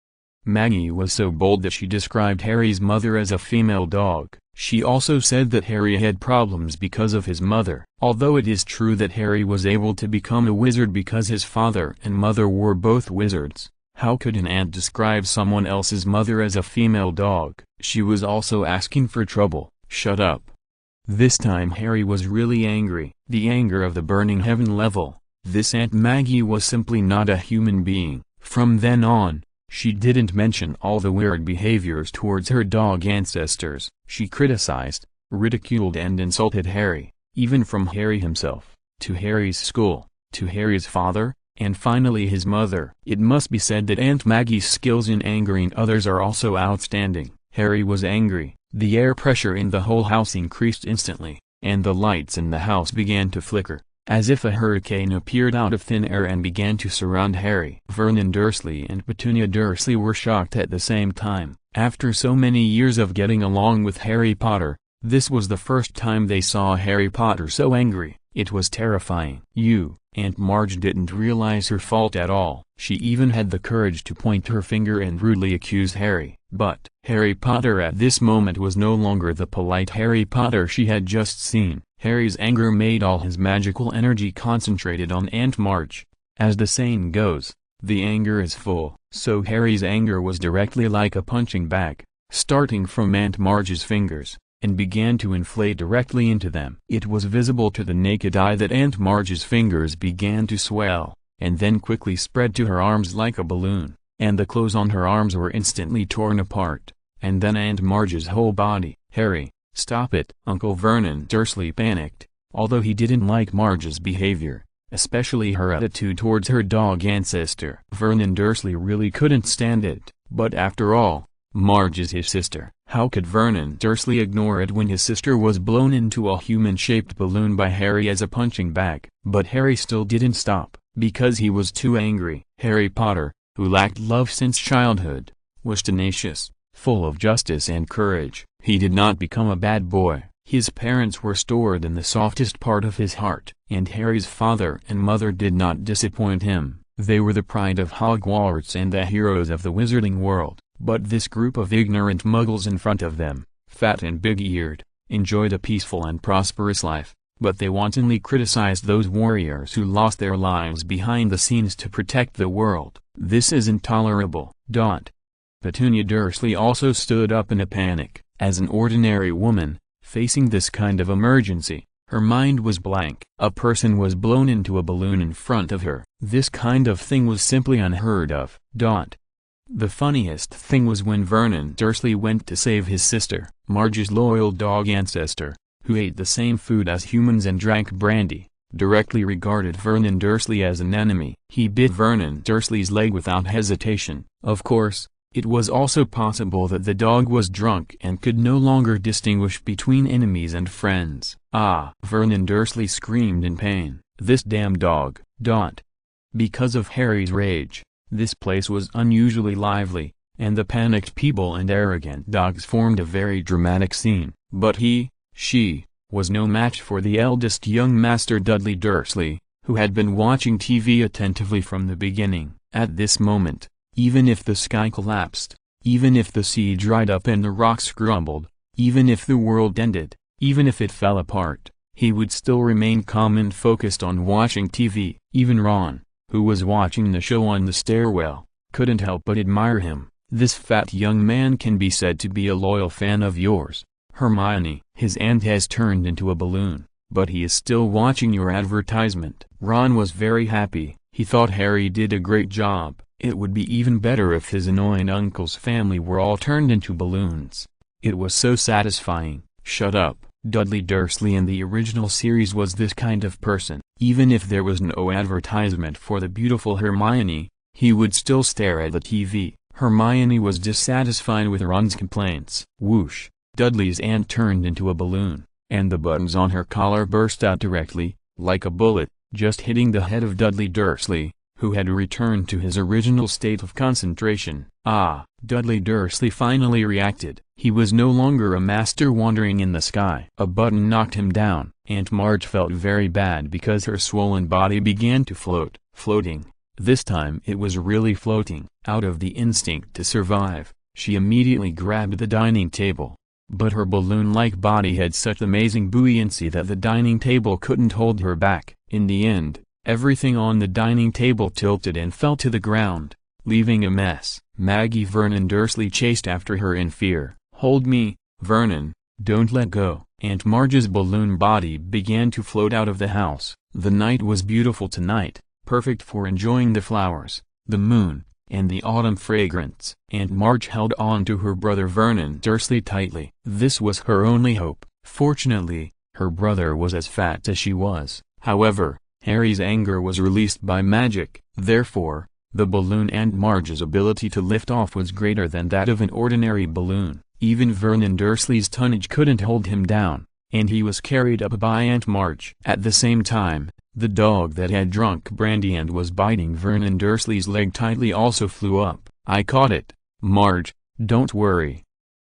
[SPEAKER 1] Maggie was so bold that she described Harry's mother as a female dog. She also said that Harry had problems because of his mother. Although it is true that Harry was able to become a wizard because his father and mother were both wizards, how could an aunt describe someone else's mother as a female dog? She was also asking for trouble. "Shut up." This time Harry was really angry. The anger of the burning heaven level. This Aunt Maggie was simply not a human being. From then on, she didn't mention all the weird behaviors towards her dog ancestors. She criticized, ridiculed and insulted Harry, even from Harry himself, to Harry's school, to Harry's father, and finally his mother. It must be said that Aunt Maggie's skills in angering others are also outstanding. Harry was angry. The air pressure in the whole house increased instantly, and the lights in the house began to flicker, as if a hurricane appeared out of thin air and began to surround Harry. Vernon Dursley and Petunia Dursley were shocked at the same time. After so many years of getting along with Harry Potter, this was the first time they saw Harry Potter so angry. It was terrifying. Aunt Marge didn't realize her fault at all. She even had the courage to point her finger and rudely accuse Harry. But Harry Potter at this moment was no longer the polite Harry Potter she had just seen. Harry's anger made all his magical energy concentrated on Aunt March. As the saying goes, the anger is full. So Harry's anger was directly like a punching bag, starting from Aunt March's fingers, and began to inflate directly into them. It was visible to the naked eye that Aunt March's fingers began to swell, and then quickly spread to her arms like a balloon, and the clothes on her arms were instantly torn apart, and then Aunt March's whole body. "Harry, stop it!" Uncle Vernon Dursley panicked, although he didn't like Marge's behavior, especially her attitude towards her dog ancestor. Vernon Dursley really couldn't stand it, but after all, Marge is his sister. How could Vernon Dursley ignore it when his sister was blown into a human-shaped balloon by Harry as a punching bag? But Harry still didn't stop, because he was too angry. Harry Potter, who lacked love since childhood, was tenacious, full of justice and courage. He did not become a bad boy. His parents were stored in the softest part of his heart, and Harry's father and mother did not disappoint him. They were the pride of Hogwarts and the heroes of the wizarding world. But this group of ignorant muggles in front of them, fat and big-eared, enjoyed a peaceful and prosperous life, but they wantonly criticized those warriors who lost their lives behind the scenes to protect the world. This is intolerable. Petunia Dursley also stood up in a panic. As an ordinary woman, facing this kind of emergency, her mind was blank. A person was blown into a balloon in front of her. This kind of thing was simply unheard of. The funniest thing was when Vernon Dursley went to save his sister, Marge's loyal dog ancestor, who ate the same food as humans and drank brandy, directly regarded Vernon Dursley as an enemy. He bit Vernon Dursley's leg without hesitation. Of course, it was also possible that the dog was drunk and could no longer distinguish between enemies and friends. Vernon Dursley screamed in pain. This damn dog. Because of Harry's rage, this place was unusually lively, and the panicked people and arrogant dogs formed a very dramatic scene. But she, was no match for the eldest young Master Dudley Dursley, who had been watching TV attentively from the beginning. At this moment, even if the sky collapsed, even if the sea dried up and the rocks crumbled, even if the world ended, even if it fell apart, he would still remain calm and focused on watching TV. Even Ron, who was watching the show on the stairwell, couldn't help but admire him. "This fat young man can be said to be a loyal fan of yours, Hermione. His aunt has turned into a balloon, but he is still watching your advertisement." Ron was very happy. He thought Harry did a great job. It would be even better if his annoying uncle's family were all turned into balloons. It was so satisfying. Shut up. Dudley Dursley in the original series was this kind of person. Even if there was no advertisement for the beautiful Hermione, he would still stare at the TV. Hermione was dissatisfied with Ron's complaints. Whoosh! Dudley's aunt turned into a balloon, and the buttons on her collar burst out directly, like a bullet, just hitting the head of Dudley Dursley, who had returned to his original state of concentration. Dudley Dursley finally reacted. He was no longer a master wandering in the sky. A button knocked him down. Aunt Marge felt very bad because her swollen body began to floating. This time it was really floating. Out of the instinct to survive, she immediately grabbed the dining table. But her balloon-like body had such amazing buoyancy that the dining table couldn't hold her back. In the end, everything on the dining table tilted and fell to the ground, leaving a mess. Maggie Vernon Dursley chased after her in fear. "Hold me, Vernon, don't let go." Aunt Marge's balloon body began to float out of the house. The night was beautiful tonight, perfect for enjoying the flowers, the moon, and the autumn fragrance. Aunt Marge held on to her brother Vernon Dursley tightly. This was her only hope. Fortunately, her brother was as fat as she was. However, Harry's anger was released by magic. Therefore, the balloon Aunt Marge's ability to lift off was greater than that of an ordinary balloon. Even Vernon Dursley's tonnage couldn't hold him down, and he was carried up by Aunt Marge. At the same time, the dog that had drunk brandy and was biting Vernon Dursley's leg tightly also flew up. "I caught it, Marge, don't worry.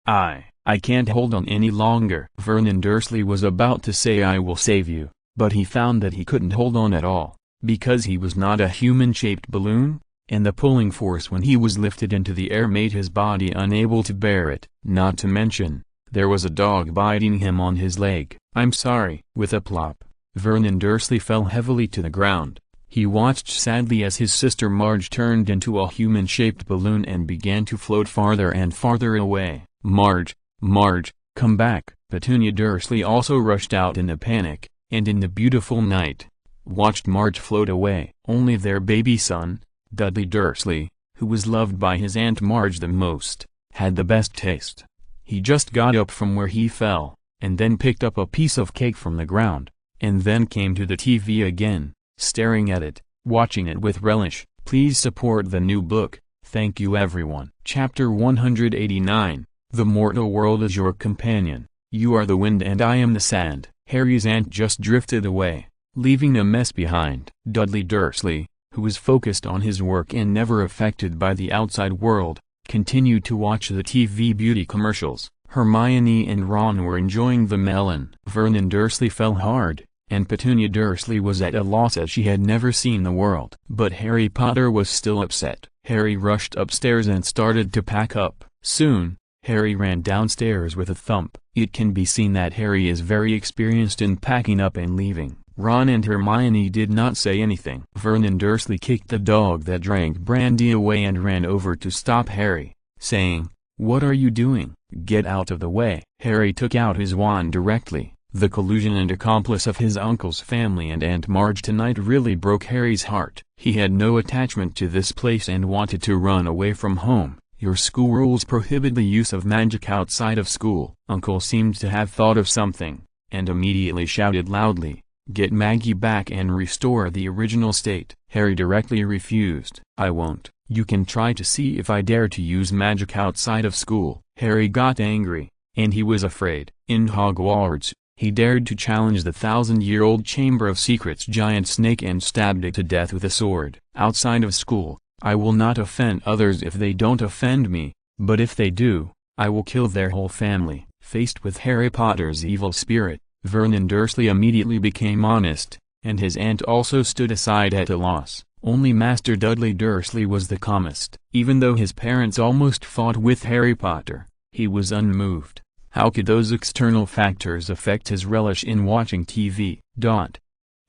[SPEAKER 1] I can't hold on any longer." Vernon Dursley was about to say "I will save you," but he found that he couldn't hold on at all, because he was not a human-shaped balloon, and the pulling force when he was lifted into the air made his body unable to bear it. Not to mention, there was a dog biting him on his leg. "I'm sorry." With a plop, Vernon Dursley fell heavily to the ground. He watched sadly as his sister Marge turned into a human-shaped balloon and began to float farther and farther away. "Marge, Marge, come back!" Petunia Dursley also rushed out in a panic, and in the beautiful night, watched Marge float away. Only their baby son, Dudley Dursley, who was loved by his Aunt Marge the most, had the best taste. He just got up from where he fell, and then picked up a piece of cake from the ground, and then came to the TV again, staring at it, watching it with relish. Please support the new book. Thank you everyone. Chapter 189. The mortal world is your companion. You are the wind and I am the sand. Harry's aunt just drifted away, leaving a mess behind. Dudley Dursley, who was focused on his work and never affected by the outside world, continued to watch the TV beauty commercials. Hermione and Ron were enjoying the melon. Vernon Dursley fell hard, and Petunia Dursley was at a loss as she had never seen the world. But Harry Potter was still upset. Harry rushed upstairs and started to pack up. Soon, Harry ran downstairs with a thump. It can be seen that Harry is very experienced in packing up and leaving. Ron and Hermione did not say anything. Vernon Dursley kicked the dog that drank brandy away and ran over to stop Harry, saying, "What are you doing? Get out of the way." Harry took out his wand directly. The collusion and accomplice of his uncle's family and Aunt Marge tonight really broke Harry's heart. He had no attachment to this place and wanted to run away from home. "Your school rules prohibit the use of magic outside of school." Uncle seemed to have thought of something, and immediately shouted loudly, "Get Maggie back and restore the original state." Harry directly refused. "I won't. You can try to see if I dare to use magic outside of school." Harry got angry, and he was afraid. In Hogwarts, he dared to challenge the 1,000-year-old Chamber of Secrets giant snake and stabbed it to death with a sword. "Outside of school, I will not offend others if they don't offend me, but if they do, I will kill their whole family." Faced with Harry Potter's evil spirit, Vernon Dursley immediately became honest, and his aunt also stood aside at a loss. Only Master Dudley Dursley was the calmest. Even though his parents almost fought with Harry Potter, he was unmoved. How could those external factors affect his relish in watching TV?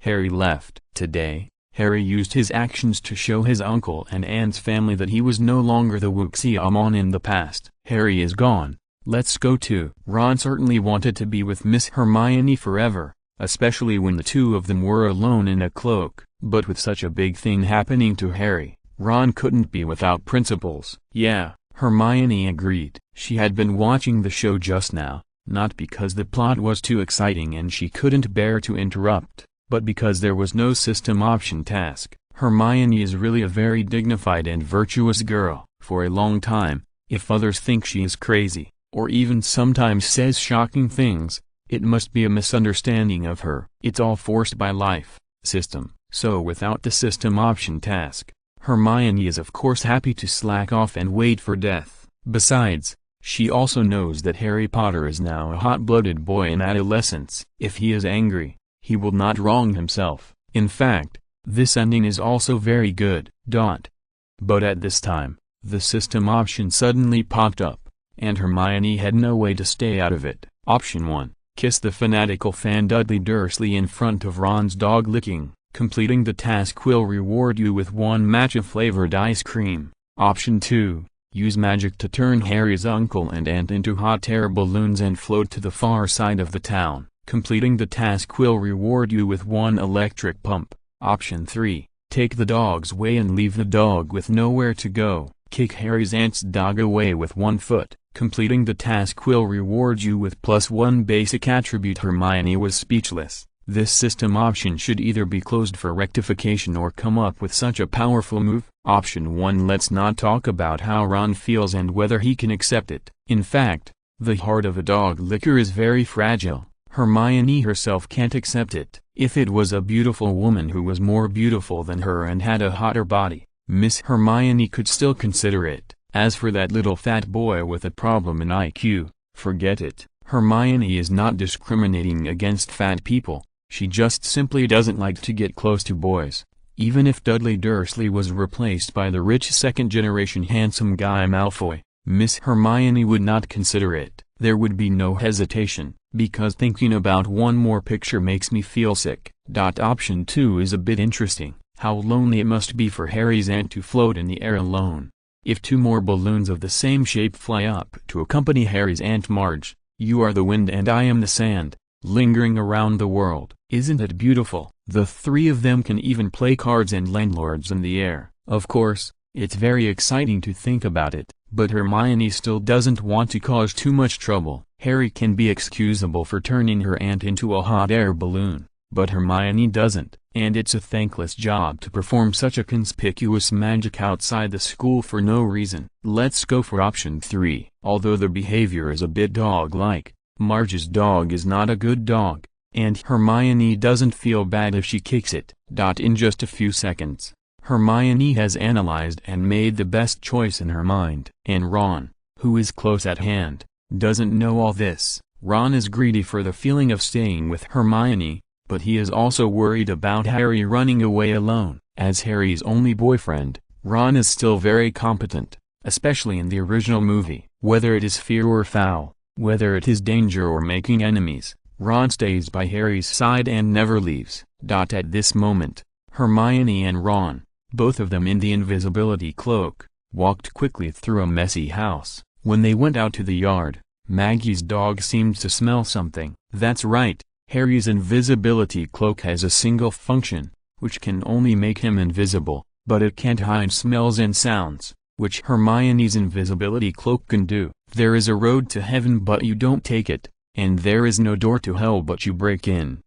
[SPEAKER 1] Harry left. Today, Harry used his actions to show his uncle and aunt's family that he was no longer the Wuxiamon in the past. "Harry is gone. Let's go too." Ron certainly wanted to be with Miss Hermione forever, especially when the two of them were alone in a cloak. But with such a big thing happening to Harry, Ron couldn't be without principles. "Yeah," Hermione agreed. She had been watching the show just now, not because the plot was too exciting and she couldn't bear to interrupt, but because there was no system option task. Hermione is really a very dignified and virtuous girl. For a long time, if others think she is crazy, or even sometimes says shocking things, it must be a misunderstanding of her. It's all forced by life, system. So without the system option task, Hermione is of course happy to slack off and wait for death. Besides, she also knows that Harry Potter is now a hot-blooded boy in adolescence. If he is angry, he will not wrong himself. In fact, this ending is also very good. But at this time, the system option suddenly popped up, and Hermione had no way to stay out of it. Option 1. Kiss the fanatical fan Dudley Dursley in front of Ron's dog licking. Completing the task will reward you with one matcha-flavored ice cream. Option 2. Use magic to turn Harry's uncle and aunt into hot air balloons and float to the far side of the town. Completing the task will reward you with one electric pump. Option 3. Take the dog's way and leave the dog with nowhere to go. Kick Harry's aunt's dog away with 1 foot. Completing the task will reward you with +1 basic attribute. Hermione was speechless. This system option should either be closed for rectification or come up with such a powerful move. Option 1. Let's not talk about how Ron feels and whether he can accept it. In fact, the heart of a dog licker is very fragile. Hermione herself can't accept it. If it was a beautiful woman who was more beautiful than her and had a hotter body, Miss Hermione could still consider it. As for that little fat boy with a problem in IQ, forget it. Hermione is not discriminating against fat people. She just simply doesn't like to get close to boys. Even if Dudley Dursley was replaced by the rich second-generation handsome guy Malfoy, Miss Hermione would not consider it. There would be no hesitation, because thinking about one more picture makes me feel sick. Option 2 is a bit interesting. How lonely it must be for Harry's aunt to float in the air alone. If 2 more balloons of the same shape fly up to accompany Harry's Aunt Marge, you are the wind and I am the sand, lingering around the world. Isn't it beautiful? The 3 of them can even play cards and landlords in the air. Of course, it's very exciting to think about it, but Hermione still doesn't want to cause too much trouble. Harry can be excusable for turning her aunt into a hot air balloon, but Hermione doesn't, and it's a thankless job to perform such a conspicuous magic outside the school for no reason. Let's go for option 3. Although the behavior is a bit dog-like, Marge's dog is not a good dog, and Hermione doesn't feel bad if she kicks it. In just a few seconds, Hermione has analyzed and made the best choice in her mind. And Ron, who is close at hand, doesn't know all this. Ron is greedy for the feeling of staying with Hermione, but he is also worried about Harry running away alone. As Harry's only boyfriend, Ron is still very competent, especially in the original movie. Whether it is fear or foul, whether it is danger or making enemies, Ron stays by Harry's side and never leaves. At this moment, Hermione and Ron, both of them in the invisibility cloak, walked quickly through a messy house. When they went out to the yard, Maggie's dog seemed to smell something. That's right, Harry's invisibility cloak has a single function, which can only make him invisible, but it can't hide smells and sounds, which Hermione's invisibility cloak can do. There is a road to heaven but you don't take it, and there is no door to hell but you break in.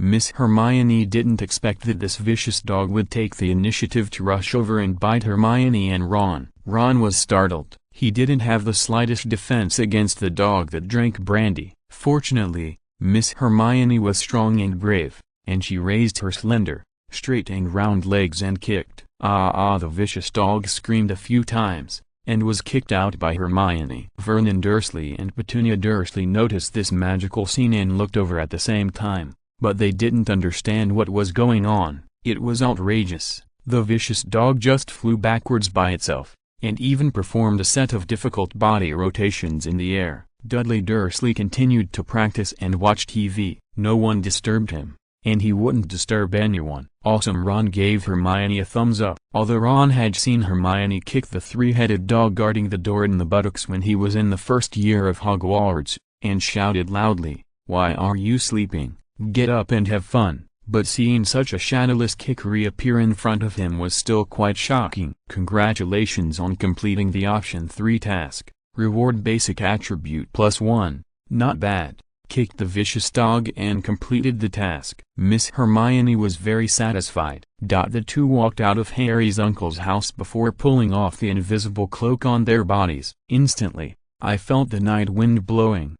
[SPEAKER 1] Miss Hermione didn't expect that this vicious dog would take the initiative to rush over and bite Hermione and Ron. Ron was startled. He didn't have the slightest defense against the dog that drank brandy. Fortunately, Miss Hermione was strong and brave, and she raised her slender, straight and round legs and kicked. The vicious dog screamed a few times, and was kicked out by Hermione. Vernon Dursley and Petunia Dursley noticed this magical scene and looked over at the same time, but they didn't understand what was going on. It was outrageous. The vicious dog just flew backwards by itself, and even performed a set of difficult body rotations in the air. Dudley Dursley continued to practice and watch TV. No one disturbed him, and he wouldn't disturb anyone. Awesome. Ron gave Hermione a thumbs up. Although Ron had seen Hermione kick the 3-headed dog guarding the door in the buttocks when he was in the first year of Hogwarts, and shouted loudly, "Why are you sleeping? Get up and have fun." But seeing such a shadowless kick reappear in front of him was still quite shocking. Congratulations on completing the option 3 task. Reward basic attribute +1. Not bad. Kicked the vicious dog and completed the task. Miss Hermione was very satisfied. The 2 walked out of Harry's uncle's house before pulling off the invisible cloak on their bodies. Instantly, I felt the night wind blowing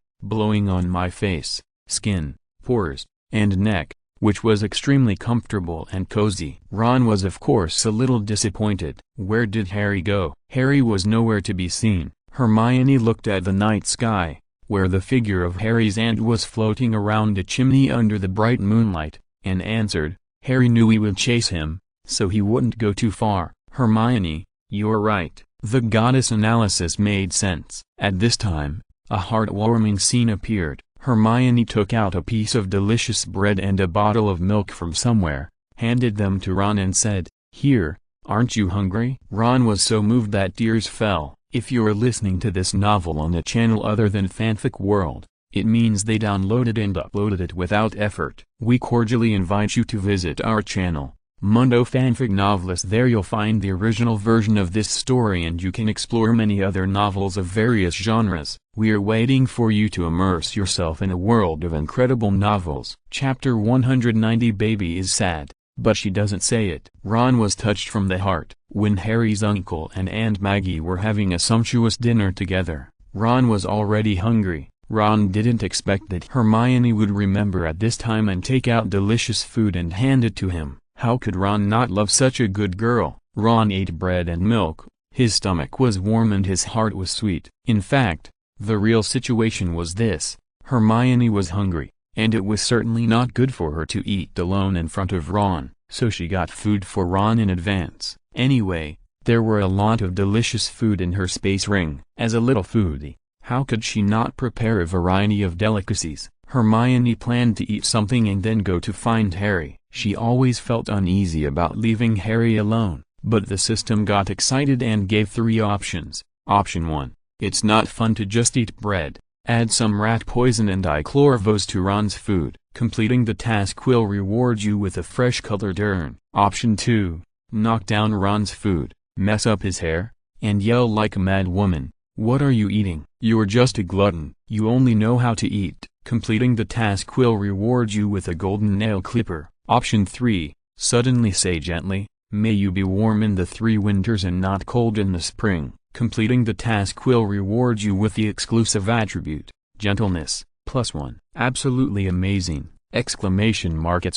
[SPEAKER 1] on my face, skin, pores, and neck, which was extremely comfortable and cozy. Ron was of course a little disappointed. Where did Harry go? Harry was nowhere to be seen. Hermione looked at the night sky, where the figure of Harry's aunt was floating around a chimney under the bright moonlight, and answered, "Harry knew we would chase him, so he wouldn't go too far." Hermione, you're right. The goddess analysis made sense. At this time, a heartwarming scene appeared. Hermione took out a piece of delicious bread and a bottle of milk from somewhere, handed them to Ron and said, "Here, aren't you hungry?" Ron was so moved that tears fell. If you're listening to this novel on a channel other than Fanfic World, it means they downloaded and uploaded it without effort. We cordially invite you to visit our channel, Mundo Fanfic Novelist. There you'll find the original version of this story and you can explore many other novels of various genres. We're waiting for you to immerse yourself in a world of incredible novels. Chapter 190. Baby is sad, but she doesn't say it. Ron was touched from the heart. When Harry's uncle and Aunt Maggie were having a sumptuous dinner together, Ron was already hungry. Ron didn't expect that Hermione would remember at this time and take out delicious food and hand it to him. How could Ron not love such a good girl? Ron ate bread and milk. His stomach was warm and his heart was sweet. In fact, the real situation was this: Hermione was hungry, and it was certainly not good for her to eat alone in front of Ron. so she got food for Ron in advance. Anyway, there were a lot of delicious food in her space ring. As a little foodie, how could she not prepare a variety of delicacies? Hermione planned to eat something and then go to find Harry. She always felt uneasy about leaving Harry alone, but the system got excited and gave 3 options. Option 1. It's not fun to just eat bread. Add some rat poison and dichlorvos to Ron's food. Completing the task will reward you with a fresh-colored urn. Option 2. Knock down Ron's food, mess up his hair, and yell like a mad woman. What are you eating? You're just a glutton. You only know how to eat. Completing the task will reward you with a golden nail clipper. Option 3. Suddenly say gently, "May you be warm in the 3 winters and not cold in the spring." Completing the task will reward you with the exclusive attribute, gentleness, +1. Absolutely amazing! It's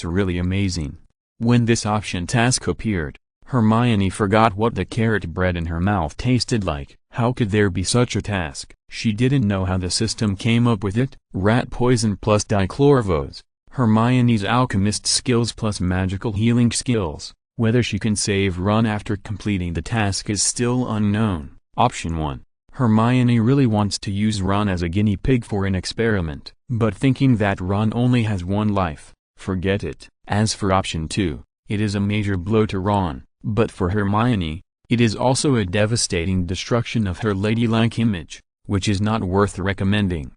[SPEAKER 1] really amazing. When this option task appeared, Hermione forgot what the carrot bread in her mouth tasted like. How could there be such a task? She didn't know how the system came up with it. Rat poison plus dichlorvos, Hermione's alchemist skills plus magical healing skills. Whether she can save Ron after completing the task is still unknown. Option 1. Hermione really wants to use Ron as a guinea pig for an experiment, but thinking that Ron only has 1 life, forget it. As for option 2, it is a major blow to Ron, but for Hermione, it is also a devastating destruction of her ladylike image, which is not worth recommending.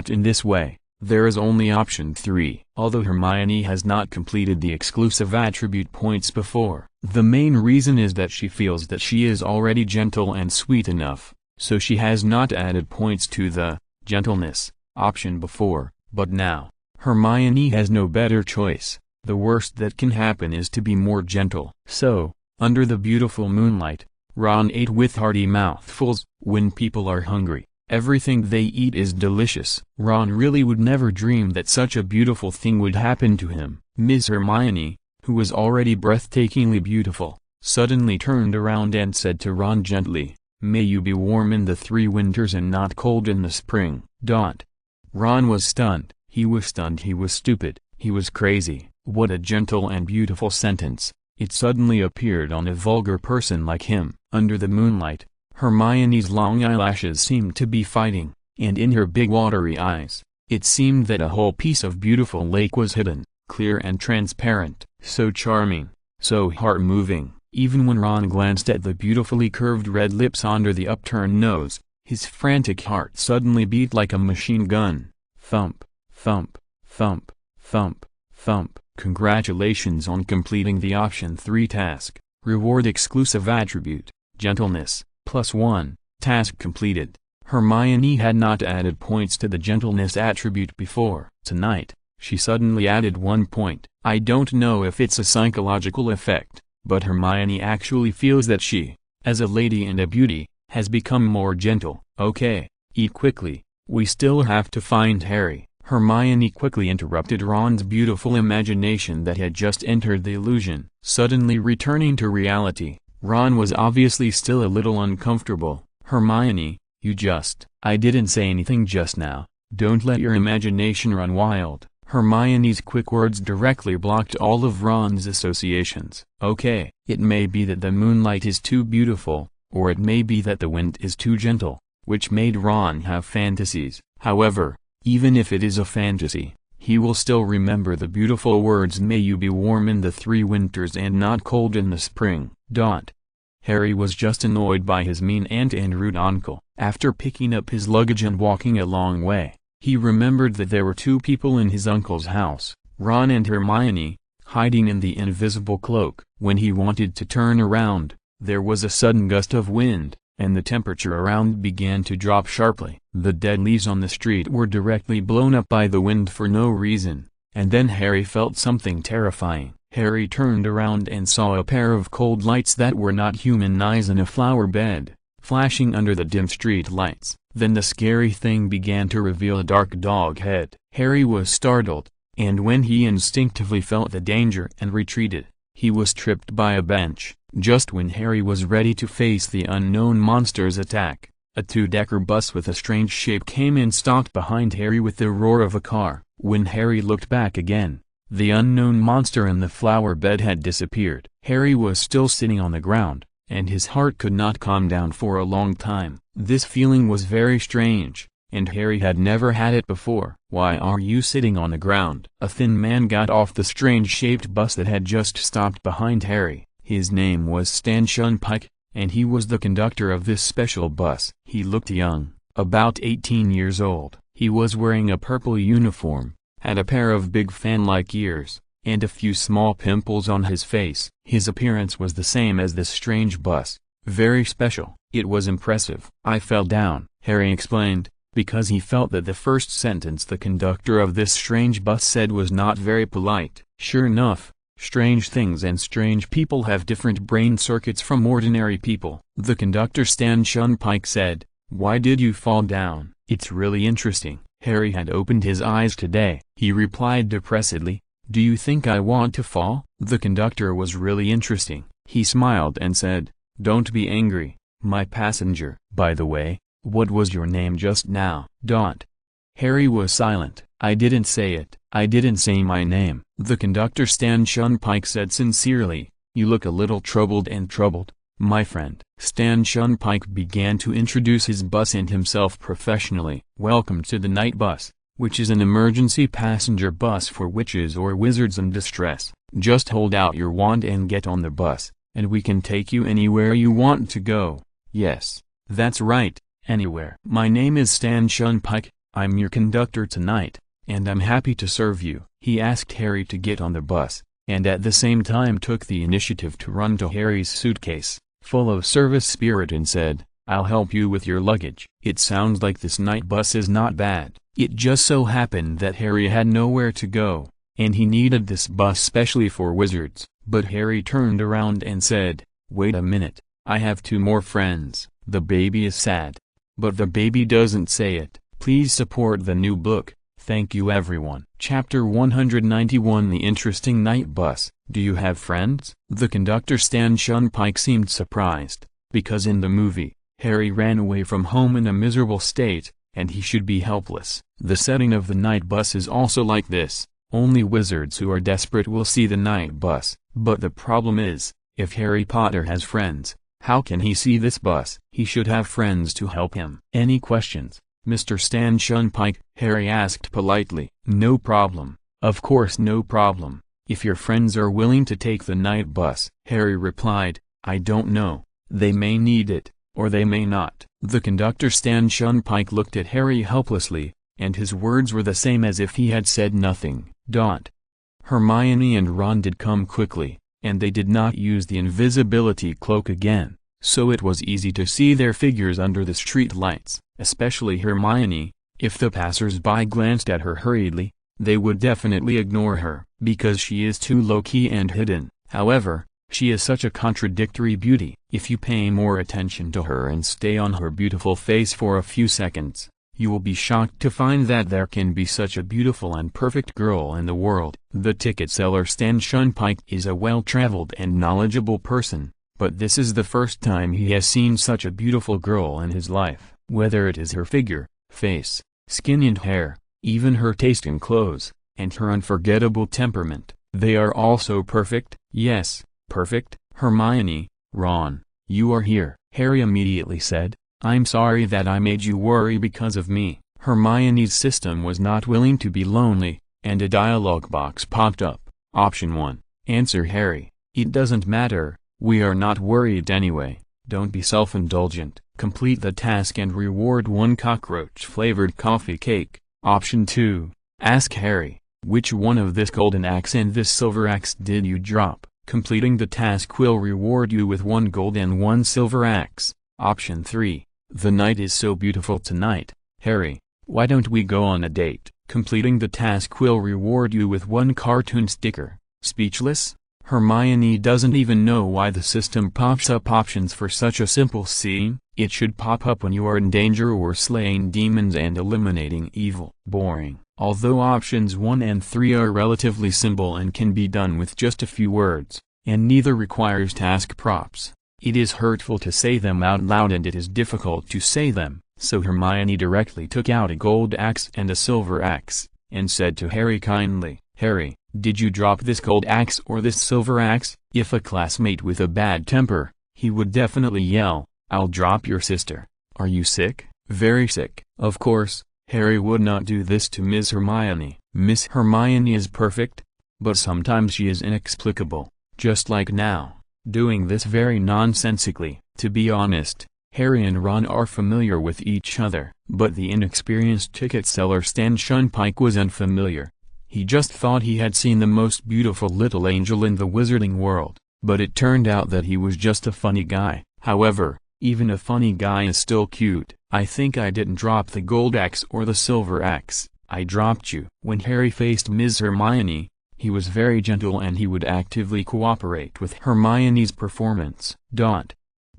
[SPEAKER 1] In this way, there is only option 3. Although Hermione has not completed the exclusive attribute points before, the main reason is that she feels that she is already gentle and sweet enough, so she has not added points to the gentleness option before, but now, Hermione has no better choice. The worst that can happen is to be more gentle. So, under the beautiful moonlight, Ron ate with hearty mouthfuls. When people are hungry, everything they eat is delicious. Ron really would never dream that such a beautiful thing would happen to him. Miss Hermione, who was already breathtakingly beautiful, suddenly turned around and said to Ron gently, "May you be warm in the 3 winters and not cold in the spring." Ron was stunned. He was stunned. He was stupid. He was crazy. What a gentle and beautiful sentence. It suddenly appeared on a vulgar person like him. Under the moonlight, Hermione's long eyelashes seemed to be fighting, and in her big watery eyes, it seemed that a whole piece of beautiful lake was hidden, clear and transparent, so charming, so heart-moving. Even when Ron glanced at the beautifully curved red lips under the upturned nose, his frantic heart suddenly beat like a machine gun. Thump, thump, thump, thump, thump. Congratulations on completing the option 3 task. Reward exclusive attribute, gentleness, +1. Task completed. Hermione had not added points to the gentleness attribute before. Tonight, she suddenly added 1 point. I don't know if it's a psychological effect, but Hermione actually feels that she, as a lady and a beauty, has become more gentle. Okay, eat quickly, we still have to find Harry. Hermione quickly interrupted Ron's beautiful imagination that had just entered the illusion. Suddenly returning to reality, Ron was obviously still a little uncomfortable. Hermione, I didn't say anything just now. Don't let your imagination run wild. Hermione's quick words directly blocked all of Ron's associations. Okay, it may be that the moonlight is too beautiful, or it may be that the wind is too gentle, which made Ron have fantasies. However, even if it is a fantasy, he will still remember the beautiful words, "May you be warm in the 3 winters and not cold in the spring." Harry was just annoyed by his mean aunt and rude uncle. After picking up his luggage and walking a long way, he remembered that there were 2 people in his uncle's house, Ron and Hermione, hiding in the invisible cloak. When he wanted to turn around, there was a sudden gust of wind, and the temperature around began to drop sharply. The dead leaves on the street were directly blown up by the wind for no reason, and then Harry felt something terrifying. Harry turned around and saw a pair of cold lights that were not human eyes in a flower bed, flashing under the dim street lights. Then the scary thing began to reveal a dark dog head. Harry was startled, and when he instinctively felt the danger and retreated, he was tripped by a bench. Just when Harry was ready to face the unknown monster's attack, a 2-decker bus with a strange shape came and stopped behind Harry with the roar of a car. When Harry looked back again, The unknown monster in the flower bed had disappeared. Harry was still sitting on the ground, and his heart could not calm down for a long time. This feeling was very strange, and Harry had never had it before. "Why are you sitting on the ground?" A thin man got off the strange-shaped bus that had just stopped behind Harry. His name was Stan Shunpike, and he was the conductor of this special bus. He looked young, about 18 years old. He was wearing a purple uniform, had a pair of big fan-like ears, and a few small pimples on his face. His appearance was the same as this strange bus, very special. It was impressive. "I fell down," Harry explained, because he felt that the first sentence the conductor of this strange bus said was not very polite. Sure enough, strange things and strange people have different brain circuits from ordinary people. The conductor Stan Shunpike said, "Why did you fall down?" "It's really interesting." Harry had opened his eyes today. He replied depressedly, "Do you think I want to fall?" The conductor was really interesting. He smiled and said, "Don't be angry, my passenger. By the way, what was your name just now?" Harry was silent. "I didn't say it. I didn't say my name." The conductor Stan Shunpike said sincerely, "You look a little troubled and troubled, my friend." Stan Shunpike began to introduce his bus and himself professionally. "Welcome to the night bus, which is an emergency passenger bus for witches or wizards in distress. Just hold out your wand and get on the bus, and we can take you anywhere you want to go." "Yes, that's right, anywhere." "My name is Stan Shunpike, I'm your conductor tonight, and I'm happy to serve you." He asked Harry to get on the bus, and at the same time took the initiative to run to Harry's suitcase, full of service spirit, and said, "I'll help you with your luggage." It sounds like this night bus is not bad. It just so happened that Harry had nowhere to go, and he needed this bus specially for wizards. But Harry turned around and said, "Wait a minute, I have two more friends." The baby is sad. But the baby doesn't say it. Please support the new book. Thank you everyone. Chapter 191 The Interesting Night Bus. Do you have friends? The conductor Stan Shunpike seemed surprised, because in the movie, Harry ran away from home in a miserable state, and he should be helpless. The setting of the night bus is also like this. Only wizards who are desperate will see the night bus. But the problem is, if Harry Potter has friends, how can he see this bus? He should have friends to help him. Any questions, Mr. Stan Shunpike? Harry asked politely. "No problem. Of course no problem, if your friends are willing to take the night bus." Harry replied, "I don't know. They may need it, or they may not." The conductor Stan Shunpike looked at Harry helplessly, and his words were the same as if he had said nothing. Hermione and Ron did come quickly, and they did not use the invisibility cloak again, so it was easy to see their figures under the street lights, especially Hermione. If the passers-by glanced at her hurriedly, they would definitely ignore her, because she is too low-key and hidden. However, she is such a contradictory beauty. If you pay more attention to her and stay on her beautiful face for a few seconds, you will be shocked to find that there can be such a beautiful and perfect girl in the world. The ticket seller Stan Shunpike is a well-traveled and knowledgeable person, but this is the first time he has seen such a beautiful girl in his life. Whether it is her figure, face, skin and hair, even her taste in clothes, and her unforgettable temperament, they are all so perfect. Yes, perfect. Hermione, Ron, you are here. Harry immediately said, "I'm sorry that I made you worry because of me." Hermione's system was not willing to be lonely, and a dialog box popped up. Option 1. Answer Harry, "It doesn't matter, we are not worried anyway. Don't be self-indulgent. Complete the task and reward 1 cockroach-flavored coffee cake." Option 2. Ask Harry, "Which one of this golden axe and this silver axe did you drop?" Completing the task will reward you with 1 gold and 1 silver axe. Option 3. The night is so beautiful tonight, Harry, why don't we go on a date? Completing the task will reward you with 1 cartoon sticker. Speechless? Hermione doesn't even know why the system pops up options for such a simple scene. It should pop up when you are in danger or slaying demons and eliminating evil. Boring. Although options 1 and 3 are relatively simple and can be done with just a few words, and neither requires task props, it is hurtful to say them out loud and it is difficult to say them, so Hermione directly took out a gold axe and a silver axe, and said to Harry kindly, "Harry, Did you drop this gold axe or this silver axe? If a classmate with a bad temper, he would definitely yell, "I'll drop your sister. Are you sick?" Very sick. Of course, Harry would not do this to Miss Hermione. Miss Hermione is perfect, but sometimes she is inexplicable, just like now, doing this very nonsensically. To be honest, Harry and Ron are familiar with each other, but the inexperienced ticket seller Stan Shunpike was unfamiliar. He just thought he had seen the most beautiful little angel in the wizarding world, but it turned out that he was just a funny guy. However, even a funny guy is still cute. "I think I didn't drop the gold axe or the silver axe, I dropped you." When Harry faced Ms. Hermione, he was very gentle and he would actively cooperate with Hermione's performance.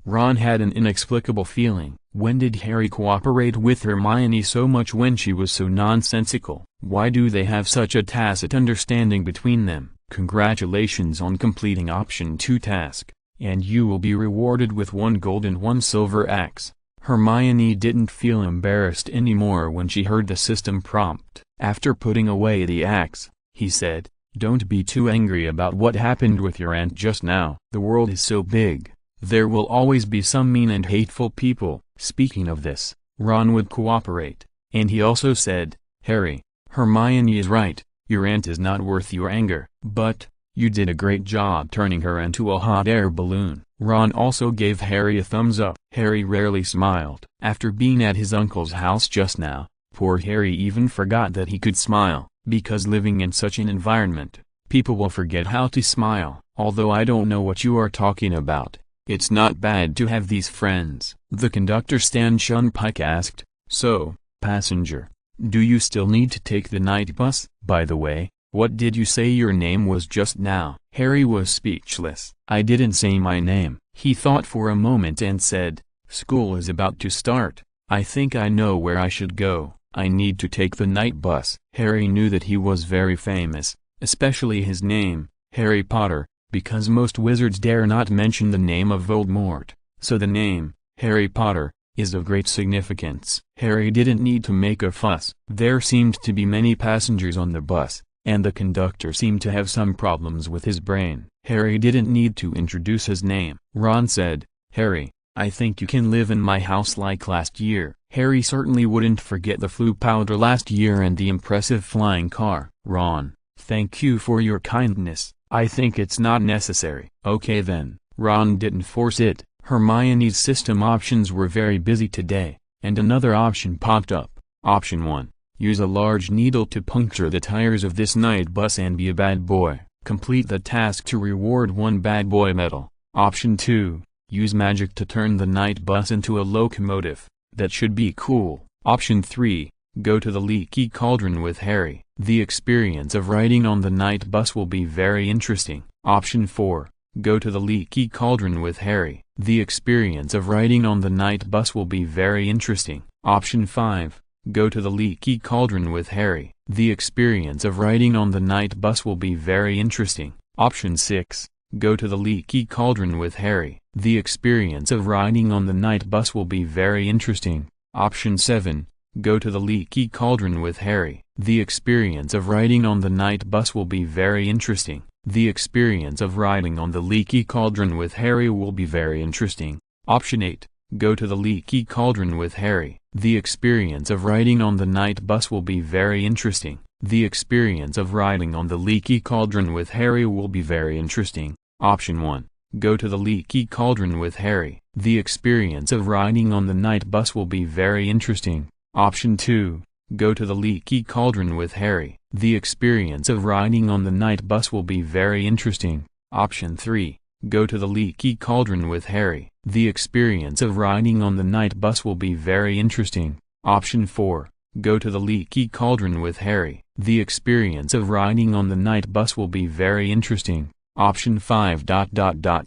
[SPEAKER 1] Ron had an inexplicable feeling. When did Harry cooperate with Hermione so much when she was so nonsensical? Why do they have such a tacit understanding between them? Congratulations on completing option 2 task, and you will be rewarded with 1 gold and 1 silver axe. Hermione didn't feel embarrassed anymore when she heard the system prompt. After putting away the axe, he said, "Don't be too angry about what happened with your aunt just now. The world is so big. There will always be some mean and hateful people." Speaking of this, Ron would cooperate, and he also said, "Harry, Hermione is right, your aunt is not worth your anger, but you did a great job turning her into a hot air balloon." Ron also gave Harry a thumbs up. Harry rarely smiled. After being at his uncle's house just now, poor Harry even forgot that he could smile, because living in such an environment, people will forget how to smile. "Although I don't know what you are talking about, it's not bad to have these friends," the conductor Stan Shunpike asked. "So, passenger, do you still need to take the night bus? By the way, what did you say your name was just now?" Harry was speechless. "I didn't say my name." He thought for a moment and said, "School is about to start. I think I know where I should go. I need to take the night bus." Harry knew that he was very famous, especially his name, Harry Potter, because most wizards dare not mention the name of Voldemort, so the name, Harry Potter, is of great significance. Harry didn't need to make a fuss. There seemed to be many passengers on the bus, and the conductor seemed to have some problems with his brain. Harry didn't need to introduce his name. Ron said, "Harry, I think you can live in my house like last year." Harry certainly wouldn't forget the flu powder last year and the impressive flying car. "Ron, thank you for your kindness. I think it's not necessary." "Okay then." Ron didn't force it. Hermione's system options were very busy today, and another option popped up. Option 1. Use a large needle to puncture the tires of this night bus and be a bad boy. Complete the task to reward 1 bad boy medal. Option 2. Use magic to turn the night bus into a locomotive. That should be cool. Option 3. Go to the leaky cauldron with Harry. The experience of riding on the night bus will be very interesting. Option 4. Go to the leaky cauldron with Harry. The experience of riding on the night bus will be very interesting. Option 5. Go to the leaky cauldron with Harry. The experience of riding on the night bus will be very interesting. Option 6. Go to the leaky cauldron with Harry. The experience of riding on the night bus will be very interesting. Option 7. Go to the leaky cauldron with Harry. The experience of riding on the night bus will be very interesting. The experience of riding on the leaky cauldron with Harry will be very interesting. Option 8. Go to the leaky cauldron with Harry. The experience of riding on the night bus will be very interesting. The experience of riding on the leaky cauldron with Harry will be very interesting. Option 1. Go to the leaky cauldron with Harry. The experience of riding on the night bus will be very interesting. Option 2. Go to the leaky cauldron with Harry. The experience of riding on the night bus will be very interesting. Option 3. Go to the leaky cauldron with Harry. The experience of riding on the night bus will be very interesting. Option 4. Go to the leaky cauldron with Harry. The experience of riding on the night bus will be very interesting. Option 5.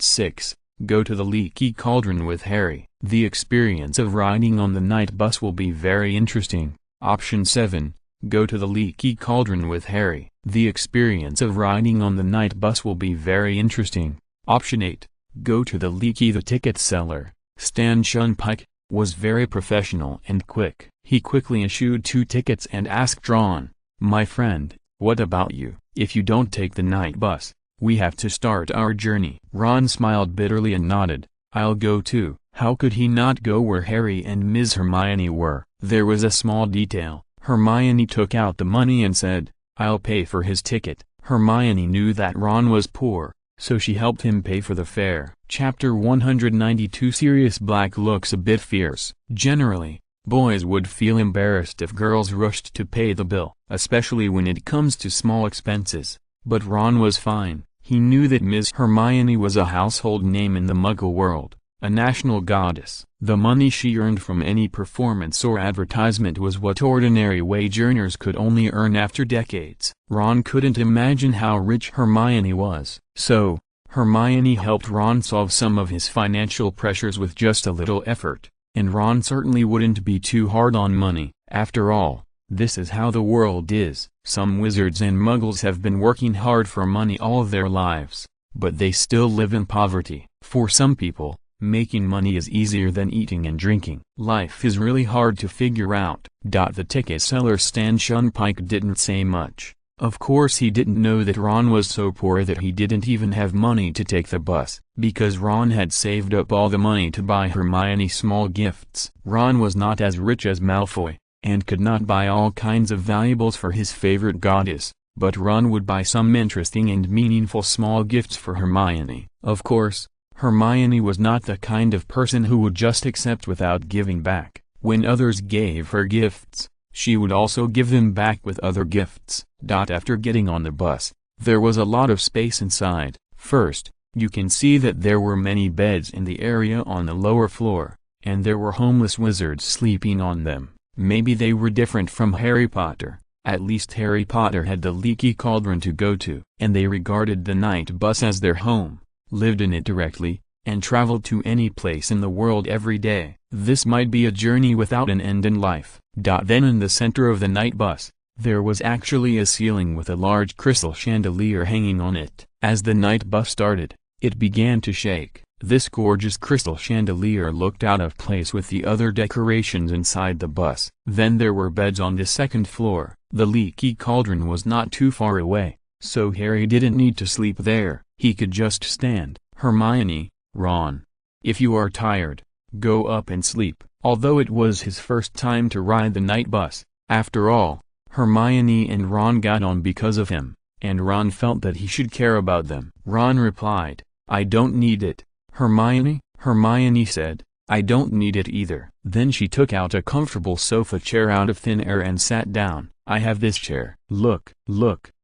[SPEAKER 1] 6. Go to the leaky cauldron with Harry. The experience of riding on the night bus will be very interesting. Option 7. Go to the leaky cauldron with Harry. The experience of riding on the night bus will be very interesting. Option 8. Go to the leaky. The ticket seller, Stan Shunpike, was very professional and quick. He quickly issued 2 tickets and asked Ron, "My friend, what about you? If you don't take the night bus, we have to start our journey." Ron smiled bitterly and nodded. "I'll go too." How could he not go where Harry and Ms. Hermione were? There was a small detail. Hermione took out the money and said, "I'll pay for his ticket." Hermione knew that Ron was poor, so she helped him pay for the fare. Chapter 192. Sirius Black looks a bit fierce. Generally, boys would feel embarrassed if girls rushed to pay the bill, especially when it comes to small expenses. But Ron was fine. He knew that Ms. Hermione was a household name in the Muggle world, a national goddess. The money she earned from any performance or advertisement was what ordinary wage earners could only earn after decades. Ron couldn't imagine how rich Hermione was. So, Hermione helped Ron solve some of his financial pressures with just a little effort, and Ron certainly wouldn't be too hard on money. After all, this is how the world is. Some wizards and muggles have been working hard for money all their lives, but they still live in poverty. For some people, making money is easier than eating and drinking. Life is really hard to figure out. The ticket seller Stan Shunpike didn't say much. Of course he didn't know that Ron was so poor that he didn't even have money to take the bus, because Ron had saved up all the money to buy Hermione small gifts. Ron was not as rich as Malfoy, and could not buy all kinds of valuables for his favorite goddess, but Ron would buy some interesting and meaningful small gifts for Hermione. Of course, Hermione was not the kind of person who would just accept without giving back. When others gave her gifts, she would also give them back with other gifts. After getting on the bus, there was a lot of space inside. First, you can see that there were many beds in the area on the lower floor, and there were homeless wizards sleeping on them. Maybe they were different from Harry Potter. At least Harry Potter had the leaky cauldron to go to. And they regarded the night bus as their home, lived in it directly, and traveled to any place in the world every day. This might be a journey without an end in life. Then in the center of the night bus, there was actually a ceiling with a large crystal chandelier hanging on it. As the night bus started, it began to shake. This gorgeous crystal chandelier looked out of place with the other decorations inside the bus. Then there were beds on the second floor. The leaky cauldron was not too far away, so Harry didn't need to sleep there. He could just stand. Hermione, Ron, if you are tired, go up and sleep. Although it was his first time to ride the night bus, after all, Hermione and Ron got on because of him, and Ron felt that he should care about them. Ron replied, "I don't need it." Hermione said, "I don't need it either." Then she took out a comfortable sofa chair out of thin air and sat down. "I have this chair. Look,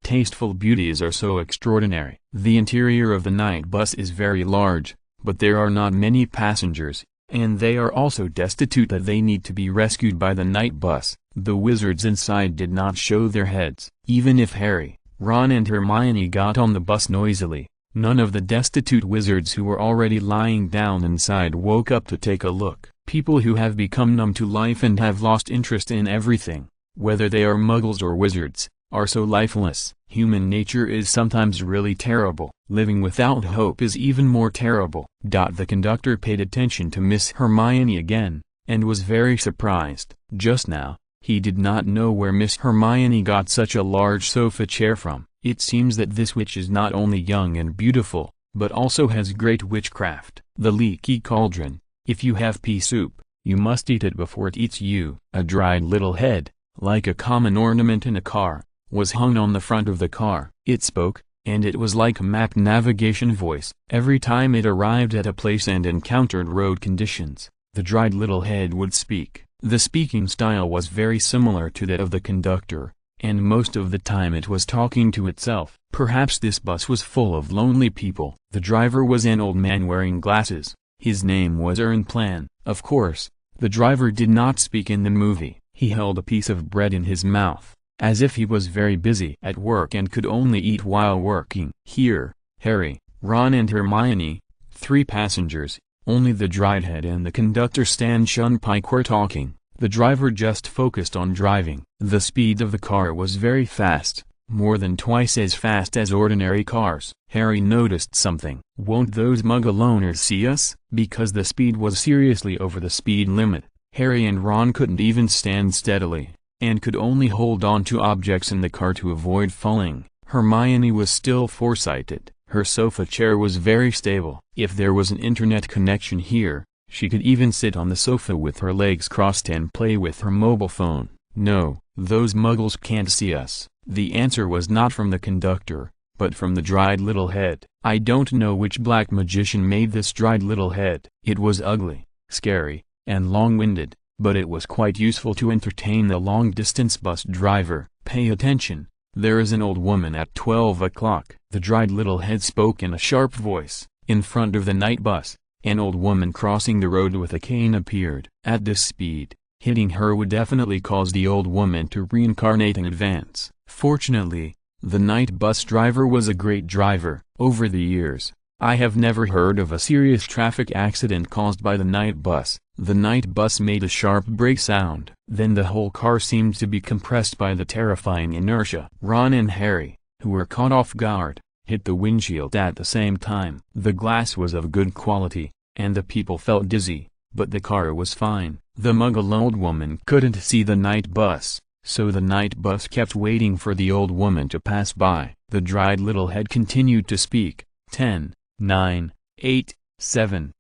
[SPEAKER 1] tasteful beauties are so extraordinary." The interior of the night bus is very large, but there are not many passengers, and they are also destitute that they need to be rescued by the night bus. The wizards inside did not show their heads. Even if Harry, Ron and Hermione got on the bus noisily, none of the destitute wizards who were already lying down inside woke up to take a look. People who have become numb to life and have lost interest in everything, whether they are muggles or wizards, are so lifeless. Human nature is sometimes really terrible. Living without hope is even more terrible. The conductor paid attention to Miss Hermione again, and was very surprised. Just now, he did not know where Miss Hermione got such a large sofa chair from. It seems that this witch is not only young and beautiful, but also has great witchcraft. The leaky cauldron, if you have pea soup, you must eat it before it eats you. A dried little head, like a common ornament in a car, was hung on the front of the car. It spoke, and it was like a map navigation voice. Every time it arrived at a place and encountered road conditions, the dried little head would speak. The speaking style was very similar to that of the conductor, and most of the time it was talking to itself. Perhaps this bus was full of lonely people. The driver was an old man wearing glasses. His name was Plan. Of course, the driver did not speak in the movie. He held a piece of bread in his mouth, as if he was very busy at work and could only eat while working. Here, Harry, Ron and Hermione, 3 passengers, only the dried head and the conductor Stan Shunpike were talking. The driver just focused on driving. The speed of the car was very fast, more than twice as fast as ordinary cars. Harry noticed something. Won't those Muggle owners see us? Because the speed was seriously over the speed limit, Harry and Ron couldn't even stand steadily, and could only hold on to objects in the car to avoid falling. Hermione was still foresighted. Her sofa chair was very stable. If there was an internet connection here, she could even sit on the sofa with her legs crossed and play with her mobile phone. No, those muggles can't see us. The answer was not from the conductor, but from the dried little head. I don't know which black magician made this dried little head. It was ugly, scary, and long-winded, but it was quite useful to entertain the long-distance bus driver. Pay attention, there is an old woman at 12 o'clock. The dried little head spoke in a sharp voice. In front of the night bus, an old woman crossing the road with a cane appeared. At this speed, hitting her would definitely cause the old woman to reincarnate in advance. Fortunately, the night bus driver was a great driver. Over the years, I have never heard of a serious traffic accident caused by the night bus. The night bus made a sharp brake sound. Then the whole car seemed to be compressed by the terrifying inertia. Ron and Harry, who were caught off guard, hit the windshield at the same time. The glass was of good quality, and the people felt dizzy, but the car was fine. The muggle old woman couldn't see the night bus, so the night bus kept waiting for the old woman to pass by. The dried little head continued to speak. 10, 9, 8, 7,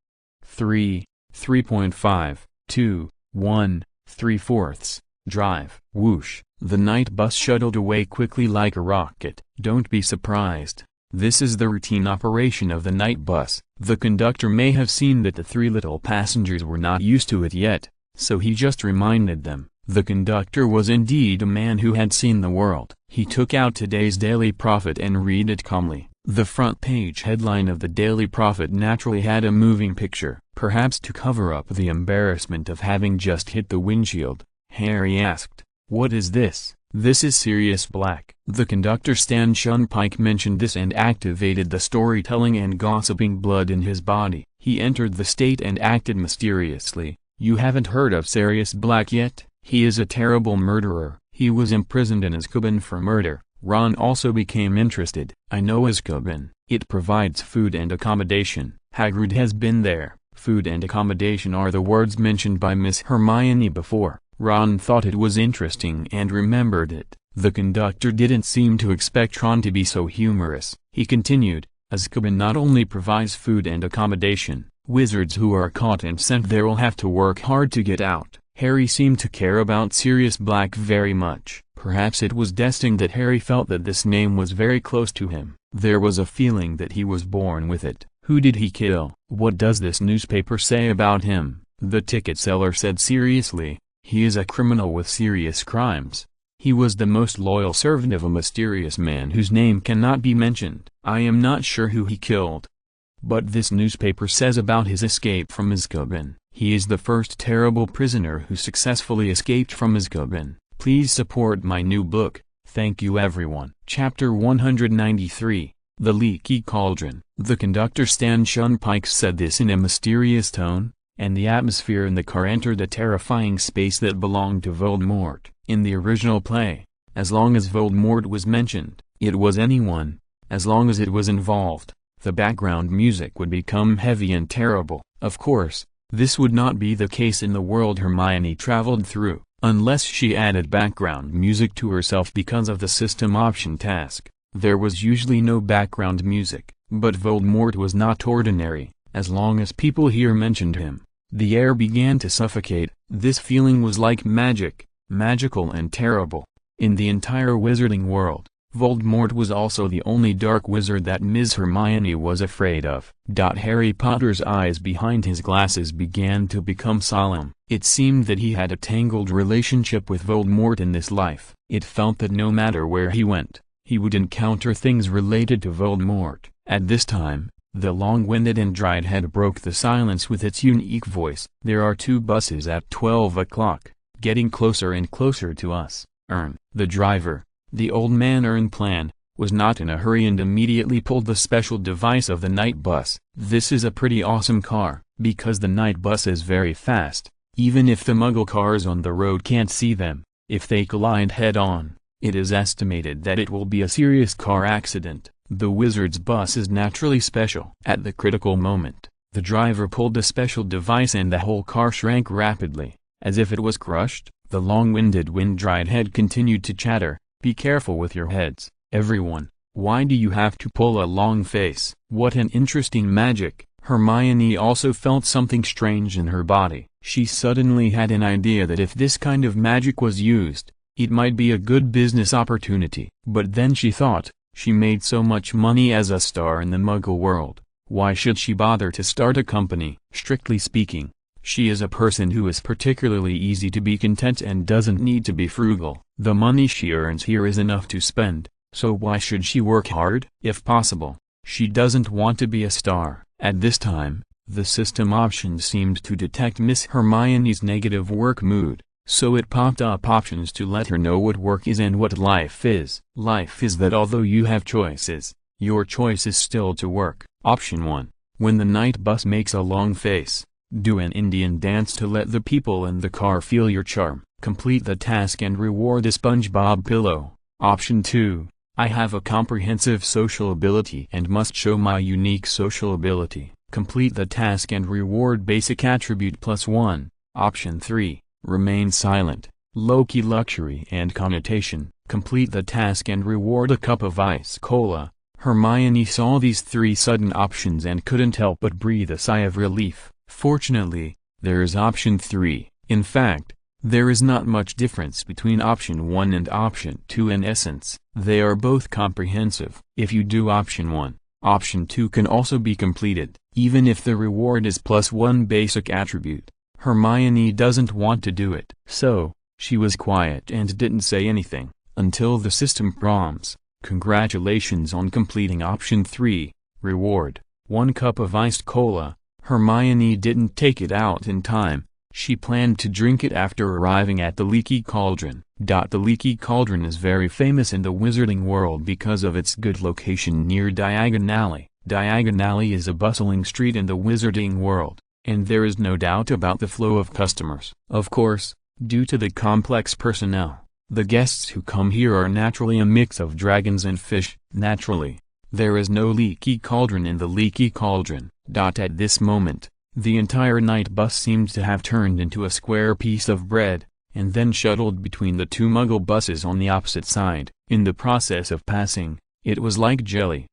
[SPEAKER 1] 3, 3.5, 2, 1, 3/4, drive. Whoosh, the night bus shuttled away quickly like a rocket. Don't be surprised. This is the routine operation of the night bus. The conductor may have seen that the three little passengers were not used to it yet, so he just reminded them. The conductor was indeed a man who had seen the world. He took out today's Daily Prophet and read it calmly. The front page headline of the Daily Prophet naturally had a moving picture. Perhaps to cover up the embarrassment of having just hit the windshield, Harry asked, "What is this?" "This is Sirius Black." The conductor Stan Shunpike mentioned this and activated the storytelling and gossiping blood in his body. He entered the state and acted mysteriously. "You haven't heard of Sirius Black yet? He is a terrible murderer. He was imprisoned in Azkaban for murder." Ron also became interested. "I know Azkaban. It provides food and accommodation. Hagrid has been there." Food and accommodation are the words mentioned by Miss Hermione before. Ron thought it was interesting and remembered it. The conductor didn't seem to expect Ron to be so humorous. He continued, "Azkaban not only provides food and accommodation, wizards who are caught and sent there will have to work hard to get out." Harry seemed to care about Sirius Black very much. Perhaps it was destined that Harry felt that this name was very close to him. There was a feeling that he was born with it. Who did he kill? What does this newspaper say about him? The ticket seller said seriously, "He is a criminal with serious crimes. He was the most loyal servant of a mysterious man whose name cannot be mentioned. I am not sure who he killed. But this newspaper says about his escape from Azkaban. He is the first terrible prisoner who successfully escaped from Azkaban. Please support my new book. Thank you everyone." Chapter 193, The Leaky Cauldron. The conductor Stan Shunpike said this in a mysterious tone, and the atmosphere in the car entered a terrifying space that belonged to Voldemort. In the original play, as long as Voldemort was mentioned, it was anyone, as long as it was involved, the background music would become heavy and terrible. Of course, this would not be the case in the world Hermione traveled through, unless she added background music to herself because of the system option task. There was usually no background music, but Voldemort was not ordinary. As long as people here mentioned him, the air began to suffocate. This feeling was like magic, magical and terrible. In the entire wizarding world, Voldemort was also the only dark wizard that Ms. Hermione was afraid of. Harry Potter's eyes behind his glasses began to become solemn. It seemed that he had a tangled relationship with Voldemort in this life. It felt that no matter where he went, he would encounter things related to Voldemort. At this time, the long-winded and dried head broke the silence with its unique voice. "There are two buses at 12 o'clock, getting closer and closer to us." The driver, the old man Plan, was not in a hurry and immediately pulled the special device of the night bus. "This is a pretty awesome car, because the night bus is very fast, even if the muggle cars on the road can't see them. If they collide head-on, it is estimated that it will be a serious car accident. The wizard's bus is naturally special." At the critical moment, the driver pulled the special device and the whole car shrank rapidly, as if it was crushed. The long-winded wind-dried head continued to chatter, "Be careful with your heads, everyone. Why do you have to pull a long face? What an interesting magic. Hermione also felt something strange in her body. She suddenly had an idea that if this kind of magic was used, it might be a good business opportunity. But then she thought, she made so much money as a star in the Muggle world. Why should she bother to start a company? Strictly speaking, she is a person who is particularly easy to be content and doesn't need to be frugal. The money she earns here is enough to spend, so why should she work hard? If possible, she doesn't want to be a star. At this time, the system options seemed to detect Miss Hermione's negative work mood, so it popped up options to let her know what work is and what life is. Life is that although you have choices, your choice is still to work. Option 1. When the night bus makes a long face, do an Indian dance to let the people in the car feel your charm. Complete the task and reward a SpongeBob pillow. Option 2. I have a comprehensive social ability and must show my unique social ability. Complete the task and reward basic attribute +1. Option 3. Remain silent. Low-key luxury and connotation. Complete the task and reward a cup of ice cola. Hermione saw these three sudden options and couldn't help but breathe a sigh of relief. Fortunately, there is option 3. In fact, there is not much difference between option 1 and option 2 in essence. They are both comprehensive. If you do option 1, option 2 can also be completed, even if the reward is +1 basic attribute. Hermione doesn't want to do it. So, she was quiet and didn't say anything, until the system prompts, "Congratulations on completing option 3, reward, 1 cup of iced cola." Hermione didn't take it out in time. She planned to drink it after arriving at the Leaky Cauldron. The Leaky Cauldron is very famous in the wizarding world because of its good location near Diagon Alley. Diagon Alley is a bustling street in the wizarding world, and there is no doubt about the flow of customers. Of course, due to the complex personnel, the guests who come here are naturally a mix of dragons and fish. Naturally, there is no Leaky Cauldron in the Leaky Cauldron. At this moment, the entire night bus seemed to have turned into a square piece of bread, and then shuttled between the two Muggle buses on the opposite side. In the process of passing, it was like jelly,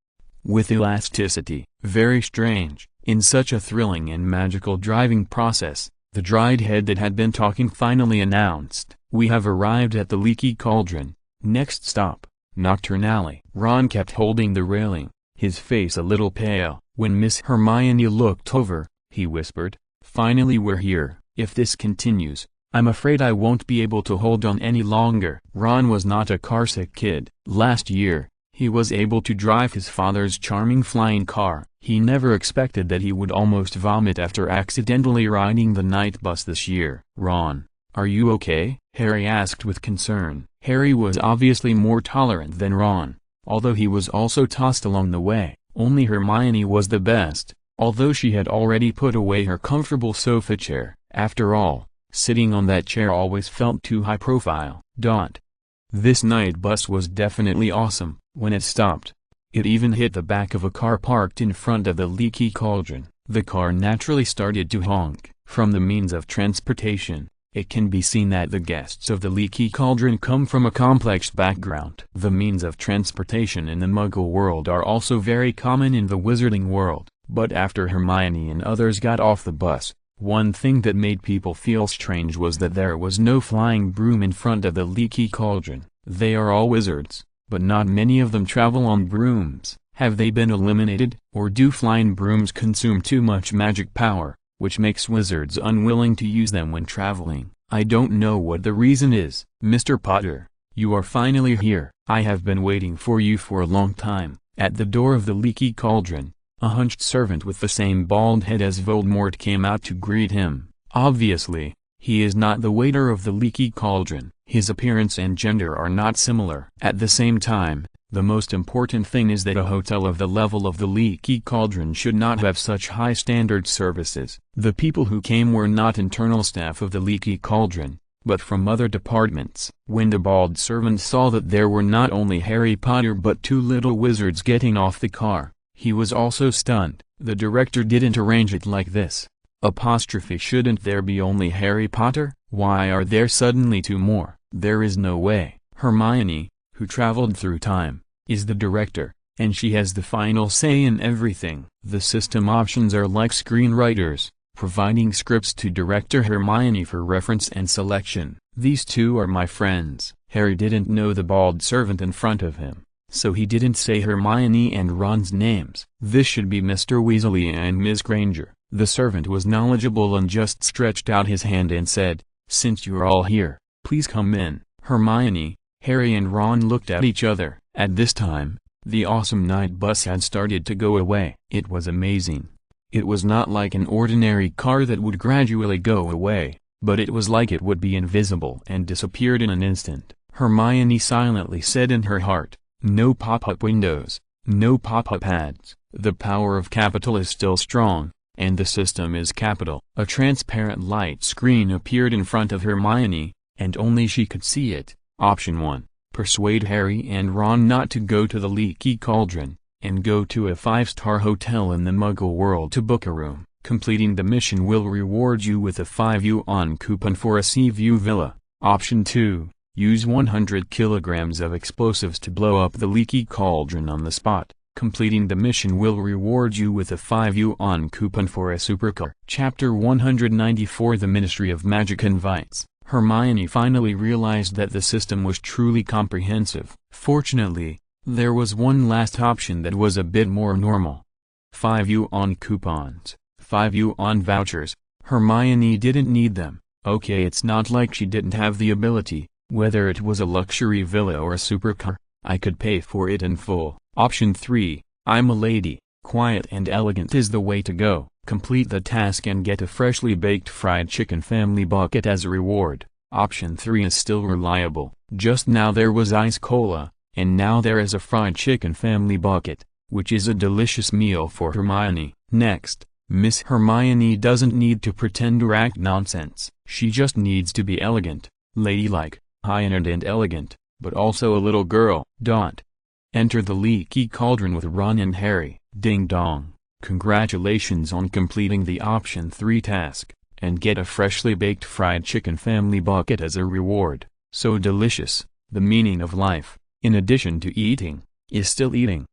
[SPEAKER 1] with elasticity. Very strange. In such a thrilling and magical driving process, the dried head that had been talking finally announced, "We have arrived at the Leaky Cauldron. Next stop, Nocturne Alley." Ron kept holding the railing, his face a little pale. When Miss Hermione looked over, he whispered, "Finally we're here. If this continues, I'm afraid I won't be able to hold on any longer." Ron was not a carsick kid. Last year, he was able to drive his father's charming flying car. He never expected that he would almost vomit after accidentally riding the night bus this year. "Ron, are you okay?" Harry asked with concern. Harry was obviously more tolerant than Ron, although he was also tossed along the way. Only Hermione was the best, although she had already put away her comfortable sofa chair. After all, sitting on that chair always felt too high profile. This night bus was definitely awesome. When it stopped, it even hit the back of a car parked in front of the Leaky Cauldron. The car naturally started to honk. From the means of transportation, it can be seen that the guests of the Leaky Cauldron come from a complex background. The means of transportation in the Muggle world are also very common in the wizarding world. But after Hermione and others got off the bus, one thing that made people feel strange was that there was no flying broom in front of the Leaky Cauldron. They are all wizards, but not many of them travel on brooms. Have they been eliminated? Or do flying brooms consume too much magic power, which makes wizards unwilling to use them when traveling? I don't know what the reason is. "Mr. Potter, you are finally here. I have been waiting for you for a long time." At the door of the Leaky Cauldron, a hunched servant with the same bald head as Voldemort came out to greet him. Obviously, he is not the waiter of the Leaky Cauldron. His appearance and gender are not similar. At the same time, the most important thing is that a hotel of the level of the Leaky Cauldron should not have such high standard services. The people who came were not internal staff of the Leaky Cauldron, but from other departments. When the bald servant saw that there were not only Harry Potter but two little wizards getting off the car, he was also stunned. The director didn't arrange it like this. Shouldn't there be only Harry Potter? Why are there suddenly two more? There is no way. Hermione, who traveled through time, is the director. and she has the final say in everything. The system options are like screenwriters, providing scripts to director Hermione for reference and selection. These two are my friends. Harry didn't know the bald servant in front of him, so he didn't say Hermione and Ron's names. This should be Mr. Weasley and Miss Granger. The servant was knowledgeable and just stretched out his hand and said, "Since you're all here, please come in." Hermione, Harry and Ron looked at each other. At this time, the awesome night bus had started to go away. It was amazing. It was not like an ordinary car that would gradually go away, but it was like it would be invisible and disappeared in an instant. Hermione silently said in her heart, "No pop-up windows, no pop-up ads. The power of capital is still strong, and the system is capital." A transparent light screen appeared in front of Hermione, and only she could see it. Option 1. Persuade Harry and Ron not to go to the Leaky Cauldron, and go to a 5-star hotel in the Muggle world to book a room. Completing the mission will reward you with a 5 yuan coupon for a Sea View villa. Option 2. Use 100 kilograms of explosives to blow up the Leaky Cauldron on the spot. Completing the mission will reward you with a 5 yuan coupon for a supercar. Chapter 194 The Ministry of Magic Invites. Hermione finally realized that the system was truly comprehensive. Fortunately, there was one last option that was a bit more normal. 5 yuan coupons, 5 yuan vouchers. Hermione didn't need them. Okay, it's not like she didn't have the ability, whether it was a luxury villa or a supercar. I could pay for it in full. Option 3, I'm a lady. Quiet and elegant is the way to go. Complete the task and get a freshly baked fried chicken family bucket as a reward. Option 3 is still reliable. Just now there was ice cola, and now there is a fried chicken family bucket, which is a delicious meal for Hermione. Next, Miss Hermione doesn't need to pretend or act nonsense. She just needs to be elegant, ladylike, high-end and elegant, but also a little girl. Enter the Leaky Cauldron with Ron and Harry. Ding dong. Congratulations on completing the Option 3 task, and get a freshly baked fried chicken family bucket as a reward. So delicious. The meaning of life, in addition to eating, is still eating.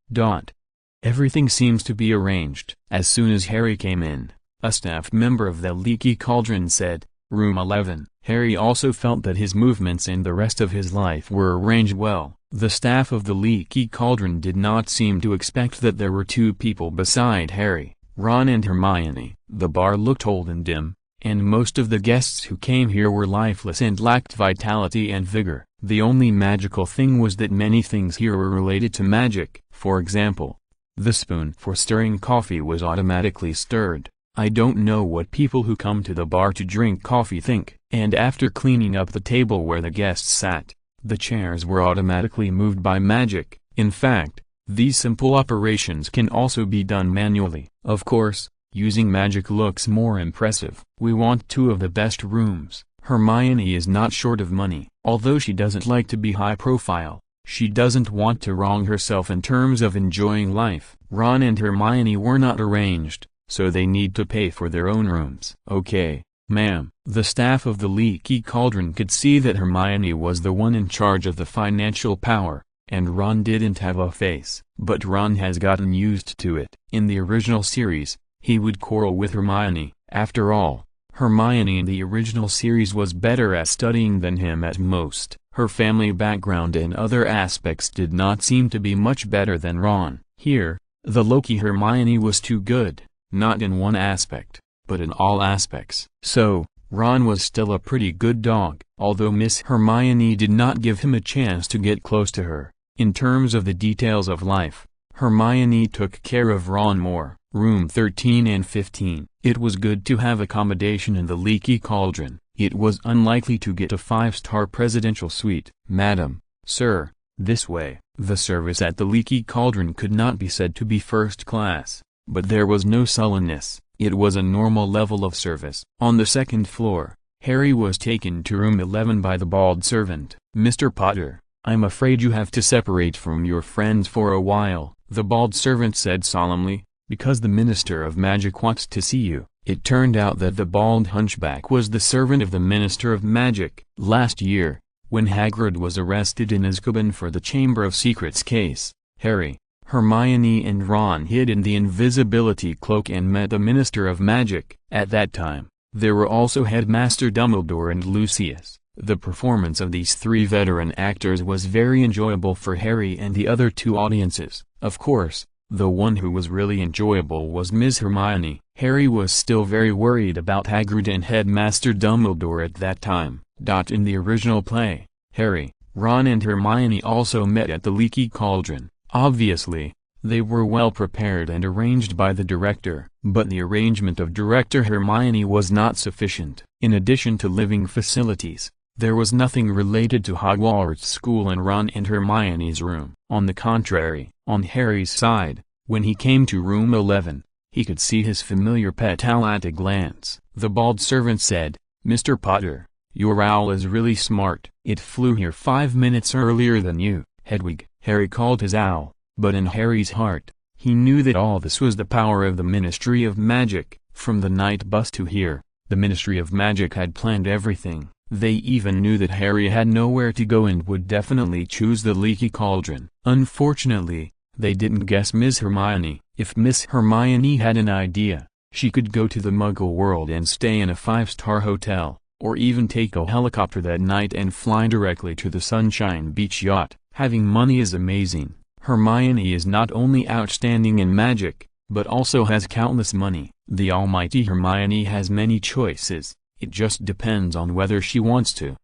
[SPEAKER 1] Everything seems to be arranged. As soon as Harry came in, a staff member of the Leaky Cauldron said, "Room 11. Harry also felt that his movements and the rest of his life were arranged well. The staff of the Leaky Cauldron did not seem to expect that there were two people beside Harry, Ron and Hermione. The bar looked old and dim, and most of the guests who came here were lifeless and lacked vitality and vigor. The only magical thing was that many things here were related to magic. For example, the spoon for stirring coffee was automatically stirred. I don't know what people who come to the bar to drink coffee think. And after cleaning up the table where the guests sat, the chairs were automatically moved by magic. In fact, these simple operations can also be done manually. Of course, using magic looks more impressive. We want 2 of the best rooms. Hermione is not short of money. Although she doesn't like to be high profile, she doesn't want to wrong herself in terms of enjoying life. Ron and Hermione were not arranged, so they need to pay for their own rooms. Okay, ma'am. The staff of the Leaky Cauldron could see that Hermione was the one in charge of the financial power, and Ron didn't have a face. But Ron has gotten used to it. In the original series, he would quarrel with Hermione. After all, Hermione in the original series was better at studying than him at most. Her family background and other aspects did not seem to be much better than Ron. Here, the Loki Hermione was too good, not in one aspect, but in all aspects. So, Ron was still a pretty good dog. Although Miss Hermione did not give him a chance to get close to her, in terms of the details of life, Hermione took care of Ron more. Room 13 and 15. It was good to have accommodation in the Leaky Cauldron. It was unlikely to get a 5-star presidential suite. "Madam, sir, this way." The service at the Leaky Cauldron could not be said to be first class, but there was no sullenness. It was a normal level of service. On the second floor, Harry was taken to room 11 by the bald servant. "Mr. Potter, I'm afraid you have to separate from your friends for a while," the bald servant said solemnly, "because the Minister of Magic wants to see you." It turned out that the bald hunchback was the servant of the Minister of Magic. Last year, when Hagrid was arrested in Azkaban for the Chamber of Secrets case, Harry, Hermione and Ron hid in the invisibility cloak and met the Minister of Magic. At that time, there were also Headmaster Dumbledore and Lucius. The performance of these three veteran actors was very enjoyable for Harry and the other two audiences. Of course, the one who was really enjoyable was Ms. Hermione. Harry was still very worried about Hagrid and Headmaster Dumbledore at that time. In the original play, Harry, Ron and Hermione also met at the Leaky Cauldron. Obviously, they were well prepared and arranged by the director, but the arrangement of Director Hermione was not sufficient. In addition to living facilities, there was nothing related to Hogwarts School in Ron and Hermione's room. On the contrary, on Harry's side, when he came to room 11, he could see his familiar pet owl at a glance. The bald servant said, "Mr. Potter, your owl is really smart. It flew here 5 minutes earlier than you, Hedwig." Harry called his owl, but in Harry's heart, he knew that all this was the power of the Ministry of Magic. From the night bus to here, the Ministry of Magic had planned everything. They even knew that Harry had nowhere to go and would definitely choose the Leaky Cauldron. Unfortunately, they didn't guess Miss Hermione. If Miss Hermione had an idea, she could go to the Muggle world and stay in a 5-star hotel, or even take a helicopter that night and fly directly to the Sunshine Beach yacht. Having money is amazing. Hermione is not only outstanding in magic, but also has countless money. The almighty Hermione has many choices. It just depends on whether she wants to.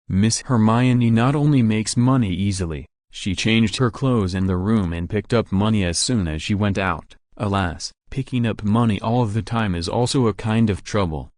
[SPEAKER 1] Miss Hermione not only makes money easily, she changed her clothes in the room and picked up money as soon as she went out. Alas, picking up money all of the time is also a kind of trouble.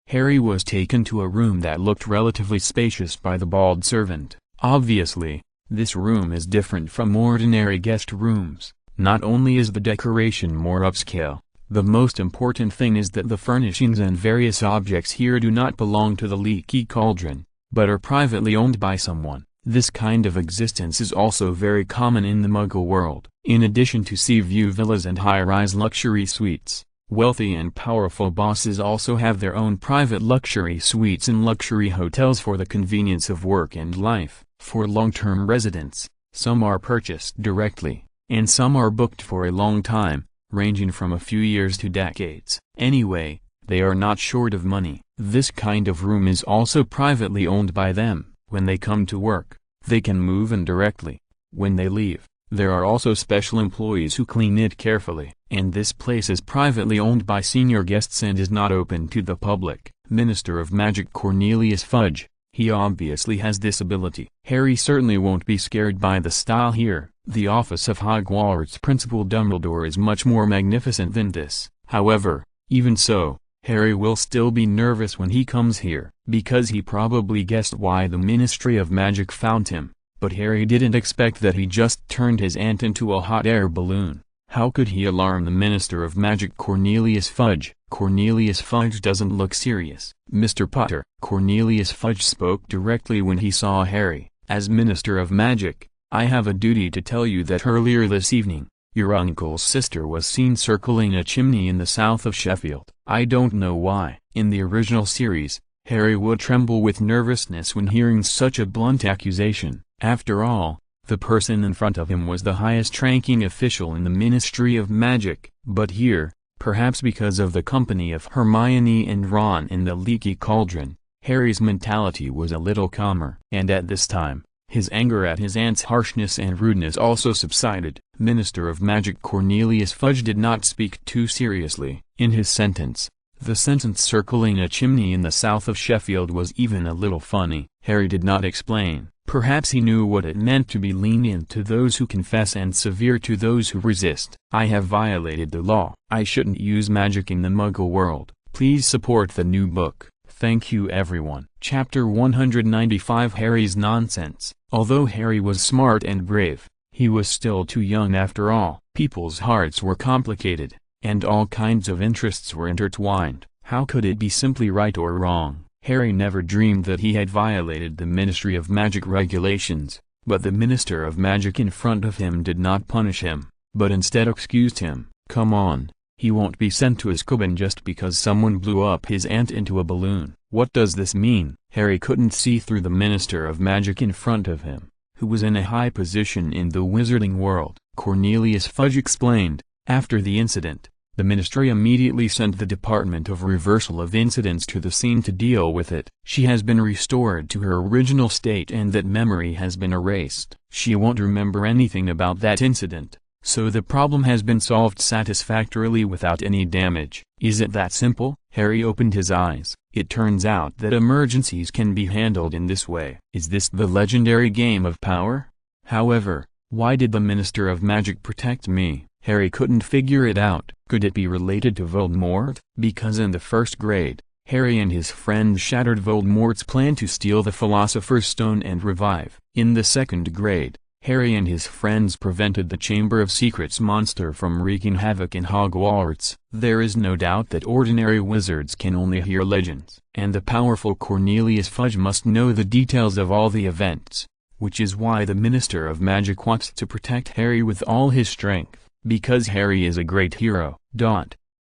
[SPEAKER 1] Harry was taken to a room that looked relatively spacious by the bald servant. Obviously, this room is different from ordinary guest rooms. Not only is the decoration more upscale, the most important thing is that the furnishings and various objects here do not belong to the Leaky Cauldron, but are privately owned by someone. This kind of existence is also very common in the Muggle world. In addition to sea-view villas and high-rise luxury suites, wealthy and powerful bosses also have their own private luxury suites in luxury hotels for the convenience of work and life. For long-term residents, some are purchased directly, and some are booked for a long time, ranging from a few years to decades. Anyway, they are not short of money. This kind of room is also privately owned by them. When they come to work, they can move in directly. When they leave, there are also special employees who clean it carefully. And this place is privately owned by senior guests and is not open to the public. Minister of Magic Cornelius Fudge. He obviously has this ability. Harry certainly won't be scared by the style here. The office of Hogwarts Principal Dumbledore is much more magnificent than this. However, even so, Harry will still be nervous when he comes here, because he probably guessed why the Ministry of Magic found him. But Harry didn't expect that he just turned his aunt into a hot air balloon. How could he alarm the Minister of Magic Cornelius Fudge? Cornelius Fudge doesn't look serious. "Mr. Potter." Cornelius Fudge spoke directly when he saw Harry. "As Minister of Magic, I have a duty to tell you that earlier this evening, your uncle's sister was seen circling a chimney in the south of Sheffield. I don't know why." In the original series, Harry would tremble with nervousness when hearing such a blunt accusation. After all, the person in front of him was the highest-ranking official in the Ministry of Magic. But here, perhaps because of the company of Hermione and Ron in the Leaky Cauldron, Harry's mentality was a little calmer. And at this time, his anger at his aunt's harshness and rudeness also subsided. Minister of Magic Cornelius Fudge did not speak too seriously. In his sentence, the sentence circling a chimney in the south of Sheffield was even a little funny. Harry did not explain. Perhaps he knew what it meant to be lenient to those who confess and severe to those who resist. "I have violated the law. I shouldn't use magic in the Muggle world. Please support the new book. Thank you everyone." Chapter 195 Harry's Nonsense. Although Harry was smart and brave, he was still too young after all. People's hearts were complicated, and all kinds of interests were intertwined. How could it be simply right or wrong? Harry never dreamed that he had violated the Ministry of Magic regulations, but the Minister of Magic in front of him did not punish him, but instead excused him. Come on, he won't be sent to Azkaban just because someone blew up his aunt into a balloon. What does this mean? Harry couldn't see through the Minister of Magic in front of him, who was in a high position in the wizarding world. Cornelius Fudge explained. After the incident, the ministry immediately sent the Department of Reversal of Incidents to the scene to deal with it. She has been restored to her original state and that memory has been erased. She won't remember anything about that incident, so the problem has been solved satisfactorily without any damage. Is it that simple? Harry opened his eyes. It turns out that emergencies can be handled in this way. Is this the legendary game of power? However, why did the Minister of Magic protect me? Harry couldn't figure it out. Could it be related to Voldemort? Because in the first grade, Harry and his friends shattered Voldemort's plan to steal the Philosopher's Stone and revive. In the second grade, Harry and his friends prevented the Chamber of Secrets monster from wreaking havoc in Hogwarts. There is no doubt that ordinary wizards can only hear legends, and the powerful Cornelius Fudge must know the details of all the events, which is why the Minister of Magic wants to protect Harry with all his strength. Because Harry is a great hero.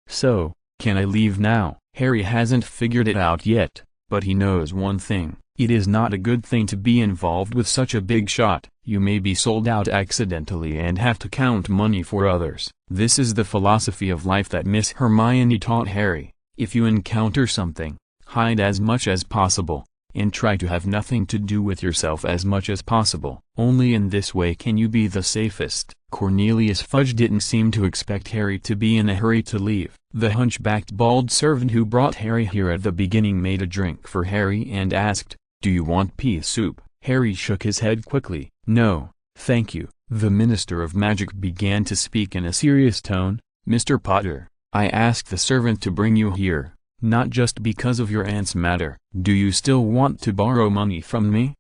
[SPEAKER 1] So, can I leave now? Harry hasn't figured it out yet, but he knows one thing. It is not a good thing to be involved with such a big shot. You may be sold out accidentally and have to count money for others. This is the philosophy of life that Miss Hermione taught Harry. If you encounter something, hide as much as possible, and try to have nothing to do with yourself as much as possible. Only in this way can you be the safest. Cornelius Fudge didn't seem to expect Harry to be in a hurry to leave. The hunchbacked bald servant who brought Harry here at the beginning made a drink for Harry and asked, "Do you want pea soup?" Harry shook his head quickly. "No, thank you." The Minister of Magic began to speak in a serious tone. "Mr. Potter, I asked the servant to bring you here, not just because of your aunt's matter. Do you still want to borrow money from me?"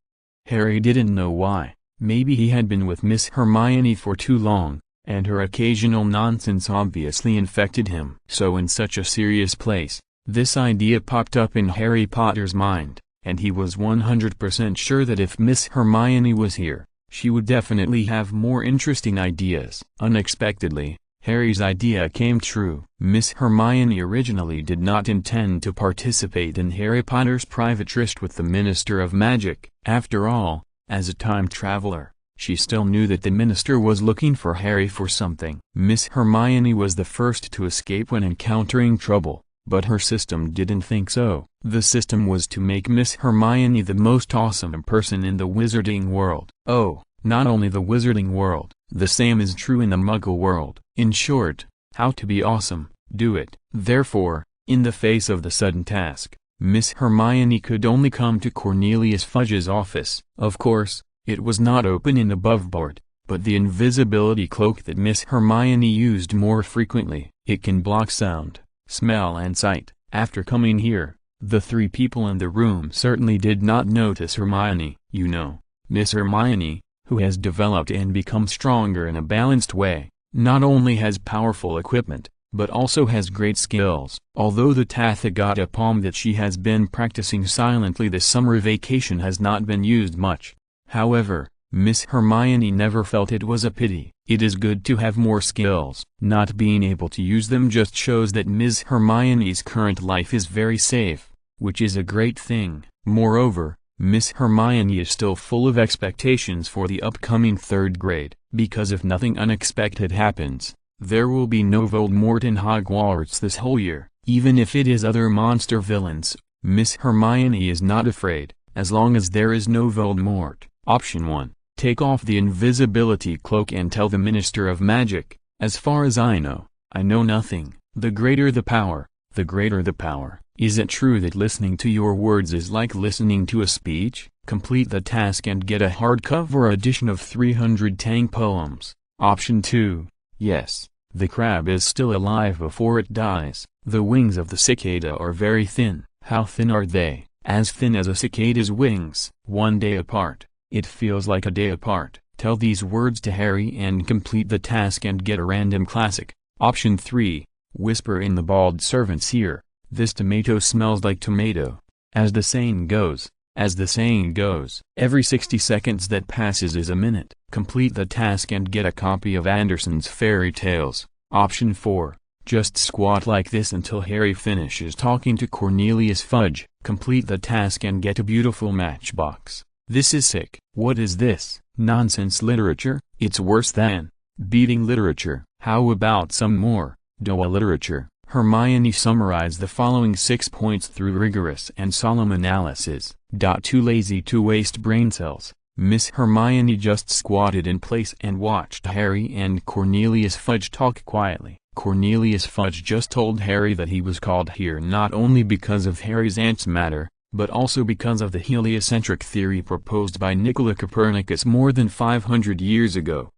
[SPEAKER 1] Harry didn't know why. Maybe he had been with Miss Hermione for too long, and her occasional nonsense obviously infected him. So in such a serious place, this idea popped up in Harry Potter's mind, and he was 100% sure that if Miss Hermione was here, she would definitely have more interesting ideas. Unexpectedly, Harry's idea came true. Miss Hermione originally did not intend to participate in Harry Potter's private tryst with the Minister of Magic. After all, as a time traveler, she still knew that the minister was looking for Harry for something. Miss Hermione was the first to escape when encountering trouble, but her system didn't think so. The system was to make Miss Hermione the most awesome person in the wizarding world. Oh, not only the wizarding world, the same is true in the Muggle world. In short, how to be awesome, do it. Therefore, in the face of the sudden task, Miss Hermione could only come to Cornelius Fudge's office. Of course, it was not open and above board, but the invisibility cloak that Miss Hermione used more frequently, it can block sound, smell and sight. After coming here, the three people in the room certainly did not notice Hermione. You know, Miss Hermione, who has developed and become stronger in a balanced way, not only has powerful equipment, but also has great skills. Although the Tathagata palm that she has been practicing silently this summer vacation has not been used much. However, Miss Hermione never felt it was a pity. It is good to have more skills. Not being able to use them just shows that Miss Hermione's current life is very safe, which is a great thing. Moreover, Miss Hermione is still full of expectations for the upcoming third grade, because if nothing unexpected happens, there will be no Voldemort in Hogwarts this whole year. Even if it is other monster villains, Miss Hermione is not afraid, as long as there is no Voldemort. Option 1. Take off the invisibility cloak and tell the Minister of Magic, "As far as I know nothing. The greater the power, the greater the power." Is it true that listening to your words is like listening to a speech? Complete the task and get a hardcover edition of 300 Tang poems. Option 2. Yes, the crab is still alive before it dies. The wings of the cicada are very thin. How thin are they? As thin as a cicada's wings. 1 day apart. It feels like a day apart. Tell these words to Harry and complete the task and get a random classic. Option 3. Whisper in the bald servant's ear, "This tomato smells like tomato." As the saying goes, every 60 seconds that passes is a minute. Complete the task and get a copy of Andersen's Fairy Tales. Option 4. Just squat like this until Harry finishes talking to Cornelius Fudge. Complete the task and get a beautiful matchbox. This is sick. What is this? Nonsense literature? It's worse than beating literature. How about some more dull literature? Hermione summarized the following 6 points through rigorous and solemn analysis. Too lazy to waste brain cells. Miss Hermione just squatted in place and watched Harry and Cornelius Fudge talk quietly. Cornelius Fudge just told Harry that he was called here not only because of Harry's aunt's matter, but also because of the heliocentric theory proposed by Nicola Copernicus more than 500 years ago.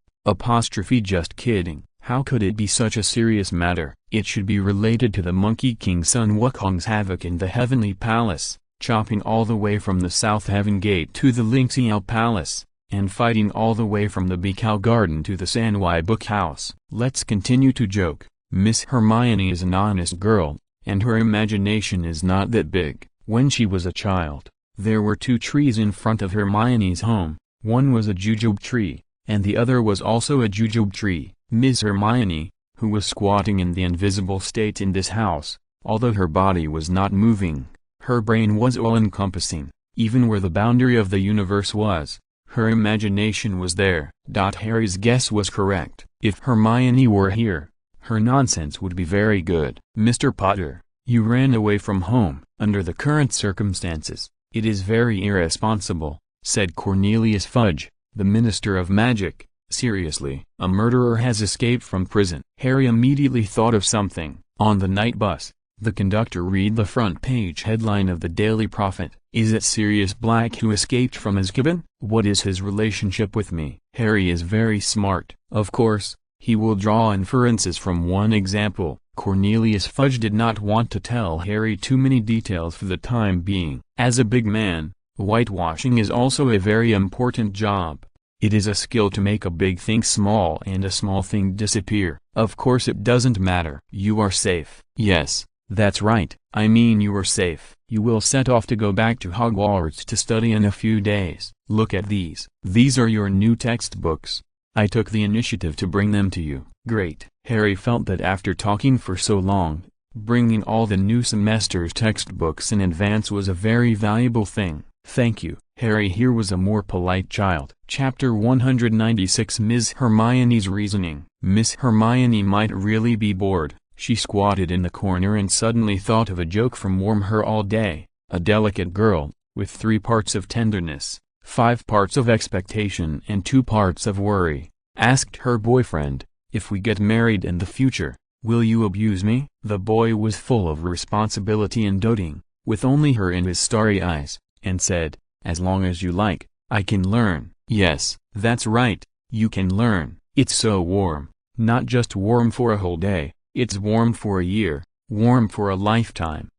[SPEAKER 1] Just kidding. How could it be such a serious matter? It should be related to the Monkey King Sun Wukong's havoc in the Heavenly Palace, chopping all the way from the South Heaven Gate to the Lin Qingyun Palace, and fighting all the way from the Bikao Garden to the Sanwai Book House. Let's continue to joke. Miss Hermione is an honest girl, and her imagination is not that big. When she was a child, there were 2 trees in front of Hermione's home. One was a jujube tree, and the other was also a jujube tree. Miss Hermione, who was squatting in the invisible state in this house, although her body was not moving, her brain was all-encompassing. Even where the boundary of the universe was, her imagination was there. Harry's guess was correct. If Hermione were here, her nonsense would be very good. Mr. Potter, you ran away from home. Under the current circumstances, it is very irresponsible, said Cornelius Fudge, the Minister of Magic. Seriously, a murderer has escaped from prison. Harry immediately thought of something. On the night bus, the conductor read the front page headline of the Daily Prophet. Is it Sirius Black who escaped from Azkaban? What is his relationship with me? Harry is very smart. Of course, he will draw inferences from one example. Cornelius Fudge did not want to tell Harry too many details for the time being. As a big man, whitewashing is also a very important job. It is a skill to make a big thing small and a small thing disappear. Of course it doesn't matter. You are safe. Yes, that's right. I mean you are safe. You will set off to go back to Hogwarts to study in a few days. Look at these. These are your new textbooks. I took the initiative to bring them to you. Great. Harry felt that after talking for so long, bringing all the new semester's textbooks in advance was a very valuable thing. Thank you. Harry here was a more polite child. Chapter 196 Miss Hermione's Reasoning. Miss Hermione might really be bored. She squatted in the corner and suddenly thought of a joke from Warm Her All Day. A delicate girl, with 3 parts of tenderness, 5 parts of expectation and 2 parts of worry, asked her boyfriend, if we get married in the future, will you abuse me? The boy was full of responsibility and doting, with only her in his starry eyes, and said, as long as you like, I can learn. Yes, that's right, you can learn. It's so warm, not just warm for a whole day, it's warm for a year, warm for a lifetime.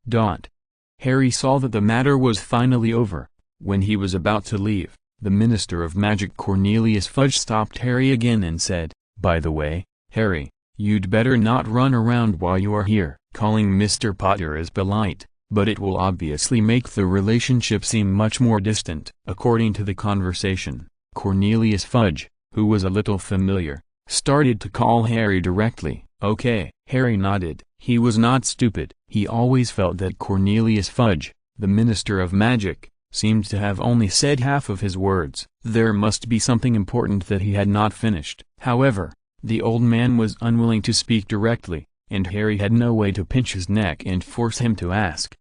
[SPEAKER 1] Harry saw that the matter was finally over. When he was about to leave, the Minister of Magic Cornelius Fudge stopped Harry again and said, by the way, Harry, you'd better not run around while you are here. Calling Mr. Potter is polite, but it will obviously make the relationship seem much more distant. According to the conversation, Cornelius Fudge, who was a little familiar, started to call Harry directly. Okay. Harry nodded. He was not stupid. He always felt that Cornelius Fudge, the Minister of Magic, seemed to have only said half of his words. There must be something important that he had not finished. However, the old man was unwilling to speak directly, and Harry had no way to pinch his neck and force him to ask.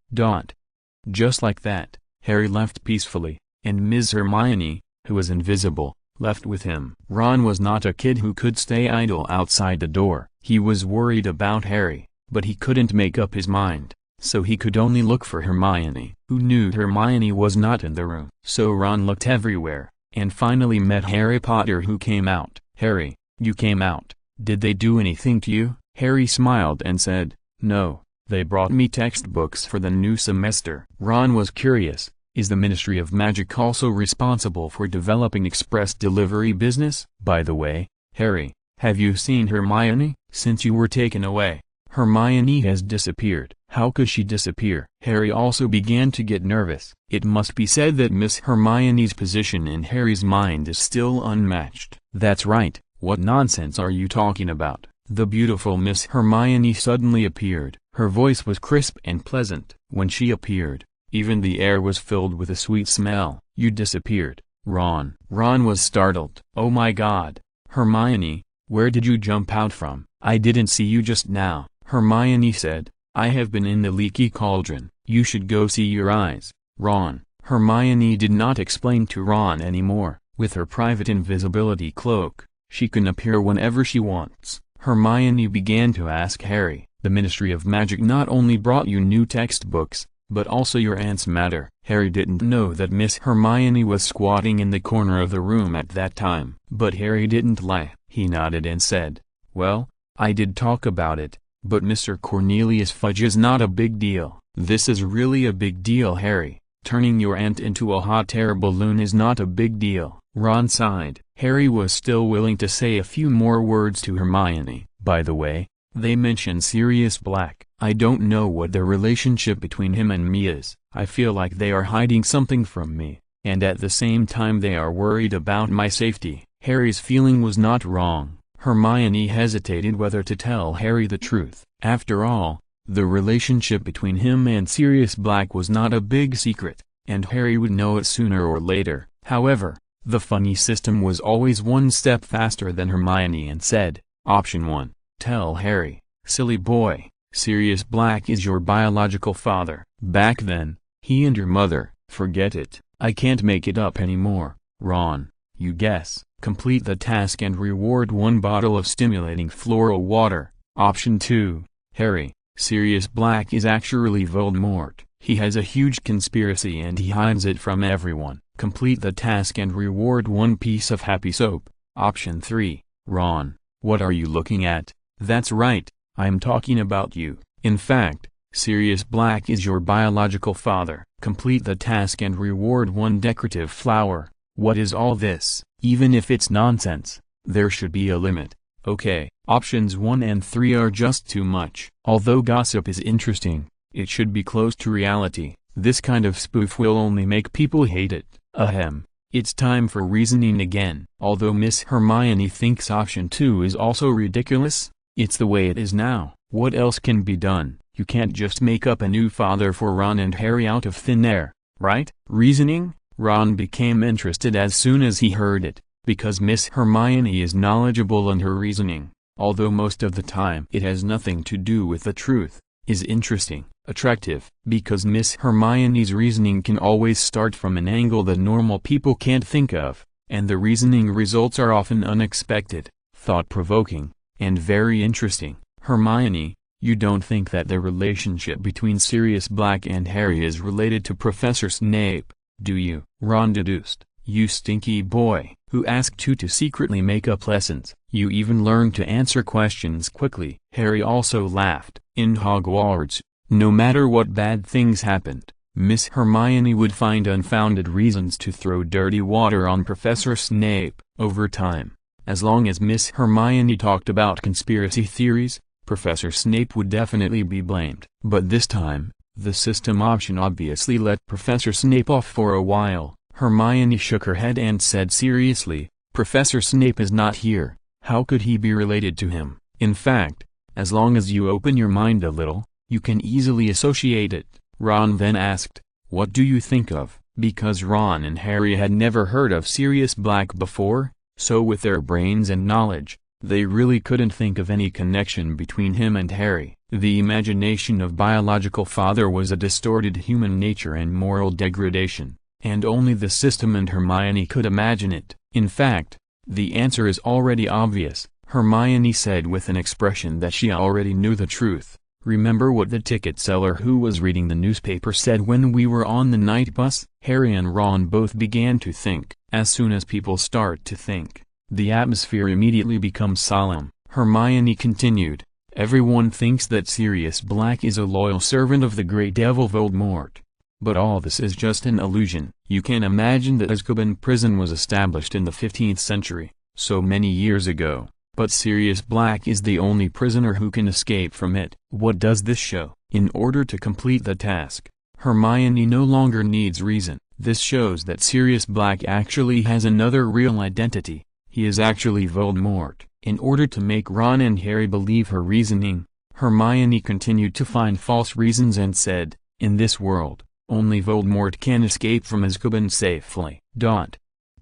[SPEAKER 1] Just like that, Harry left peacefully, and Ms. Hermione, who was invisible, left with him. Ron was not a kid who could stay idle outside the door. He was worried about Harry, but he couldn't make up his mind, so he could only look for Hermione, who knew Hermione was not in the room. So Ron looked everywhere, and finally met Harry Potter, who came out. Harry, you came out. Did they do anything to you? Harry smiled and said, no, they brought me textbooks for the new semester. Ron was curious. Is the Ministry of Magic also responsible for developing express delivery business? By the way, Harry, have you seen Hermione? Since you were taken away, Hermione has disappeared. How could she disappear? Harry also began to get nervous. It must be said that Miss Hermione's position in Harry's mind is still unmatched. That's right, what nonsense are you talking about? The beautiful Miss Hermione suddenly appeared. Her voice was crisp and pleasant. When she appeared, even the air was filled with a sweet smell. You disappeared. Ron was startled. "Oh my God, Hermione, where did you jump out from? I didn't see you just now." Hermione said, "I have been in the leaky cauldron. You should go see your eyes, Ron." Hermione did not explain to Ron anymore. With her private invisibility cloak, she can appear whenever she wants. Hermione began to ask Harry, "The Ministry of Magic not only brought you new textbooks, but also your aunt's matter." Harry didn't know that Miss Hermione was squatting in the corner of the room at that time. But Harry didn't lie. He nodded and said, "Well, I did talk about it, but Mr. Cornelius Fudge is not a big deal." "This is really a big deal, Harry. Turning your aunt into a hot air balloon is not a big deal." Ron sighed. Harry was still willing to say a few more words to Hermione. "By the way, they mention Sirius Black. I don't know what the relationship between him and me is. I feel like they are hiding something from me, and at the same time they are worried about my safety." Harry's feeling was not wrong. Hermione hesitated whether to tell Harry the truth. After all, the relationship between him and Sirius Black was not a big secret, and Harry would know it sooner or later. However, the funny system was always one step faster than Hermione and said, "Option 1, tell Harry, silly boy, Sirius Black is your biological father. Back then, he and your mother, forget it. I can't make it up anymore. Ron, you guess, complete the task and reward 1 bottle of stimulating floral water." Option 2, Harry, Sirius Black is actually Voldemort. He has a huge conspiracy and he hides it from everyone. Complete the task and reward 1 piece of happy soap. Option 3, Ron, what are you looking at? That's right, I'm talking about you. In fact, Sirius Black is your biological father. Complete the task and reward 1 decorative flower. What is all this? Even if it's nonsense, there should be a limit. Okay, options 1 and 3 are just too much. Although gossip is interesting, it should be close to reality. This kind of spoof will only make people hate it. Ahem. It's time for reasoning again. Although Miss Hermione thinks option 2 is also ridiculous, it's the way it is now. What else can be done? You can't just make up a new father for Ron and Harry out of thin air, right? Reasoning? Ron became interested as soon as he heard it, because Miss Hermione is knowledgeable in her reasoning, although most of the time it has nothing to do with the truth, is interesting, attractive, because Miss Hermione's reasoning can always start from an angle that normal people can't think of, and the reasoning results are often unexpected, thought-provoking, and very interesting. Hermione, you don't think that the relationship between Sirius Black and Harry is related to Professor Snape, do you? Ron deduced. You stinky boy, who asked you to secretly make up lessons. You even learned to answer questions quickly. Harry also laughed. In Hogwarts, no matter what bad things happened, Miss Hermione would find unfounded reasons to throw dirty water on Professor Snape. Over time, as long as Miss Hermione talked about conspiracy theories, Professor Snape would definitely be blamed. But this time, the system option obviously let Professor Snape off for a while. Hermione shook her head and said seriously, "Professor Snape is not here. How could he be related to him? In fact, as long as you open your mind a little, you can easily associate it." Ron then asked, "What do you think of?" Because Ron and Harry had never heard of Sirius Black before, so with their brains and knowledge, they really couldn't think of any connection between him and Harry. The imagination of biological father was a distorted human nature and moral degradation, and only the system and Hermione could imagine it. In fact, the answer is already obvious, Hermione said with an expression that she already knew the truth. "Remember what the ticket seller who was reading the newspaper said when we were on the night bus?" Harry and Ron both began to think. As soon as people start to think, the atmosphere immediately becomes solemn. Hermione continued, "Everyone thinks that Sirius Black is a loyal servant of the great devil Voldemort. But all this is just an illusion. You can imagine that Azkaban prison was established in the 15th century, so many years ago, but Sirius Black is the only prisoner who can escape from it. What does this show? In order to complete the task, Hermione no longer needs reason. This shows that Sirius Black actually has another real identity. He is actually Voldemort." In order to make Ron and Harry believe her reasoning, Hermione continued to find false reasons and said, "In this world, only Voldemort can escape from Azkaban safely."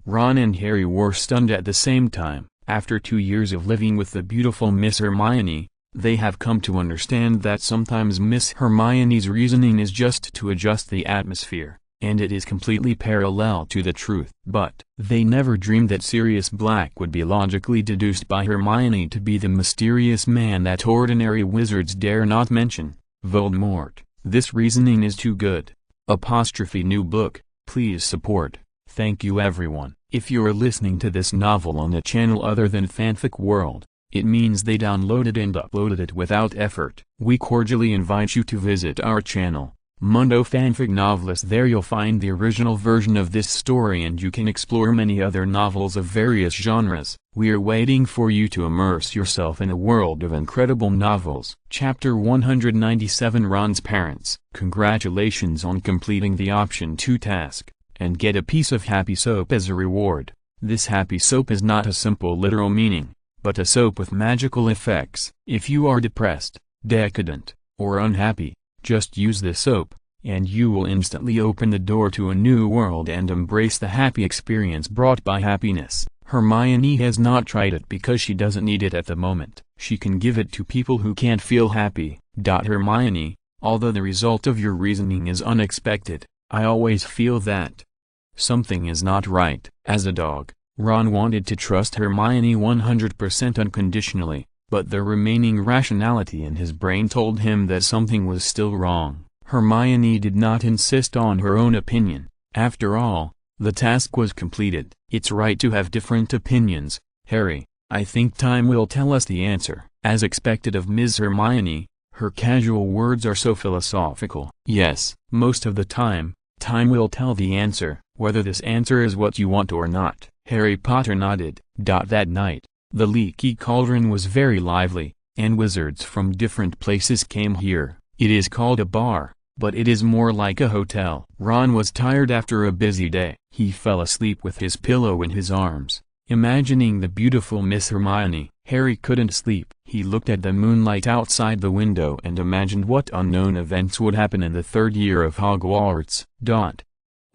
[SPEAKER 1] Ron and Harry were stunned at the same time. After 2 years of living with the beautiful Miss Hermione, they have come to understand that sometimes Miss Hermione's reasoning is just to adjust the atmosphere, and it is completely parallel to the truth. But they never dreamed that Sirius Black would be logically deduced by Hermione to be the mysterious man that ordinary wizards dare not mention, Voldemort. This reasoning is too good. New book, please support. Thank you everyone. If you are listening to this novel on a channel other than Fanfic World, it means they downloaded and uploaded it without effort. We cordially invite you to visit our channel, Mundo Fanfic Novelist. There you'll find the original version of this story and you can explore many other novels of various genres. We are waiting for you to immerse yourself in a world of incredible novels. Chapter 197 Ron's Parents. Congratulations on completing the Option 2 task, and get a piece of happy soap as a reward. This happy soap is not a simple literal meaning, but a soap with magical effects. If you are depressed, decadent, or unhappy, just use this soap, and you will instantly open the door to a new world and embrace the happy experience brought by happiness. Hermione has not tried it because she doesn't need it at the moment. She can give it to people who can't feel happy. Hermione, although the result of your reasoning is unexpected, I always feel that something is not right. As a dog, Ron wanted to trust Hermione 100% unconditionally, but the remaining rationality in his brain told him that something was still wrong. Hermione did not insist on her own opinion. After all, the task was completed. It's right to have different opinions, Harry. I think time will tell us the answer. As expected of Ms. Hermione, her casual words are so philosophical. Yes, most of the time, time will tell the answer, whether this answer is what you want or not. Harry Potter nodded. That night, the Leaky Cauldron was very lively, and wizards from different places came here. It is called a bar, but it is more like a hotel. Ron was tired after a busy day. He fell asleep with his pillow in his arms, imagining the beautiful Miss Hermione. Harry couldn't sleep. He looked at the moonlight outside the window and imagined what unknown events would happen in the third year of Hogwarts.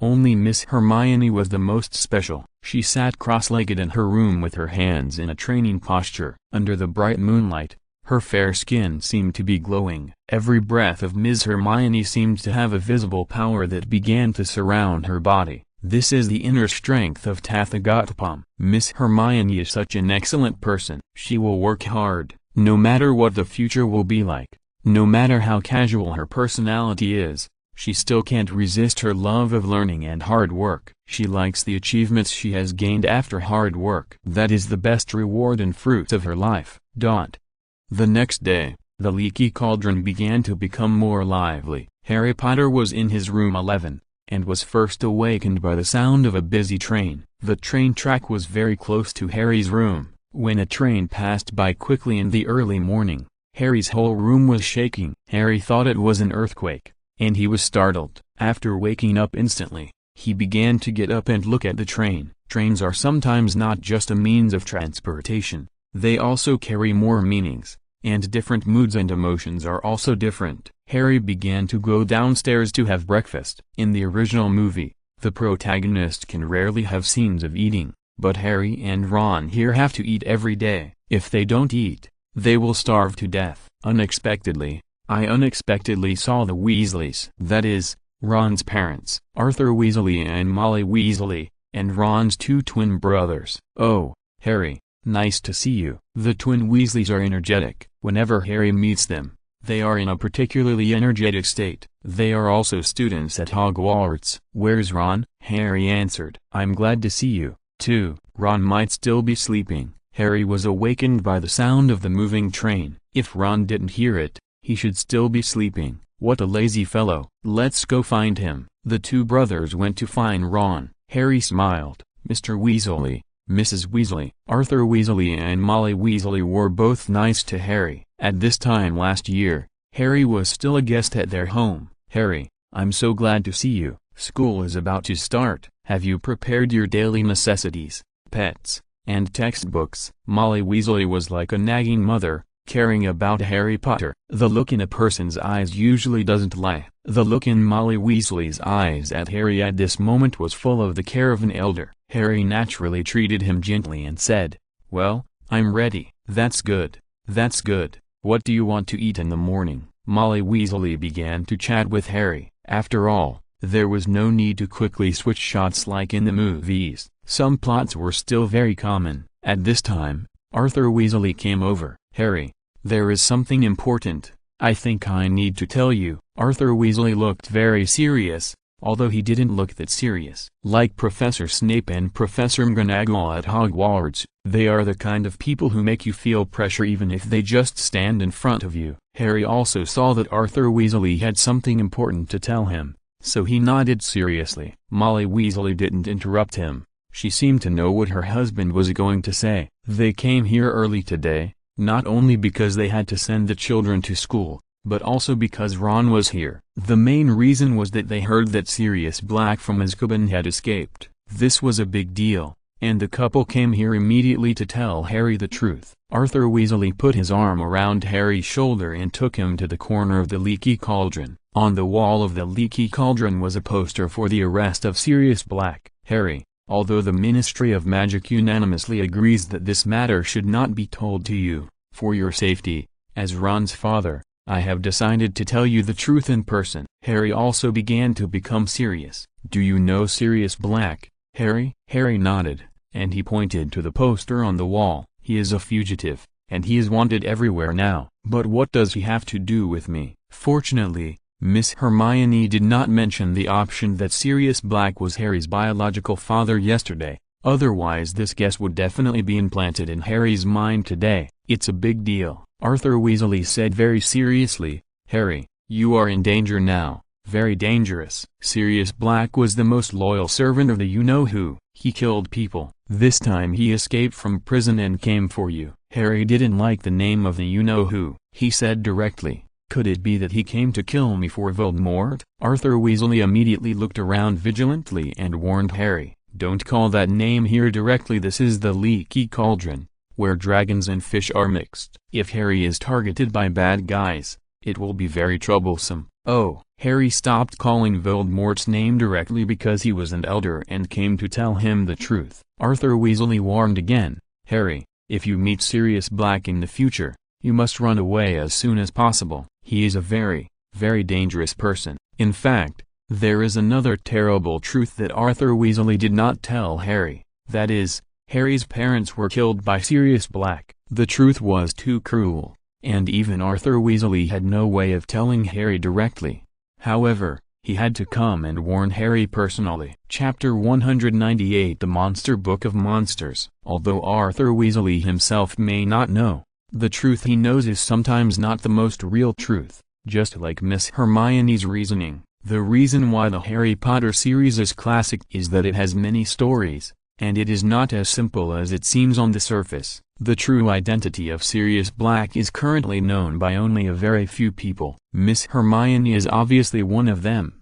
[SPEAKER 1] Only Miss Hermione was the most special. She sat cross-legged in her room with her hands in a training posture. Under the bright moonlight, her fair skin seemed to be glowing. Every breath of Miss Hermione seemed to have a visible power that began to surround her body. This is the inner strength of Tathagotpam. Miss Hermione is such an excellent person. She will work hard, no matter what the future will be like. No matter how casual her personality is, she still can't resist her love of learning and hard work. She likes the achievements she has gained after hard work. That is the best reward and fruit of her life. The next day, the Leaky Cauldron began to become more lively. Harry Potter was in his room 11, and was first awakened by the sound of a busy train. The train track was very close to Harry's room. When a train passed by quickly in the early morning, Harry's whole room was shaking. Harry thought it was an earthquake, and he was startled. After waking up instantly, he began to get up and look at the train. Trains are sometimes not just a means of transportation, they also carry more meanings, and different moods and emotions are also different. Harry began to go downstairs to have breakfast. In the original movie, the protagonist can rarely have scenes of eating, but Harry and Ron here have to eat every day. If they don't eat, they will starve to death. Unexpectedly, I unexpectedly saw the Weasleys. That is, Ron's parents, Arthur Weasley and Molly Weasley, and Ron's two twin brothers. Oh, Harry, nice to see you. The twin Weasleys are energetic. Whenever Harry meets them, they are in a particularly energetic state. They are also students at Hogwarts. Where's Ron? Harry answered. I'm glad to see you, too. Ron might still be sleeping. Harry was awakened by the sound of the moving train. If Ron didn't hear it, he should still be sleeping. What a lazy fellow. Let's go find him. The two brothers went to find Ron. Harry smiled. Mr. Weasley, Mrs. Weasley, Arthur Weasley and Molly Weasley were both nice to Harry. At this time last year, Harry was still a guest at their home. Harry, I'm so glad to see you. School is about to start. Have you prepared your daily necessities, pets, and textbooks? Molly Weasley was like a nagging mother, caring about Harry Potter. The look in a person's eyes usually doesn't lie. The look in Molly Weasley's eyes at Harry at this moment was full of the care of an elder. Harry naturally treated him gently and said, "Well, I'm ready." "That's good. That's good. What do you want to eat in the morning?" Molly Weasley began to chat with Harry. After all, there was no need to quickly switch shots like in the movies. Some plots were still very common. At this time, Arthur Weasley came over. "Harry, there is something important I think I need to tell you." Arthur Weasley looked very serious, although he didn't look that serious. Like Professor Snape and Professor McGonagall at Hogwarts, they are the kind of people who make you feel pressure even if they just stand in front of you. Harry also saw that Arthur Weasley had something important to tell him, so he nodded seriously. Molly Weasley didn't interrupt him. She seemed to know what her husband was going to say. "They came here early today, not only because they had to send the children to school, but also because Ron was here. The main reason was that they heard that Sirius Black from Azkaban had escaped. This was a big deal, and the couple came here immediately to tell Harry the truth." Arthur Weasley put his arm around Harry's shoulder and took him to the corner of the Leaky Cauldron. On the wall of the Leaky Cauldron was a poster for the arrest of Sirius Black. "Harry, although the Ministry of Magic unanimously agrees that this matter should not be told to you, for your safety, as Ron's father, I have decided to tell you the truth in person." Harry also began to become serious. "Do you know Sirius Black, Harry?" Harry nodded, and he pointed to the poster on the wall. "He is a fugitive, and he is wanted everywhere now." "But what does he have to do with me?" Fortunately, Miss Hermione did not mention the option that Sirius Black was Harry's biological father yesterday, otherwise this guess would definitely be implanted in Harry's mind today. "It's a big deal," Arthur Weasley said very seriously. "Harry, you are in danger now, very dangerous. Sirius Black was the most loyal servant of the you-know-who. He killed people. This time he escaped from prison and came for you." Harry didn't like the name of the you-know-who. He said directly, "Could it be that he came to kill me for Voldemort?" Arthur Weasley immediately looked around vigilantly and warned Harry, "Don't call that name here directly. This is the Leaky Cauldron, where dragons and fish are mixed. If Harry is targeted by bad guys, it will be very troublesome." "Oh." Harry stopped calling Voldemort's name directly because he was an elder and came to tell him the truth. Arthur Weasley warned again, "Harry, if you meet Sirius Black in the future, you must run away as soon as possible. He is a very, very dangerous person." In fact, there is another terrible truth that Arthur Weasley did not tell Harry. That is, Harry's parents were killed by Sirius Black. The truth was too cruel, and even Arthur Weasley had no way of telling Harry directly. However, he had to come and warn Harry personally. Chapter 198 The Monster Book of Monsters. Although Arthur Weasley himself may not know, the truth he knows is sometimes not the most real truth. Just like Miss Hermione's reasoning, the reason why the Harry Potter series is classic is that it has many stories, and it is not as simple as it seems on the surface. The true identity of Sirius Black is currently known by only a very few people. Miss Hermione is obviously one of them.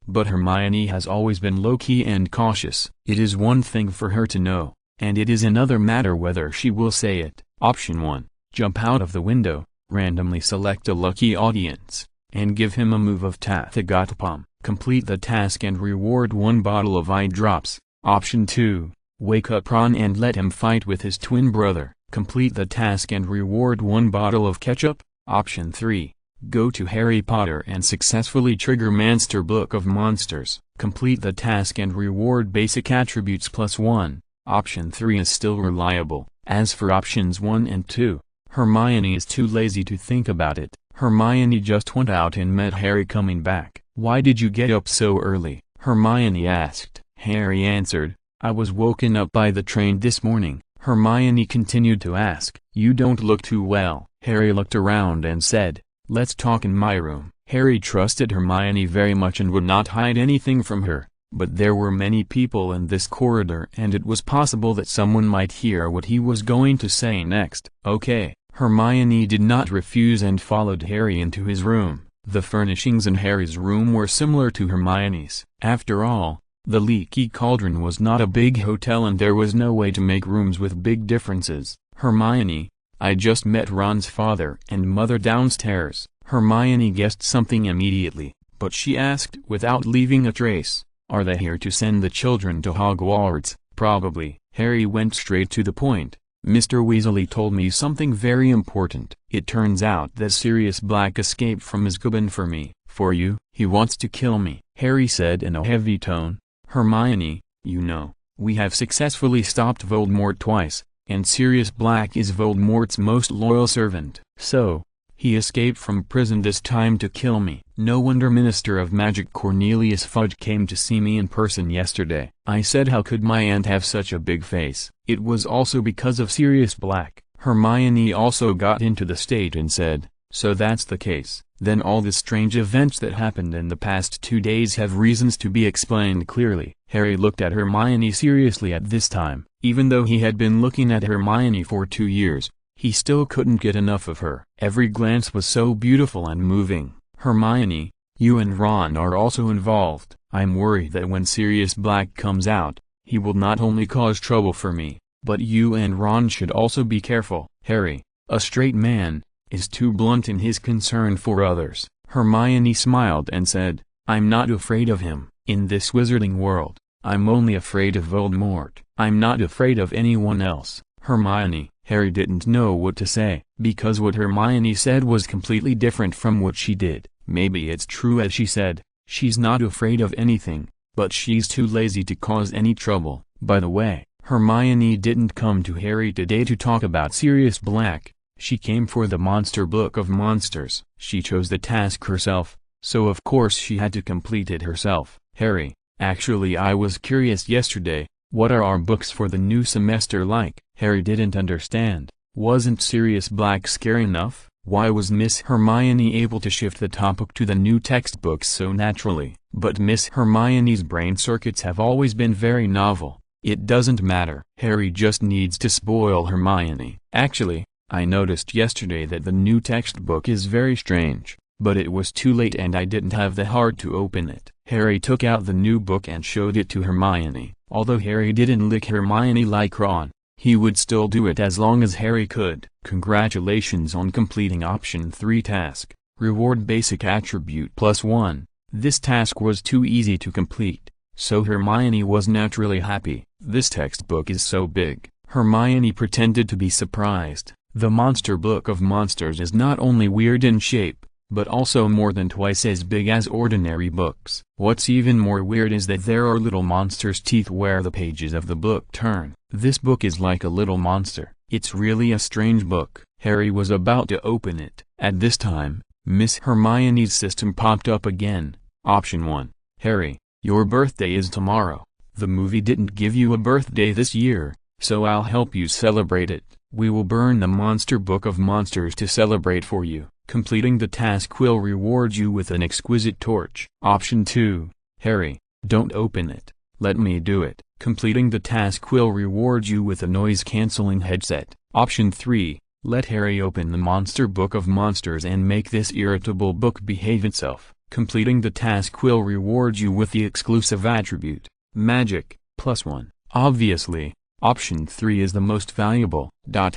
[SPEAKER 1] But Hermione has always been low-key and cautious. It is one thing for her to know, and it is another matter whether she will say it. Option 1. Jump out of the window, randomly select a lucky audience, and give him a move of Tathagotpam. Complete the task and reward 1 bottle of eye drops. Option 2. Wake up Ron and let him fight with his twin brother. Complete the task and reward 1 bottle of ketchup. Option 3. Go to Harry Potter and successfully trigger Monster Book of Monsters. Complete the task and reward basic attributes +1. Option 3 is still reliable. As for options 1 and 2, Hermione is too lazy to think about it. Hermione just went out and met Harry coming back. "Why did you get up so early?" Hermione asked. Harry answered, "I was woken up by the train this morning." Hermione continued to ask, "You don't look too well." Harry looked around and said, "Let's talk in my room." Harry trusted Hermione very much and would not hide anything from her, but there were many people in this corridor and it was possible that someone might hear what he was going to say next. "Okay." Hermione did not refuse and followed Harry into his room. The furnishings in Harry's room were similar to Hermione's. After all, the Leaky Cauldron was not a big hotel and there was no way to make rooms with big differences. "Hermione, I just met Ron's father and mother downstairs." Hermione guessed something immediately, but she asked without leaving a trace, Are they here to send the children to Hogwarts? Probably. Harry went straight to the point. Mr. Weasley told me something very important. It turns out that Sirius Black escaped from Azkaban for me. For you? He wants to kill me, Harry said in a heavy tone. Hermione, you know, we have successfully stopped Voldemort twice, and Sirius Black is Voldemort's most loyal servant. So, he escaped from prison this time to kill me. No wonder Minister of Magic Cornelius Fudge came to see me in person yesterday. I said how could my aunt have such a big face. It was also because of Sirius Black. Hermione also got into the state and said, so that's the case. Then all the strange events that happened in the past 2 days have reasons to be explained clearly. Harry looked at Hermione seriously at this time. Even though he had been looking at Hermione for 2 years, he still couldn't get enough of her. Every glance was so beautiful and moving. Hermione, you and Ron are also involved. I'm worried that when Sirius Black comes out, he will not only cause trouble for me, but you and Ron should also be careful. Harry, a straight man, is too blunt in his concern for others. Hermione smiled and said, I'm not afraid of him. In this wizarding world, I'm only afraid of Voldemort. I'm not afraid of anyone else. Hermione. Harry didn't know what to say, because what Hermione said was completely different from what she did. Maybe it's true as she said, she's not afraid of anything, but she's too lazy to cause any trouble. By the way, Hermione didn't come to Harry today to talk about Sirius Black. She came for the Monster Book of Monsters. She chose the task herself, so of course she had to complete it herself. Harry, actually I was curious yesterday, what are our books for the new semester like? Harry didn't understand. Wasn't Sirius Black scary enough? Why was Miss Hermione able to shift the topic to the new textbooks so naturally? But Miss Hermione's brain circuits have always been very novel. It doesn't matter. Harry just needs to spoil Hermione. Actually, I noticed yesterday that the new textbook is very strange, but it was too late and I didn't have the heart to open it. Harry took out the new book and showed it to Hermione. Although Harry didn't lick Hermione like Ron, he would still do it as long as Harry could. Congratulations on completing option 3 task. Reward basic attribute +1. This task was too easy to complete, so Hermione was naturally happy. This textbook is so big. Hermione pretended to be surprised. The Monster Book of Monsters is not only weird in shape, but also more than twice as big as ordinary books. What's even more weird is that there are little monsters' teeth where the pages of the book turn. This book is like a little monster. It's really a strange book. Harry was about to open it. At this time, Miss Hermione's system popped up again. Option 1. Harry, your birthday is tomorrow. The movie didn't give you a birthday this year, so I'll help you celebrate it. We will burn the Monster Book of Monsters to celebrate for you. Completing the task will reward you with an exquisite torch. Option 2. Harry, don't open it. Let me do it. Completing the task will reward you with a noise-canceling headset. Option 3. Let Harry open the Monster Book of Monsters and make this irritable book behave itself. Completing the task will reward you with the exclusive attribute, Magic, +1. Obviously, option 3 is the most valuable.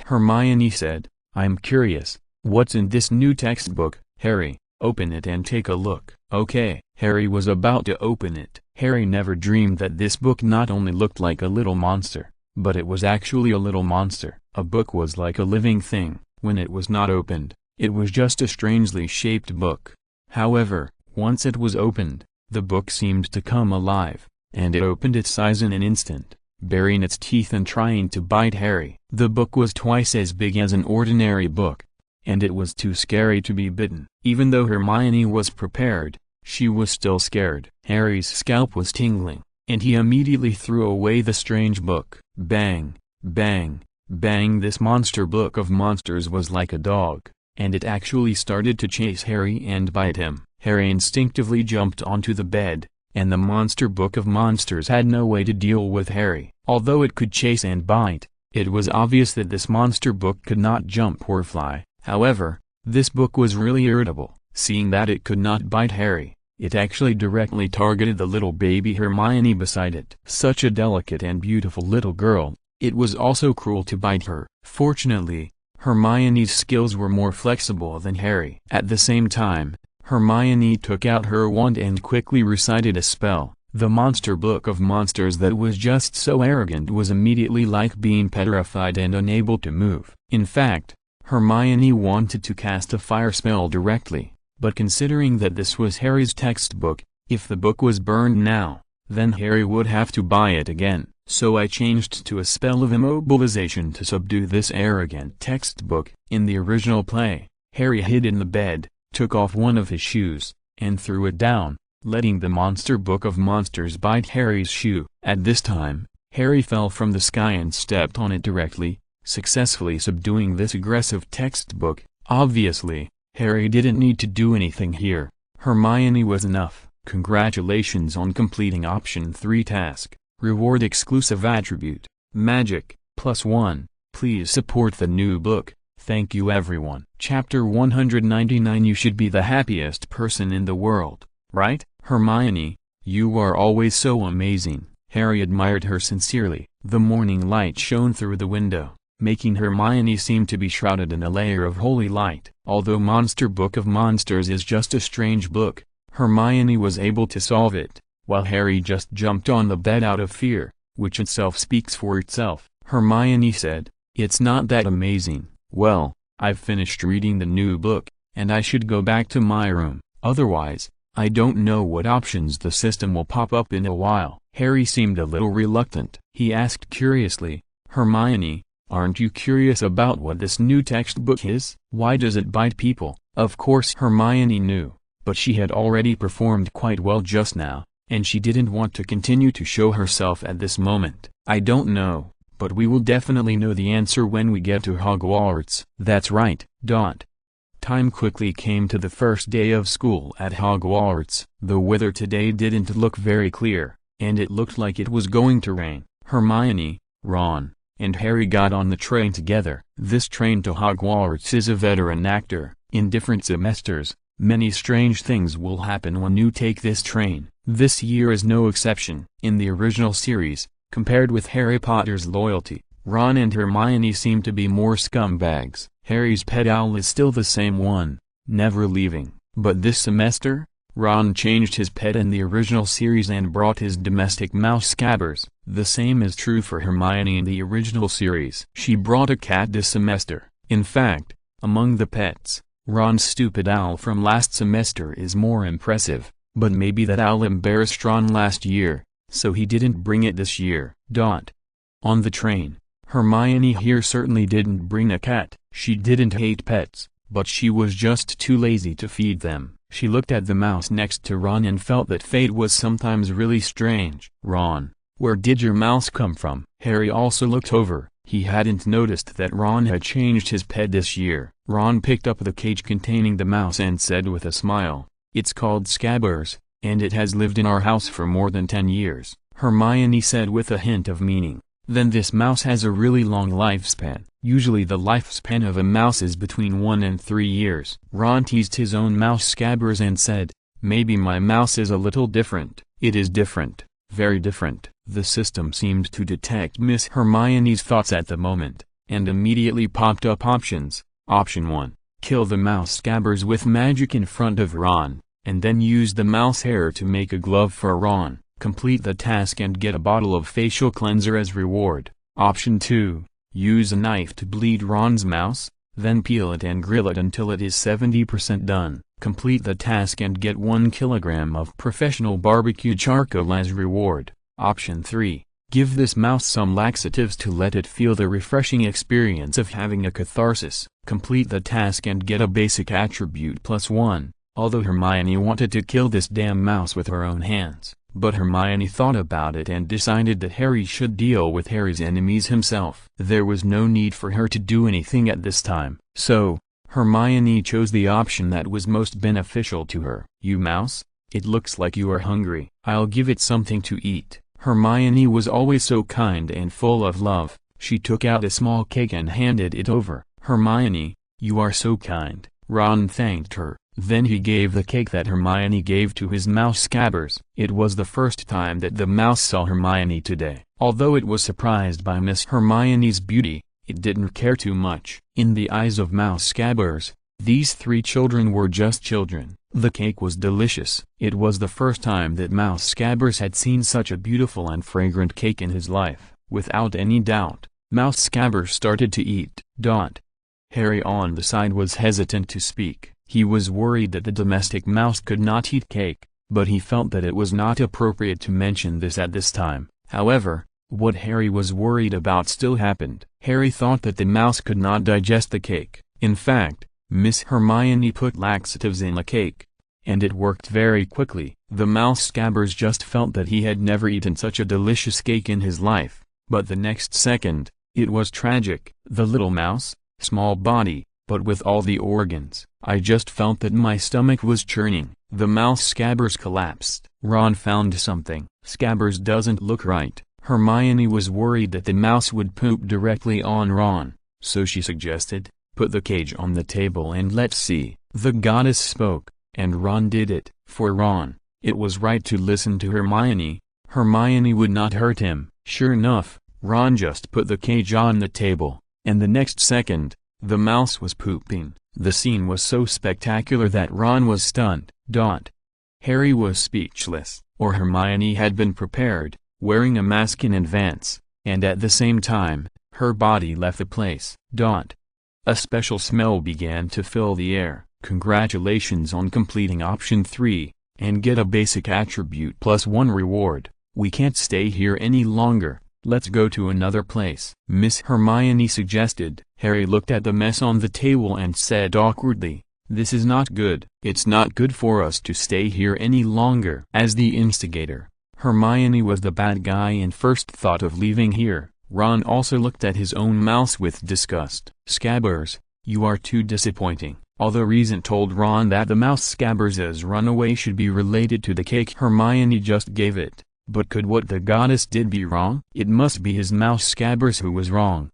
[SPEAKER 1] Hermione said, I'm curious. What's in this new textbook? Harry, open it and take a look. Okay. Harry was about to open it. Harry never dreamed that this book not only looked like a little monster, but it was actually a little monster. A book was like a living thing. When it was not opened, it was just a strangely shaped book. However, once it was opened, the book seemed to come alive, and it opened its eyes in an instant, baring its teeth and trying to bite Harry. The book was twice as big as an ordinary book, and it was too scary to be bitten. Even though Hermione was prepared, she was still scared. Harry's scalp was tingling, and he immediately threw away the strange book. Bang, bang, bang. This Monster Book of Monsters was like a dog, and it actually started to chase Harry and bite him. Harry instinctively jumped onto the bed, and the Monster Book of Monsters had no way to deal with Harry. Although it could chase and bite, it was obvious that this monster book could not jump or fly. However, this book was really irritable. Seeing that it could not bite Harry, it actually directly targeted the little baby Hermione beside it. Such a delicate and beautiful little girl, it was also cruel to bite her. Fortunately, Hermione's skills were more flexible than Harry. At the same time, Hermione took out her wand and quickly recited a spell. The monster book of monsters that was just so arrogant was immediately like being petrified and unable to move. In fact, Hermione wanted to cast a fire spell directly, but considering that this was Harry's textbook, if the book was burned now, then Harry would have to buy it again. So I changed to a spell of immobilization to subdue this arrogant textbook. In the original play, Harry hid in the bed, took off one of his shoes, and threw it down, letting the monster book of monsters bite Harry's shoe. At this time, Harry fell from the sky and stepped on it directly, successfully subduing this aggressive textbook. Obviously, Harry didn't need to do anything here. Hermione was enough. Congratulations on completing option 3 task. Reward exclusive attribute, Magic, +1. Please support the new book. Thank you everyone. Chapter 199. You should be the happiest person in the world, right? Hermione, you are always so amazing. Harry admired her sincerely. The morning light shone through the window, making Hermione seem to be shrouded in a layer of holy light. Although Monster Book of Monsters is just a strange book, Hermione was able to solve it, while Harry just jumped on the bed out of fear, which itself speaks for itself. Hermione said, "It's not that amazing." Well, I've finished reading the new book, and I should go back to my room. Otherwise, I don't know what options the system will pop up in a while. Harry seemed a little reluctant. He asked curiously, "Hermione, aren't you curious about what this new textbook is? Why does it bite people?" Of course Hermione knew, but she had already performed quite well just now, and she didn't want to continue to show herself at this moment. "I don't know, but we will definitely know the answer when we get to Hogwarts." "That's right." Time quickly came to the first day of school at Hogwarts. The weather today didn't look very clear, and it looked like it was going to rain. Hermione, Ron, and Harry got on the train together. This train to Hogwarts is a veteran actor. In different semesters, many strange things will happen when you take this train. This year is no exception. In the original series, compared with Harry Potter's loyalty, Ron and Hermione seem to be more scumbags. Harry's pet owl is still the same one, never leaving. But this semester, Ron changed his pet in the original series and brought his domestic mouse Scabbers. The same is true for Hermione in the original series. She brought a cat this semester. In fact, among the pets, Ron's stupid owl from last semester is more impressive, but maybe that owl embarrassed Ron last year, so he didn't bring it this year. On the train, Hermione here certainly didn't bring a cat. She didn't hate pets, but she was just too lazy to feed them. She looked at the mouse next to Ron and felt that fate was sometimes really strange. "Ron, where did your mouse come from?" Harry also looked over. He hadn't noticed that Ron had changed his pet this year. Ron picked up the cage containing the mouse and said with a smile, "It's called Scabbers, and it has lived in our house for more than 10 years. Hermione said with a hint of meaning, "Then this mouse has a really long lifespan." Usually the lifespan of a mouse is between 1 and 3 years. Ron teased his own mouse Scabbers and said, "Maybe my mouse is a little different." "It is different, very different." The system seemed to detect Miss Hermione's thoughts at the moment, and immediately popped up options. Option 1. Kill the mouse Scabbers with magic in front of Ron, and then use the mouse hair to make a glove for Ron. Complete the task and get a bottle of facial cleanser as reward. Option 2. Use a knife to bleed Ron's mouse, then peel it and grill it until it is 70% done. Complete the task and get 1 kilogram of professional barbecue charcoal as reward. Option 3. Give this mouse some laxatives to let it feel the refreshing experience of having a catharsis. Complete the task and get a basic attribute +1. Although Hermione wanted to kill this damn mouse with her own hands, but Hermione thought about it and decided that Harry should deal with Harry's enemies himself. There was no need for her to do anything at this time. So, Hermione chose the option that was most beneficial to her. "You mouse, it looks like you are hungry. I'll give it something to eat." Hermione was always so kind and full of love. She took out a small cake and handed it over. "Hermione, you are so kind." Ron thanked her. Then he gave the cake that Hermione gave to his mouse Scabbers. It was the first time that the mouse saw Hermione today. Although it was surprised by Miss Hermione's beauty, it didn't care too much. In the eyes of mouse Scabbers, these 3 children were just children. The cake was delicious. It was the first time that Mouse Scabbers had seen such a beautiful and fragrant cake in his life. Without any doubt, Mouse Scabbers started to eat. Harry on the side was hesitant to speak. He was worried that the domestic mouse could not eat cake, but he felt that it was not appropriate to mention this at this time. However, what Harry was worried about still happened. Harry thought that the mouse could not digest the cake. In fact, Miss Hermione put laxatives in the cake, and it worked very quickly. The Mouse Scabbers just felt that he had never eaten such a delicious cake in his life, but the next second, it was tragic. The little mouse, small body, but with all the organs. I just felt that my stomach was churning. The Mouse Scabbers collapsed. Ron found something. Scabbers doesn't look right. Hermione was worried that the mouse would poop directly on Ron, so she suggested, put the cage on the table and let's see. The goddess spoke, and Ron did it. For Ron, it was right to listen to Hermione. Hermione would not hurt him. Sure enough, Ron just put the cage on the table, and the next second, the mouse was pooping. The scene was so spectacular that Ron was stunned. Harry was speechless, or Hermione had been prepared, wearing a mask in advance, and at the same time, her body left the place. A special smell began to fill the air. Congratulations on completing option 3, and get a basic attribute +1 reward. We can't stay here any longer, let's go to another place. Miss Hermione suggested. Harry looked at the mess on the table and said awkwardly, this is not good. It's not good for us to stay here any longer. As the instigator, Hermione was the bad guy and first thought of leaving here. Ron also looked at his own mouse with disgust. Scabbers, you are too disappointing. Although reason told Ron that the Mouse Scabbers' runaway should be related to the cake Hermione just gave it, but could what the goddess did be wrong? It must be his Mouse Scabbers who was wrong.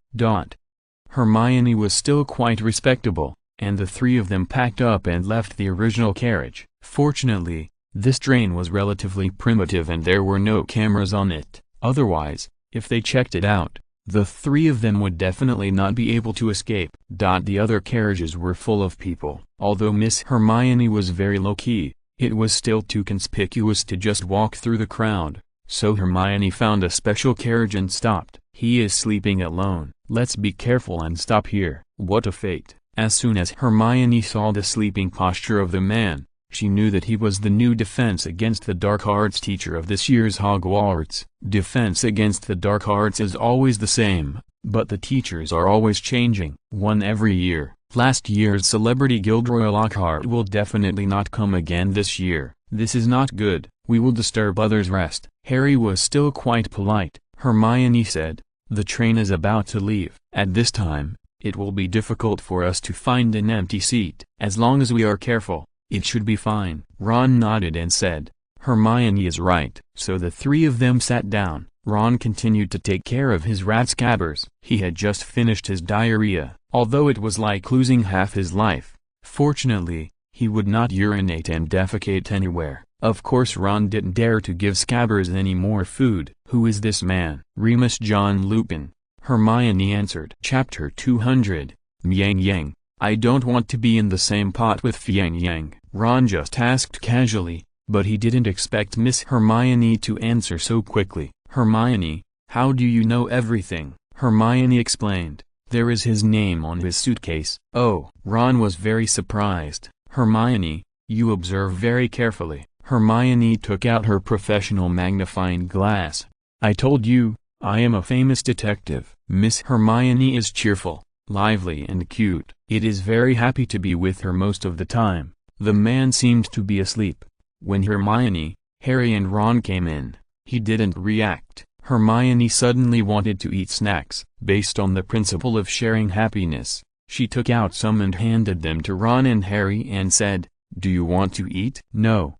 [SPEAKER 1] Hermione was still quite respectable, and the three of them packed up and left the original carriage. Fortunately, this train was relatively primitive and there were no cameras on it. Otherwise, if they checked it out, the three of them would definitely not be able to escape. The other carriages were full of people. Although Miss Hermione was very low-key, it was still too conspicuous to just walk through the crowd, so Hermione found a special carriage and stopped. He is sleeping alone. Let's be careful and stop here. What a fate. As soon as Hermione saw the sleeping posture of the man, she knew that he was the new Defense Against the Dark Arts teacher of this year's Hogwarts. Defense Against the Dark Arts is always the same, but the teachers are always changing. One every year. Last year's Celebrity Gilderoy Lockhart will definitely not come again this year. This is not good. We will disturb others' rest. Harry was still quite polite. Hermione said, the train is about to leave. At this time, it will be difficult for us to find an empty seat. As long as we are careful, it should be fine. Ron nodded and said, Hermione is right. So the three of them sat down. Ron continued to take care of his rat Scabbers. He had just finished his diarrhea, although it was like losing half his life. Fortunately, he would not urinate and defecate anywhere. Of course Ron didn't dare to give Scabbers any more food. Who is this man? Remus John Lupin, Hermione answered. Chapter 200, Miang Yang. I don't want to be in the same pot with Fiang Yang, Ron just asked casually, but he didn't expect Miss Hermione to answer so quickly. Hermione, how do you know everything? Hermione explained. There is his name on his suitcase. Oh, Ron was very surprised. Hermione, you observe very carefully. Hermione took out her professional magnifying glass. I told you, I am a famous detective. Miss Hermione is cheerful, lively and cute. It is very happy to be with her most of the time. The man seemed to be asleep. When Hermione, Harry and Ron came in, he didn't react. Hermione suddenly wanted to eat snacks. Based on the principle of sharing happiness, she took out some and handed them to Ron and Harry and said, do you want to eat? No,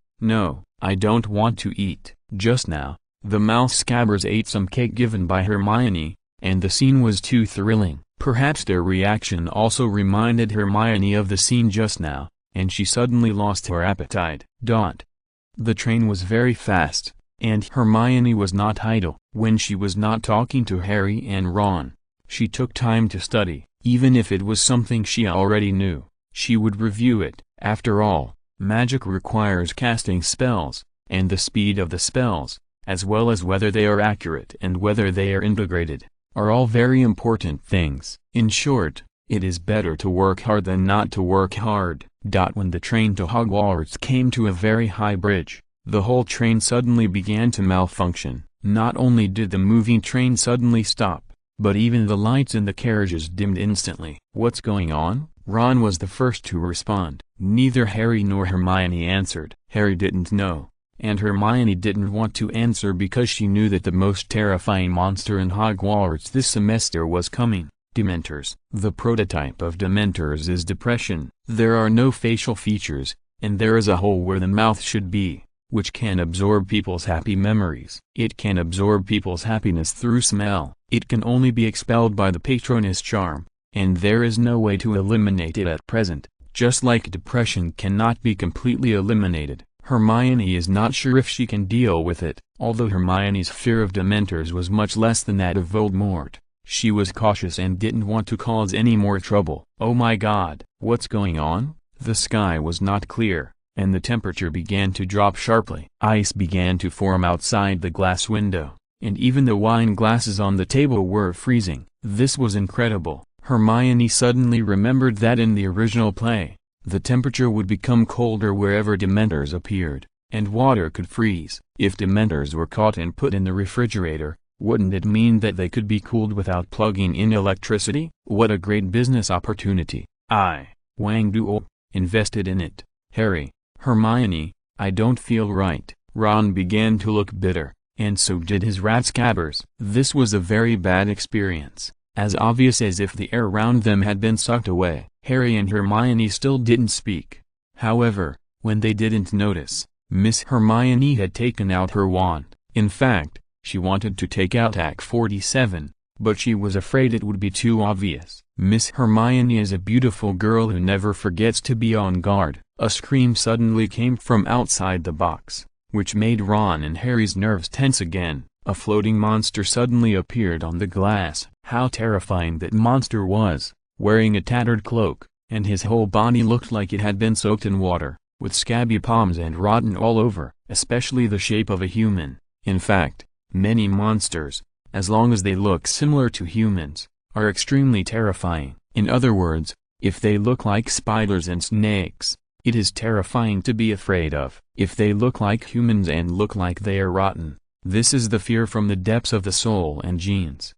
[SPEAKER 1] I don't want to eat. Just now, the Mouse Scabbers ate some cake given by Hermione, and the scene was too thrilling. Perhaps their reaction also reminded Hermione of the scene just now, and she suddenly lost her appetite. The train was very fast, and Hermione was not idle. When she was not talking to Harry and Ron, she took time to study. Even if it was something she already knew, she would review it. After all, Magic requires casting spells, and the speed of the spells, as well as whether they are accurate and whether they are integrated, are all very important things. In short, it is better to work hard than not to work hard. When the train to Hogwarts came to a very high bridge, the whole train suddenly began to malfunction. Not only did the moving train suddenly stop, but even the lights in the carriages dimmed instantly. "What's going on?" Ron was the first to respond. Neither Harry nor Hermione answered. Harry didn't know, and Hermione didn't want to answer because she knew that the most terrifying monster in Hogwarts this semester was coming. Dementors. The prototype of Dementors is depression. There are no facial features, and there is a hole where the mouth should be, which can absorb people's happy memories. It can absorb people's happiness through smell. It can only be expelled by the Patronus charm, and there is no way to eliminate it at present. Just like depression cannot be completely eliminated, Hermione is not sure if she can deal with it. Although Hermione's fear of Dementors was much less than that of Voldemort, she was cautious and didn't want to cause any more trouble. "Oh my God, what's going on?" The sky was not clear, and the temperature began to drop sharply. Ice began to form outside the glass window, and even the wine glasses on the table were freezing. This was incredible. Hermione suddenly remembered that in the original play, the temperature would become colder wherever Dementors appeared, and water could freeze. If Dementors were caught and put in the refrigerator, wouldn't it mean that they could be cooled without plugging in electricity? What a great business opportunity. Wang Duo, invested in it. Harry, Hermione, I don't feel right. Ron began to look bitter, and so did his ratscabbers. This was a very bad experience, as obvious as if the air around them had been sucked away. Harry and Hermione still didn't speak. However, when they didn't notice, Miss Hermione had taken out her wand. In fact, she wanted to take out Act 47, but she was afraid it would be too obvious. Miss Hermione is a beautiful girl who never forgets to be on guard. A scream suddenly came from outside the box, which made Ron and Harry's nerves tense again. A floating monster suddenly appeared on the glass. How terrifying that monster was, wearing a tattered cloak, and his whole body looked like it had been soaked in water, with scabby palms and rotten all over, especially the shape of a human. In fact, many monsters, as long as they look similar to humans, are extremely terrifying. In other words, if they look like spiders and snakes, it is terrifying to be afraid of. If they look like humans and look like they are rotten, this is the fear from the depths of the soul and genes.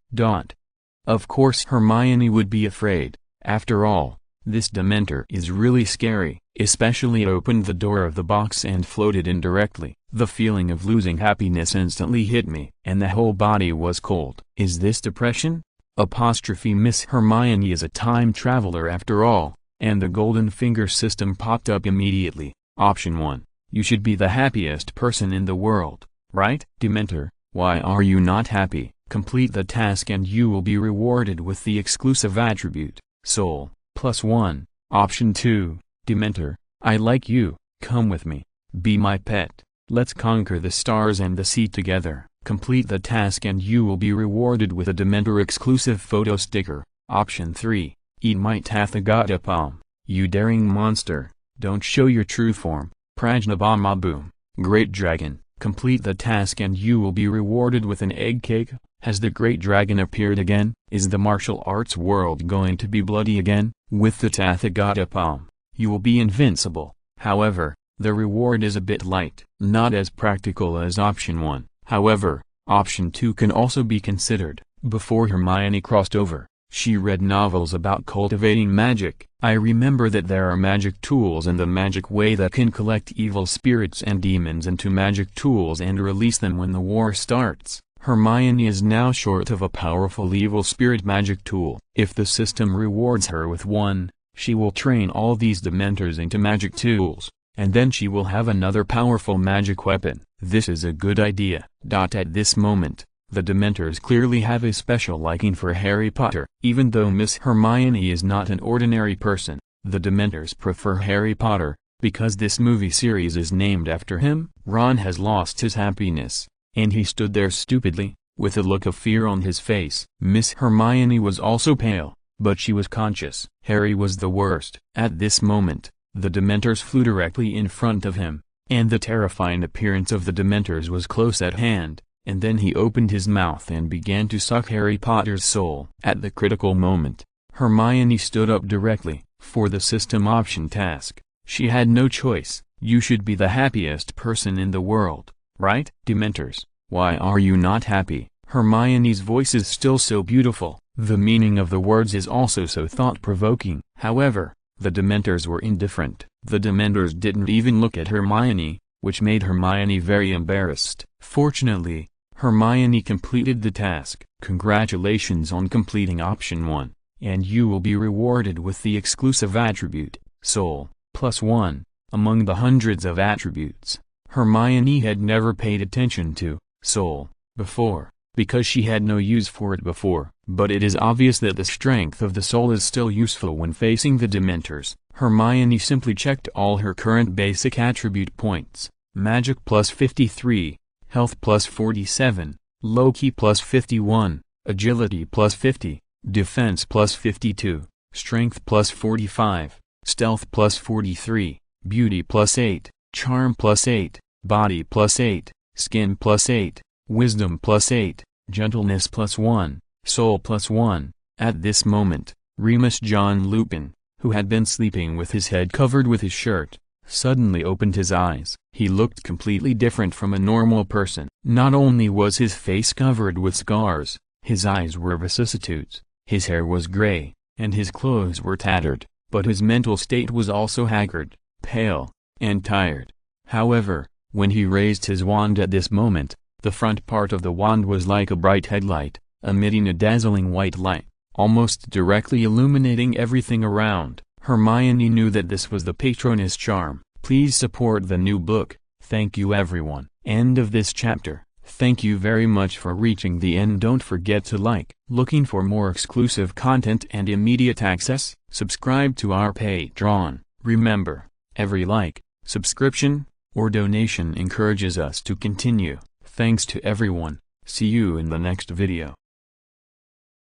[SPEAKER 1] Of course Hermione would be afraid. After all, this Dementor is really scary. Especially it opened the door of the box and floated in directly. The feeling of losing happiness instantly hit me, and the whole body was cold. Is this depression? Miss Hermione is a time traveler after all, and the golden finger system popped up immediately. Option 1. You should be the happiest person in the world, right? Dementor, why are you not happy? Complete the task and you will be rewarded with the exclusive attribute, Soul, +1. Option 2. Dementor, I like you, come with me, be my pet, let's conquer the stars and the sea together. Complete the task and you will be rewarded with a Dementor exclusive photo sticker. Option 3. Eat my Tathagata. You daring monster, don't show your true form. Prajnaboom. Great Dragon, complete the task and you will be rewarded with an egg cake. Has the Great Dragon appeared again? Is the martial arts world going to be bloody again? With the Tathagata, you will be invincible. However, the reward is a bit light, not as practical as option 1. However, option 2 can also be considered. Before Hermione crossed over, she read novels about cultivating magic. I remember that there are magic tools in the magic way that can collect evil spirits and demons into magic tools and release them when the war starts. Hermione is now short of a powerful evil spirit magic tool. If the system rewards her with one, she will train all these Dementors into magic tools, and then she will have another powerful magic weapon. This is a good idea. At this moment, the Dementors clearly have a special liking for Harry Potter. Even though Miss Hermione is not an ordinary person, the Dementors prefer Harry Potter, because this movie series is named after him. Ron has lost his happiness, and he stood there stupidly, with a look of fear on his face. Miss Hermione was also pale, but she was conscious. Harry was the worst. At this moment, The Dementors flew directly in front of him, and the terrifying appearance of the Dementors was close at hand, and then he opened his mouth and began to suck Harry Potter's soul. At the critical moment, Hermione stood up directly, for the system option task. She had no choice. You should be the happiest person in the world, right? Dementors, why are you not happy? Hermione's voice is still so beautiful. The meaning of the words is also so thought-provoking. However, the Dementors were indifferent. The Dementors didn't even look at Hermione, which made Hermione very embarrassed. Fortunately, Hermione completed the task. Congratulations on completing option 1, and you will be rewarded with the exclusive attribute, Soul, +1, among the hundreds of attributes. Hermione had never paid attention to Soul before, because she had no use for it before. But it is obvious that the strength of the soul is still useful when facing the Dementors. Hermione simply checked all her current basic attribute points: Magic +53, Health +47, Low-Key +51, Agility +50, Defense +52, Strength +45, Stealth +43, Beauty +8, Charm +8, Body +8, Skin +8, Wisdom +8, Gentleness +1, Soul +1. At this moment, Remus John Lupin, who had been sleeping with his head covered with his shirt, suddenly opened his eyes. He looked completely different from a normal person. Not only was his face covered with scars, his eyes were vicissitudes, his hair was gray, and his clothes were tattered, but his mental state was also haggard, pale, and tired. However, when he raised his wand at this moment, the front part of the wand was like a bright headlight, emitting a dazzling white light, almost directly illuminating everything around. Hermione knew that this was the Patronus charm. Please support the new book. Thank you everyone. End of this chapter. Thank you very much for reaching the end. Don't forget to like. Looking for more exclusive content and immediate access? Subscribe to our Patreon. Remember, every like, subscription, or donation encourages us to continue. Thanks to everyone. See you in the next video.